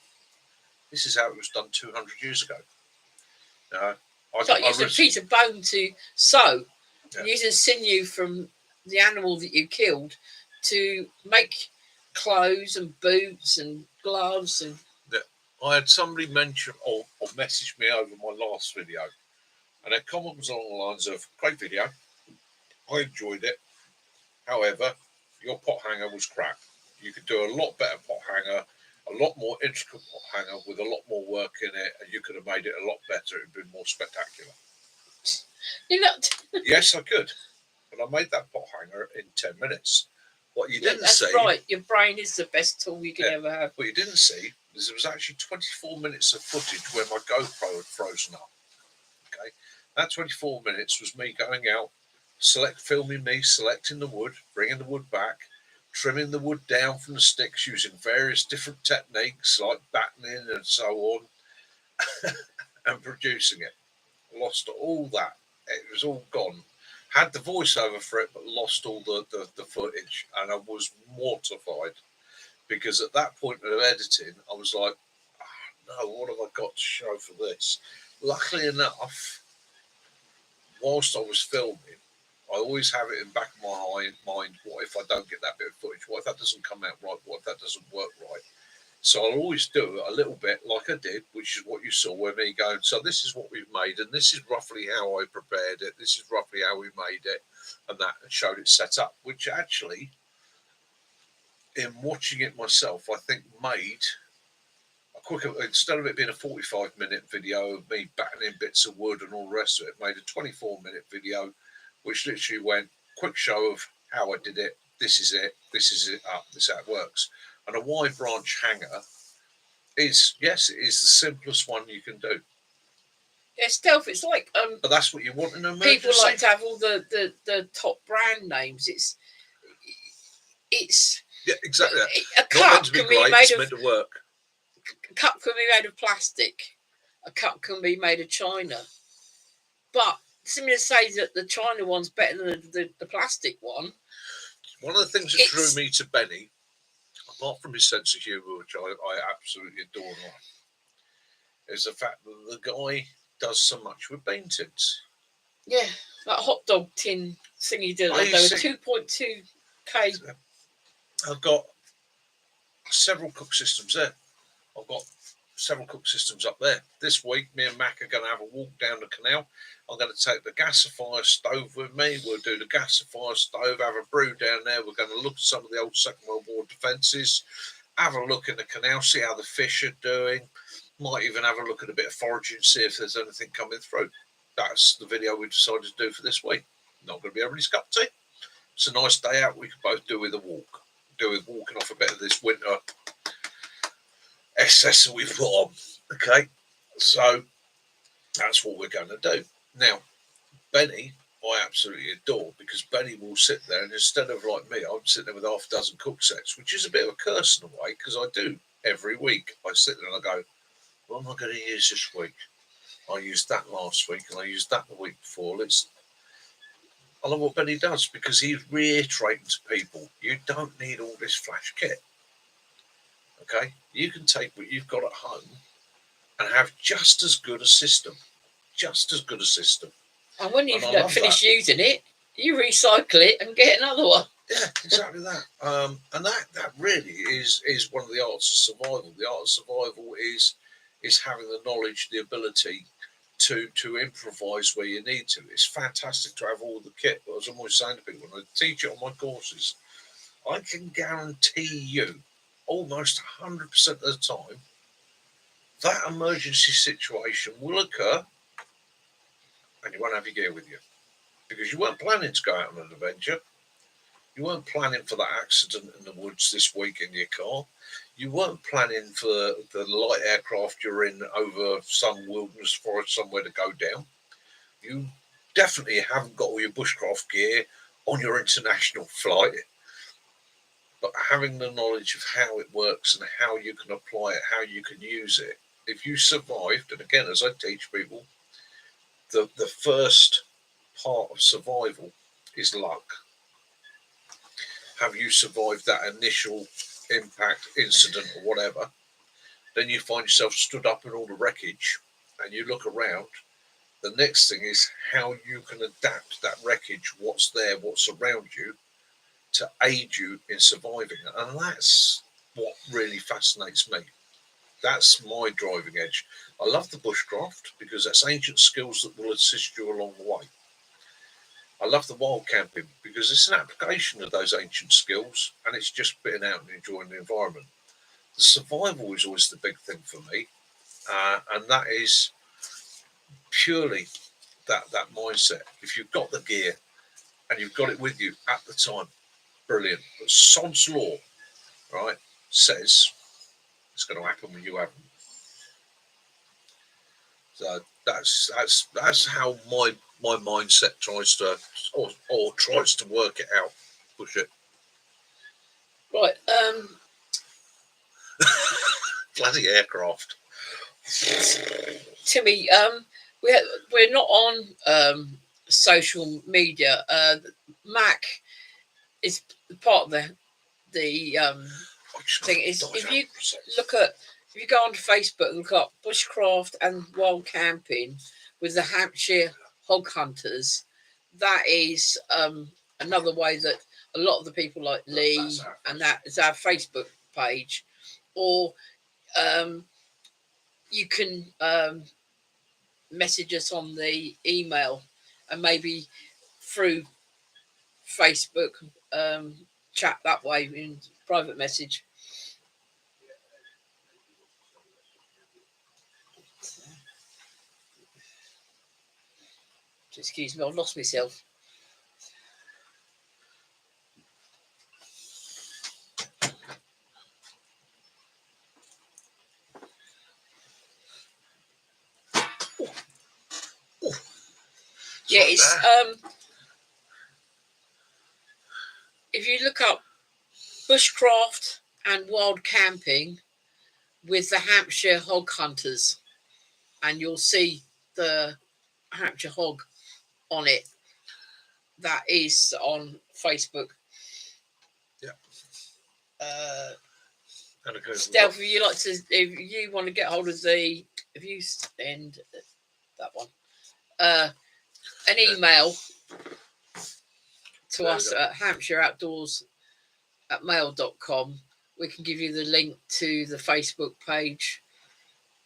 This is how it was done 200 years ago. Using a piece of bone to sew, using sinew from the animal that you killed to make clothes and boots and gloves. And I had somebody mention or message me over my last video, and their comment was along the lines of, great video, I enjoyed it, however, your pot hanger was crap. You could do a lot better pot hanger, a lot more intricate pot hanger with a lot more work in it, and you could have made it a lot better. It'd been more spectacular. Yes, I could. But I made that pot hanger in 10 minutes. What you didn't see... That's right. Your brain is the best tool you can ever have. What you didn't see is there was actually 24 minutes of footage where my GoPro had frozen up. Okay? That 24 minutes was me going out, filming me, selecting the wood, bringing the wood back, trimming the wood down from the sticks using various different techniques like battening and so on, and producing it. Lost all that. It was all gone. Had the voiceover for it, but lost all the footage, and I was mortified because at that point of editing, I was like, oh, no, what have I got to show for this? Luckily enough, whilst I was filming, I always have it in the back of my mind, what if I don't get that bit of footage? What if that doesn't come out right? What if that doesn't work right? So I'll always do a little bit like I did, which is what you saw with me going, so this is what we've made, and this is roughly how I prepared prepared it. This is roughly how we made it, and that, and showed it set up. Which actually, in watching it myself, I think made a quicker, instead of it being a 45-minute video of me batting in bits of wood and all the rest of it, made a 24-minute video, which literally went quick show of how I did it. This is it up. This is how it works. And a wide branch hanger is, yes, it is the simplest one you can do. Yeah, stealth. It's like but that's what you want in an emergency. People like to have all the top brand names. It's yeah, exactly. A cup can be made of, meant to work. A cup can be made of plastic. A cup can be made of china. But similar to say that the china one's better than the plastic one. One of the things that drew me to Benny, apart from his sense of humour, which I absolutely adore, is the fact that the guy does so much with bean tins. Yeah, that hot dog tin thing he did. They were 2.2K. I've got several cook systems there. I've got several cook systems up there. This week, me and Mac are going to have a walk down the canal. I'm going to take the gasifier stove with me. We'll do the gasifier stove, have a brew down there. We're going to look at some of the old Second World War defences, have a look in the canal, see how the fish are doing. Might even have a look at a bit of foraging, see if there's anything coming through. That's the video we decided to do for this week. Not going to be everybody's cup of tea. It's a nice day out. We could both do with a walk. Do with walking off a bit of this winter excess that we've put on. Okay, so that's what we're going to do. Now, Benny, I absolutely adore, because Benny will sit there, and instead of like me, I'm sitting there with half a dozen cook sets, which is a bit of a curse in a way, because I do every week. I sit there and I go, what am I going to use this week? I used that last week, and I used that the week before. I love what Benny does, because he's reiterating to people, you don't need all this flash kit. Okay? You can take what you've got at home and have just as good a system. Just as good a system. And when you've finished using it, you recycle it and get another one. Yeah, exactly that. And that really is one of the arts of survival. The art of survival is having the knowledge, the ability to improvise where you need to. It's fantastic to have all the kit. But as I'm always saying to people, when I teach it on my courses, I can guarantee you almost 100% of the time that emergency situation will occur and you won't have your gear with you, because you weren't planning to go out on an adventure. You weren't planning for that accident in the woods this week in your car. You weren't planning for the light aircraft you're in over some wilderness forest somewhere to go down. You definitely haven't got all your bushcraft gear on your international flight. But having the knowledge of how it works and how you can apply it, how you can use it, if you survived, and again, as I teach people, the first part of survival is luck. Have you survived that initial impact, incident, or whatever? Then you find yourself stood up in all the wreckage, and you look around. The next thing is how you can adapt that wreckage, what's there, what's around you, to aid you in surviving. And that's what really fascinates me. That's my driving edge. I love the bushcraft because that's ancient skills that will assist you along the way. I love the wild camping because it's an application of those ancient skills, and it's just being out and enjoying the environment. The survival is always the big thing for me, and that is purely that mindset. If you've got the gear and you've got it with you at the time, brilliant. But Sod's law, right, says it's going to happen when you haven't. So that's how my mindset tries to or tries to work it out. Push it. Right. Bloody aircraft. Timmy, we're not on social media. Mac is part of the thing. Is if you go onto Facebook and look up bushcraft and wild camping with the Hampshire hog hunters, that is another way that a lot of the people like Lee and that is our Facebook page, or you can message us on the email and maybe through Facebook chat that way in private message. Excuse me, I've lost myself. Yeah, it's if you look up bushcraft and wild camping with the Hampshire hog hunters, and you'll see the Hampshire hog on it. That is on Facebook. Yeah. Stealth, if you want to get hold of if you send that one, an email to us at hampshireoutdoors@mail.com, we can give you the link to the Facebook page,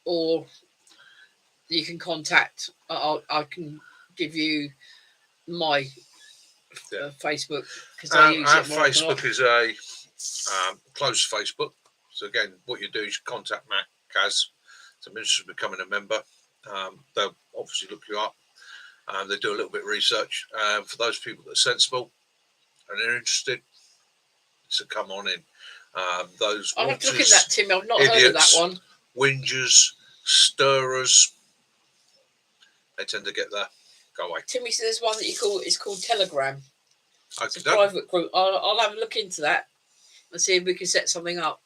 or you can contact. I can give you my Facebook, because I use our it more. Facebook is a closed Facebook. So again, what you do is you contact Matt Kaz. So I'm interested in becoming a member. They'll obviously look you up. They do a little bit of research. For those people that are sensible and are interested, so come on in. Those I'll have to look at that, Tim. I've not idiots, heard of that one. Whingers, stirrers, they tend to get there. Go away. Timmy says there's one that it's called Telegram. It's a Okay, private group. I'll have a look into that and see if we can set something up.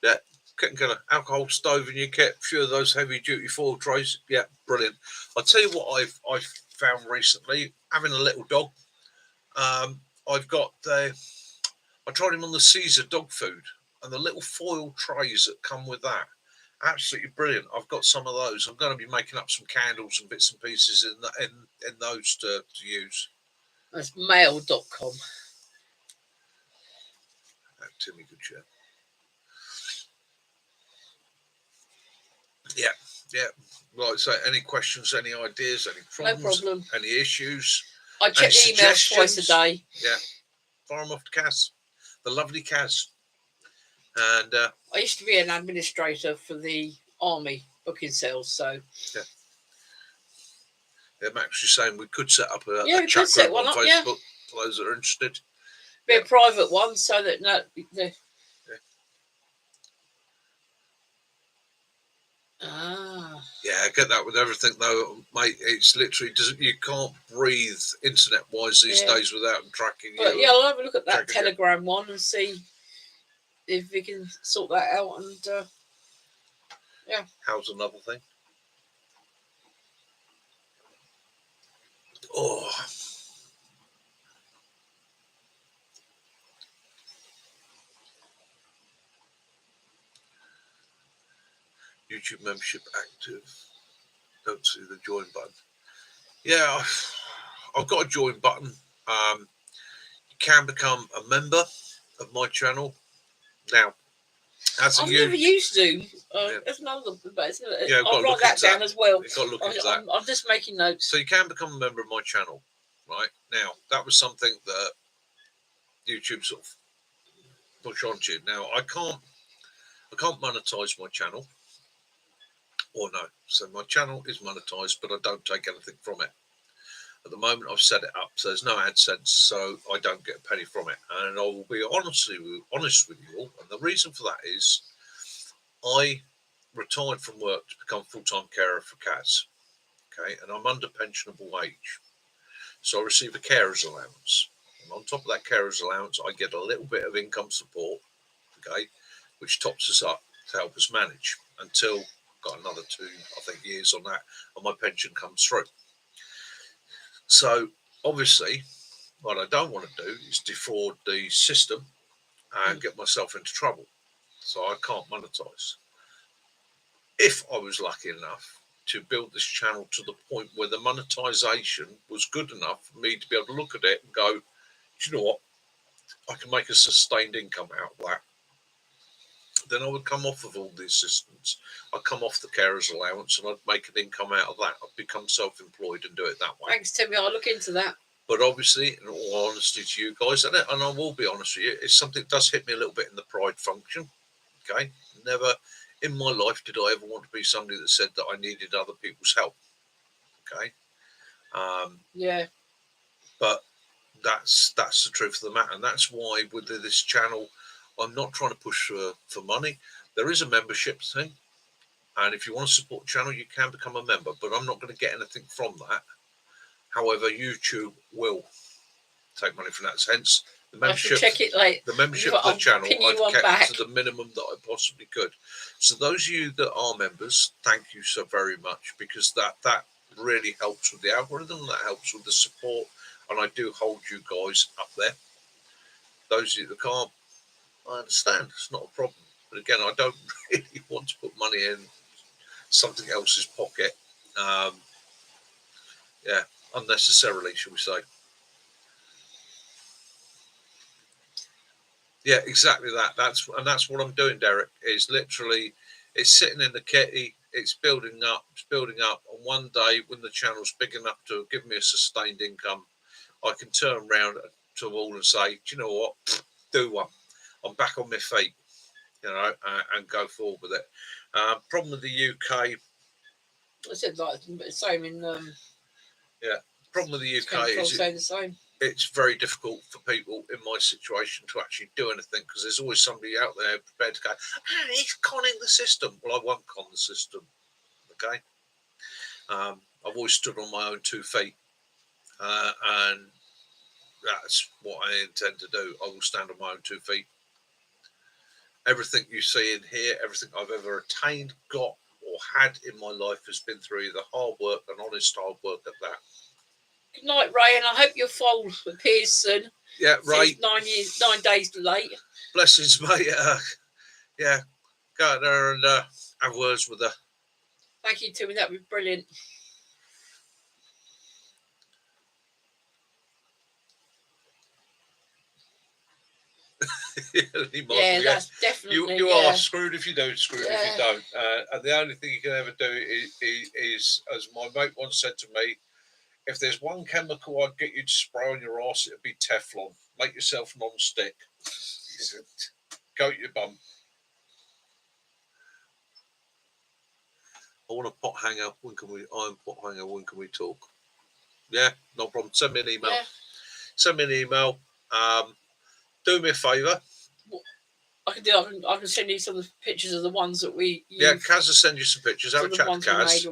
Yeah, getting kind of alcohol stove in your kit, a few of those heavy duty foil trays. Yeah, brilliant. I'll tell you what I've found recently, having a little dog. I've got I tried him on the Caesar dog food, and the little foil trays that come with that, absolutely brilliant. I've got some of those. I'm going to be making up some candles and bits and pieces in those to use. That's mail.com. Timmy, good share. Yeah. Like I say, any questions, any ideas, any problems, no problem. Any issues? I check the emails twice a day. Yeah, fire them off to Kaz, the lovely Kaz. And I used to be an administrator for the army booking sales, so yeah, Max was saying we could set up a we chat could set group one on up, Facebook for those that are interested. Be a private one, so that Yeah, I get that with everything though, mate. It's literally you can't breathe internet wise these days without them tracking you. But I'll have a look at that Telegram one and see if we can sort that out. And how's another thing? Oh, YouTube membership active. Don't see the join button. Yeah, I've got a join button. You can become a member of my channel now. I've never used Zoom. That's another, but I'll write that down as well. You've got to look into that. I'm just making notes. So you can become a member of my channel, right? Now, that was something that YouTube sort of push onto you. Now, I can't monetize my channel. Or no. So my channel is monetized, but I don't take anything from it. At the moment, I've set it up so there's no AdSense, so I don't get a penny from it. And I will be honest with you all. And the reason for that is I retired from work to become full-time carer for Kaz. Okay, and I'm under pensionable age. So I receive a carer's allowance. And on top of that carer's allowance, I get a little bit of income support, okay, which tops us up to help us manage until I've got another 2, I think, years on that, and my pension comes through. So obviously, what I don't want to do is defraud the system and get myself into trouble. So I can't monetize. If I was lucky enough to build this channel to the point where the monetization was good enough for me to be able to look at it and go, do you know what? I can make a sustained income out of that. then I would come off of all the assistance. I'd come off the carer's allowance, and I'd make an income out of that. I'd become self-employed and do it that way. Thanks, Timmy. I'll look into that. But obviously, in all honesty to you guys, and I will be honest with you, it's something that does hit me a little bit in the pride function. Okay, never in my life did I ever want to be somebody that said that I needed other people's help. Okay, Yeah. but that's the truth of the matter, and that's why with this channel, I'm not trying to push for money. There is a membership thing, and if you want to support the channel, you can become a member. But I'm not going to get anything from that. However, YouTube will take money from that. Hence, the membership. I shall check it later. The membership of the channel, I've kept to the minimum that I possibly could. So those of you that are members, thank you so very much, because that really helps with the algorithm. That helps with the support, and I do hold you guys up there. Those of you that can't, I understand. It's not a problem. But again, I don't really want to put money in something else's pocket. Yeah, unnecessarily, shall we say. Yeah, exactly that. That's what I'm doing, Derek. Is literally, it's sitting in the kitty. It's building up. And one day, when the channel's big enough to give me a sustained income, I can turn around to them all and say, do you know what? Do one. I'm back on my feet, and go forward with it. Problem with the UK. I said like the same in. Yeah. Problem with the UK is the same. It's very difficult for people in my situation to actually do anything, because there's always somebody out there prepared to go, he's conning the system. Well, I won't con the system. Okay. I've always stood on my own 2 feet, and that's what I intend to do. I will stand on my own 2 feet. Everything you see in here, everything I've ever attained, got, or had in my life has been through either hard work and honest hard work at that. Good night, Ray, and I hope your fall appears soon. Yeah, Ray. 9 days late. Blessings, mate. Yeah, go out there and have words with her. Thank you, Timmy. That would be brilliant. Yeah, that's definitely. You are screwed if you don't, screwed if you don't. And the only thing you can ever do is, as my mate once said to me, if there's one chemical I'd get you to spray on your arse, it'd be Teflon. Make yourself non-stick. He said, go to your bum. I want a pot hanger. When can we? I'm pot hanger. When can we talk? Yeah, no problem. Send me an email. Yeah. Send me an email. Do me a favour. I can send you some of the pictures of the ones that we. Yeah, Kaz will send you some pictures. Have a chat to Kaz.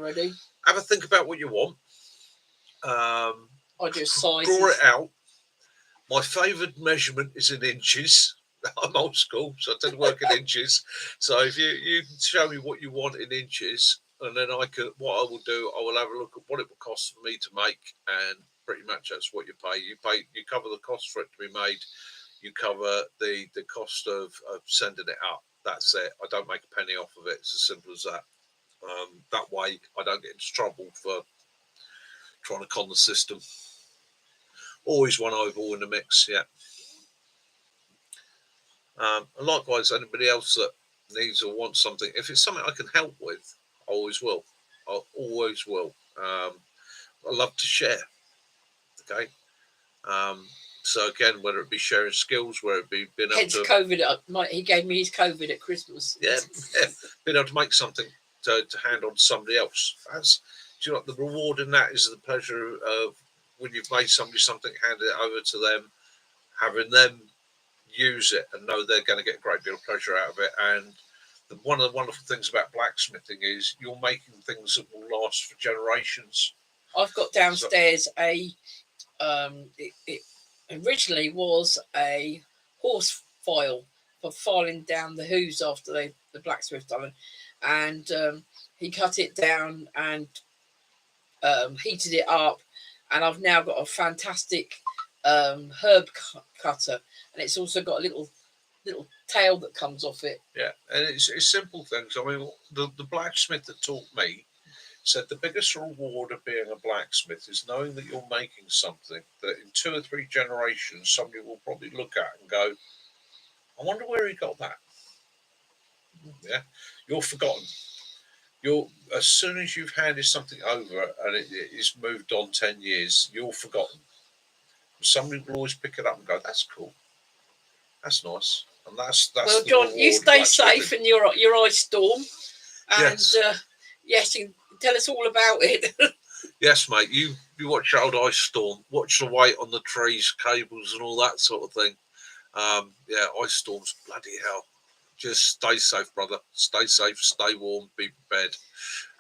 Have a think about what you want. I do sizes. Draw it out. My favoured measurement is in inches. I'm old school, so I tend to work in inches. So if you can show me what you want in inches, and then what I will do, I will have a look at what it will cost for me to make, and pretty much that's what you pay. You cover the cost for it to be made. You cover the cost of sending it up. That's it. I don't make a penny off of it. It's as simple as that. That way, I don't get into trouble for trying to con the system. Always one eyeball in the mix, yeah. And likewise, anybody else that needs or wants something, if it's something I can help with, I always will. I always will. I love to share. Okay. So again, whether it be sharing skills, whether it be being able to COVID, he gave me his COVID at Christmas. Yeah, being able to make something to hand on to somebody else. Do you know what the reward in that is? The pleasure of when you've made somebody something, handed it over to them, having them use it and know they're going to get a great deal of pleasure out of it. And one of the wonderful things about blacksmithing is you're making things that will last for generations. I've got downstairs it originally was a horse file for filing down the hooves after the blacksmith done it, and he cut it down and heated it up, and I've now got a fantastic herb cutter, and it's also got a little tail that comes off it. Yeah, and it's simple things. I mean, the blacksmith that taught me said the biggest reward of being a blacksmith is knowing that you're making something that in 2 or 3 generations somebody will probably look at and go, I wonder where he got that. Yeah, you're forgotten. As soon as you've handed something over and it is moved on 10 years, you're forgotten. Somebody will always pick it up and go, "That's cool. That's nice." And that's Well, the John, you reward of stay blacksmithing. safe in your ice storm, and Yes. yes, you tell us all about it. Yes, mate. You watch old ice storm. Watch the weight on the trees, cables, and all that sort of thing. Yeah, ice storms, bloody hell. Just stay safe, brother. Stay safe, stay warm, be prepared,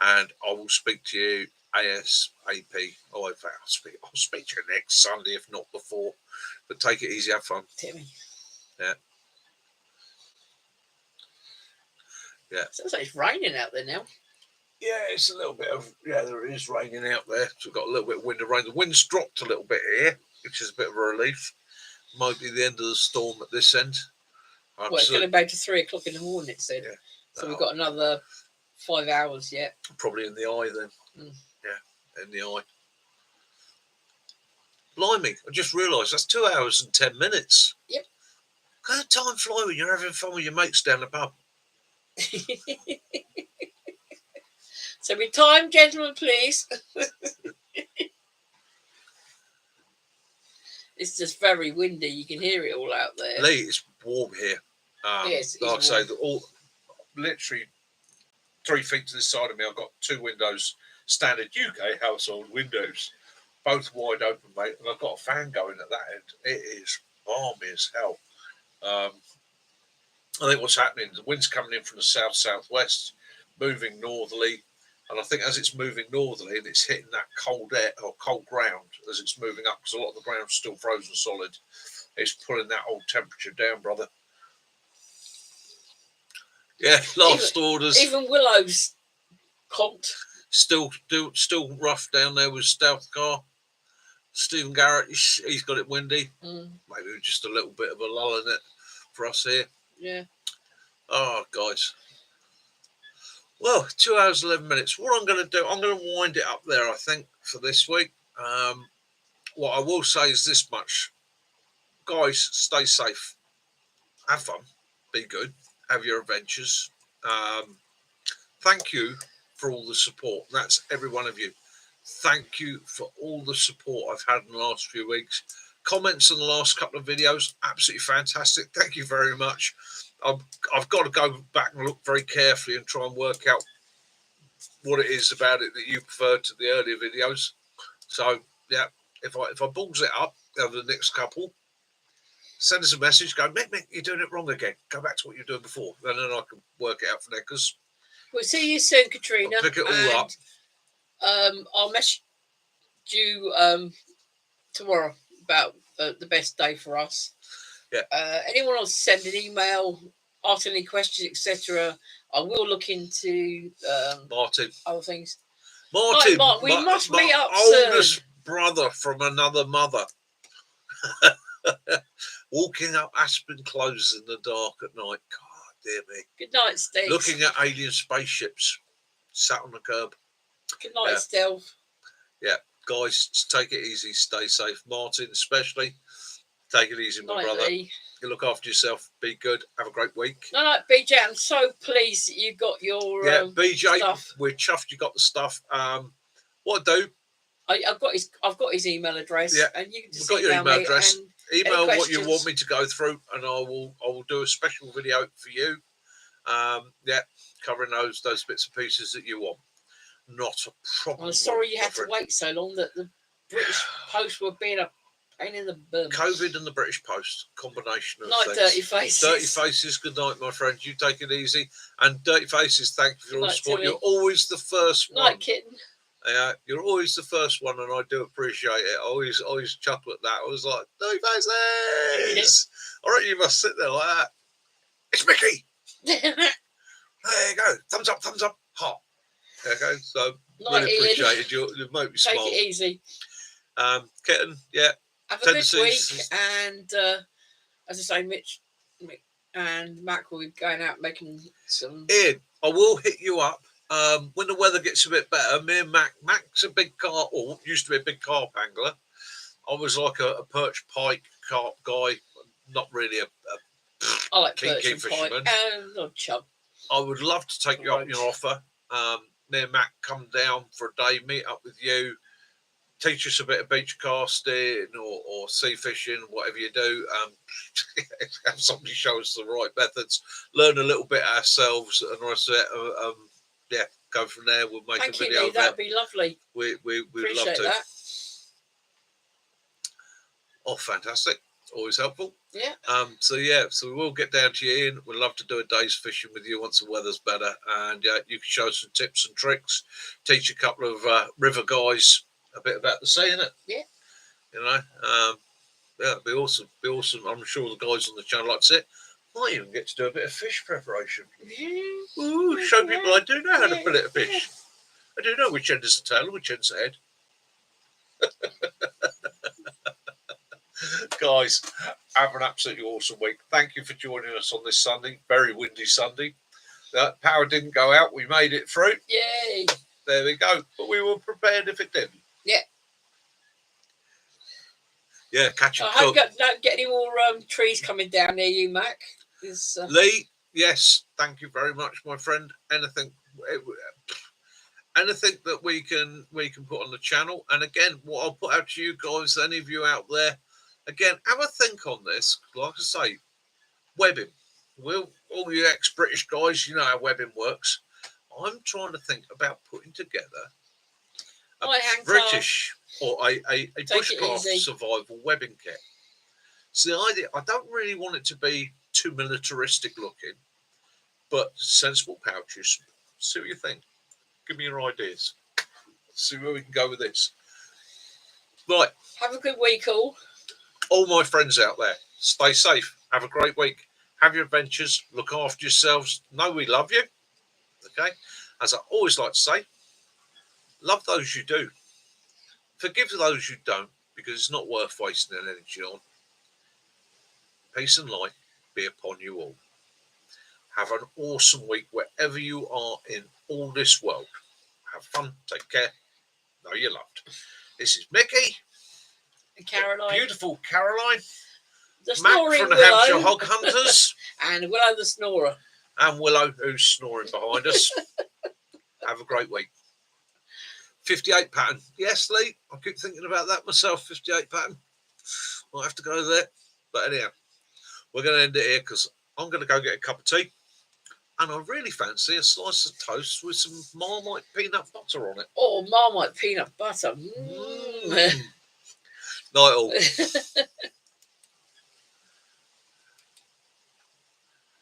and I will speak to you ASAP. Oh, in fact, I'll speak to you next Sunday, if not before. But take it easy, have fun. Timmy. Yeah. Yeah. Sounds like it's raining out there now. Yeah, it's a little bit of there is raining out there. So we've got a little bit of wind and rain. The wind's dropped a little bit here, which is a bit of a relief. Might be the end of the storm at this end. Well, it's going to be to 3 o'clock in the morning, it said. Yeah. So we've got another 5 hours yet. Probably in the eye then. Yeah, in the eye. Blimey, I just realised that's 2 hours and 10 minutes. Yep. How does time fly when you're having fun with your mates down the pub? So be time, gentlemen, please. It's just very windy. You can hear it all out there. Lee, it's warm here. Yes, like I say, literally 3 feet to the side of me, I've got 2 windows, standard UK household windows, both wide open, mate, and I've got a fan going at that end. It is balmy as hell. I think what's happening, the wind's coming in from the southwest, moving northerly, and I think as it's moving northerly and it's hitting that cold air or cold ground as it's moving up, because a lot of the ground's still frozen solid, it's pulling that old temperature down, brother. Yeah, last orders. Even Willow's cold. Still rough down there with Southcar. Stephen Garrett, he's got it windy. Maybe just a little bit of a lull in it for us here. Yeah. Oh, guys. Well, 2 hours, 11 minutes. What I'm going to do, I'm going to wind it up there, I think, for this week. What I will say is this much. Guys, stay safe. Have fun. Be good. Have your adventures. Thank you for all the support. That's every one of you. Thank you for all the support I've had in the last few weeks. Comments on the last couple of videos, absolutely fantastic. Thank you very much. I've got to go back and look very carefully and try and work out what it is about it that you prefer to the earlier videos. So, yeah, if I balls it up over the next couple, send us a message, go, Mick, you're doing it wrong again. Go back to what you're doing before. And then I can work it out from there, because we'll see you soon, Katrina. I'll pick it all up. I'll message you tomorrow about the best day for us. Yeah. Anyone wants to send an email, ask any questions, etc., I will look into Martin. other things. Martin, we must meet up oldest soon. Brother from another mother. Walking up Aspen Close in the dark at night. God, dear me. Good night, Steve. Looking at alien spaceships sat on the curb. Good night, Stealth. Yeah, guys, take it easy. Stay safe. Martin, especially. Take it easy, my brother. Lee. You look after yourself. Be good. Have a great week. No, BJ, I'm so pleased that you got your BJ, stuff. We're chuffed you got the stuff. What I do? I've got his email address. Yeah, and you can just got your email address. Email what you questions. want me to go through, and I will do a special video for you. Covering those bits and pieces that you want. Not a problem. I'm sorry you had to wait so long. That the British Post were being a pain in the bum. COVID and the British Post, combination of things. Dirty Faces. Dirty Faces, good night, my friends. You take it easy. And Dirty Faces, thank you for all the support. Timmy. You're always the first one. Night, kitten. Yeah, you're always the first one, and I do appreciate it. I always chuckle at that. I was like, Dirty Faces! I reckon you must sit there like that. It's Mickey! There you go. Thumbs up, hot. There you go. So, really appreciated you. You make me smile. Take it easy. Kitten, yeah. Have a good week. And as I say, Mitch and Mac will be going out making some. Ian, I will hit you up. When the weather gets a bit better, me and Mac's a big car, or used to be a big carp angler. I was like a perch pike carp guy, not really I like king perch and fisherman. pike and chub. I would love to take you up on your offer. Me and Matt come down for a day, meet up with you, teach us a bit of beach casting or sea fishing, whatever you do. Have somebody show us the right methods, learn a little bit ourselves, and I said, yeah, go from there. We'll make Thank a video you, Lee. of That'd it. be lovely. We'd love Appreciate to. that. Oh, fantastic. Always helpful. Yeah. So we will get down to you, Ian. We'd love to do a day's fishing with you once the weather's better, and you can show us some tips and tricks, teach a couple of river guys a bit about the sea, innit? Yeah. You know, yeah, it'd be awesome. I'm sure the guys on the channel like to see it. Might even get to do a bit of fish preparation. Yeah. Ooh, show people I do know how to fillet a fish. I do know which end is the tail and which end's the head. Guys, have an absolutely awesome week. Thank you for joining us on this Sunday. Very windy Sunday. The power didn't go out. We made it through. Yay. There we go. But we were prepared if it didn't. Yeah. Yeah, catch and I cook. hope you don't get any more trees coming down near you, Mac. Lee, yes, thank you very much, my friend. Anything that we can put on the channel. And again, what I'll put out to you guys, any of you out there, again, have a think on this. Like I say, webbing. All you ex-British guys, you know how webbing works. I'm trying to think about putting together a British or a bushcraft survival webbing kit. So the idea, I don't really want it to be too militaristic looking, but sensible pouches. See what you think. Give me your ideas. See where we can go with this. Right. Have a good week, all. All my friends out there, stay safe. Have a great week. Have your adventures. Look after yourselves. Know we love you. Okay? As I always like to say, love those you do. Forgive those you don't, because it's not worth wasting an energy on. Peace and light be upon you all. Have an awesome week wherever you are in all this world. Have fun. Take care. Know you're loved. This is Mickey. And Caroline. Beautiful Caroline. The Mac snoring from the Willow. Hampshire Hog Hunters. And Willow the Snorer. And Willow, who's snoring behind us. Have a great week. 58 pattern. Yes, Lee. I keep thinking about that myself. 58 pattern. I'll have to go there. But anyhow, we're going to end it here because I'm going to go get a cup of tea. And I really fancy a slice of toast with some Marmite peanut butter on it. Oh, Marmite peanut butter. Night all.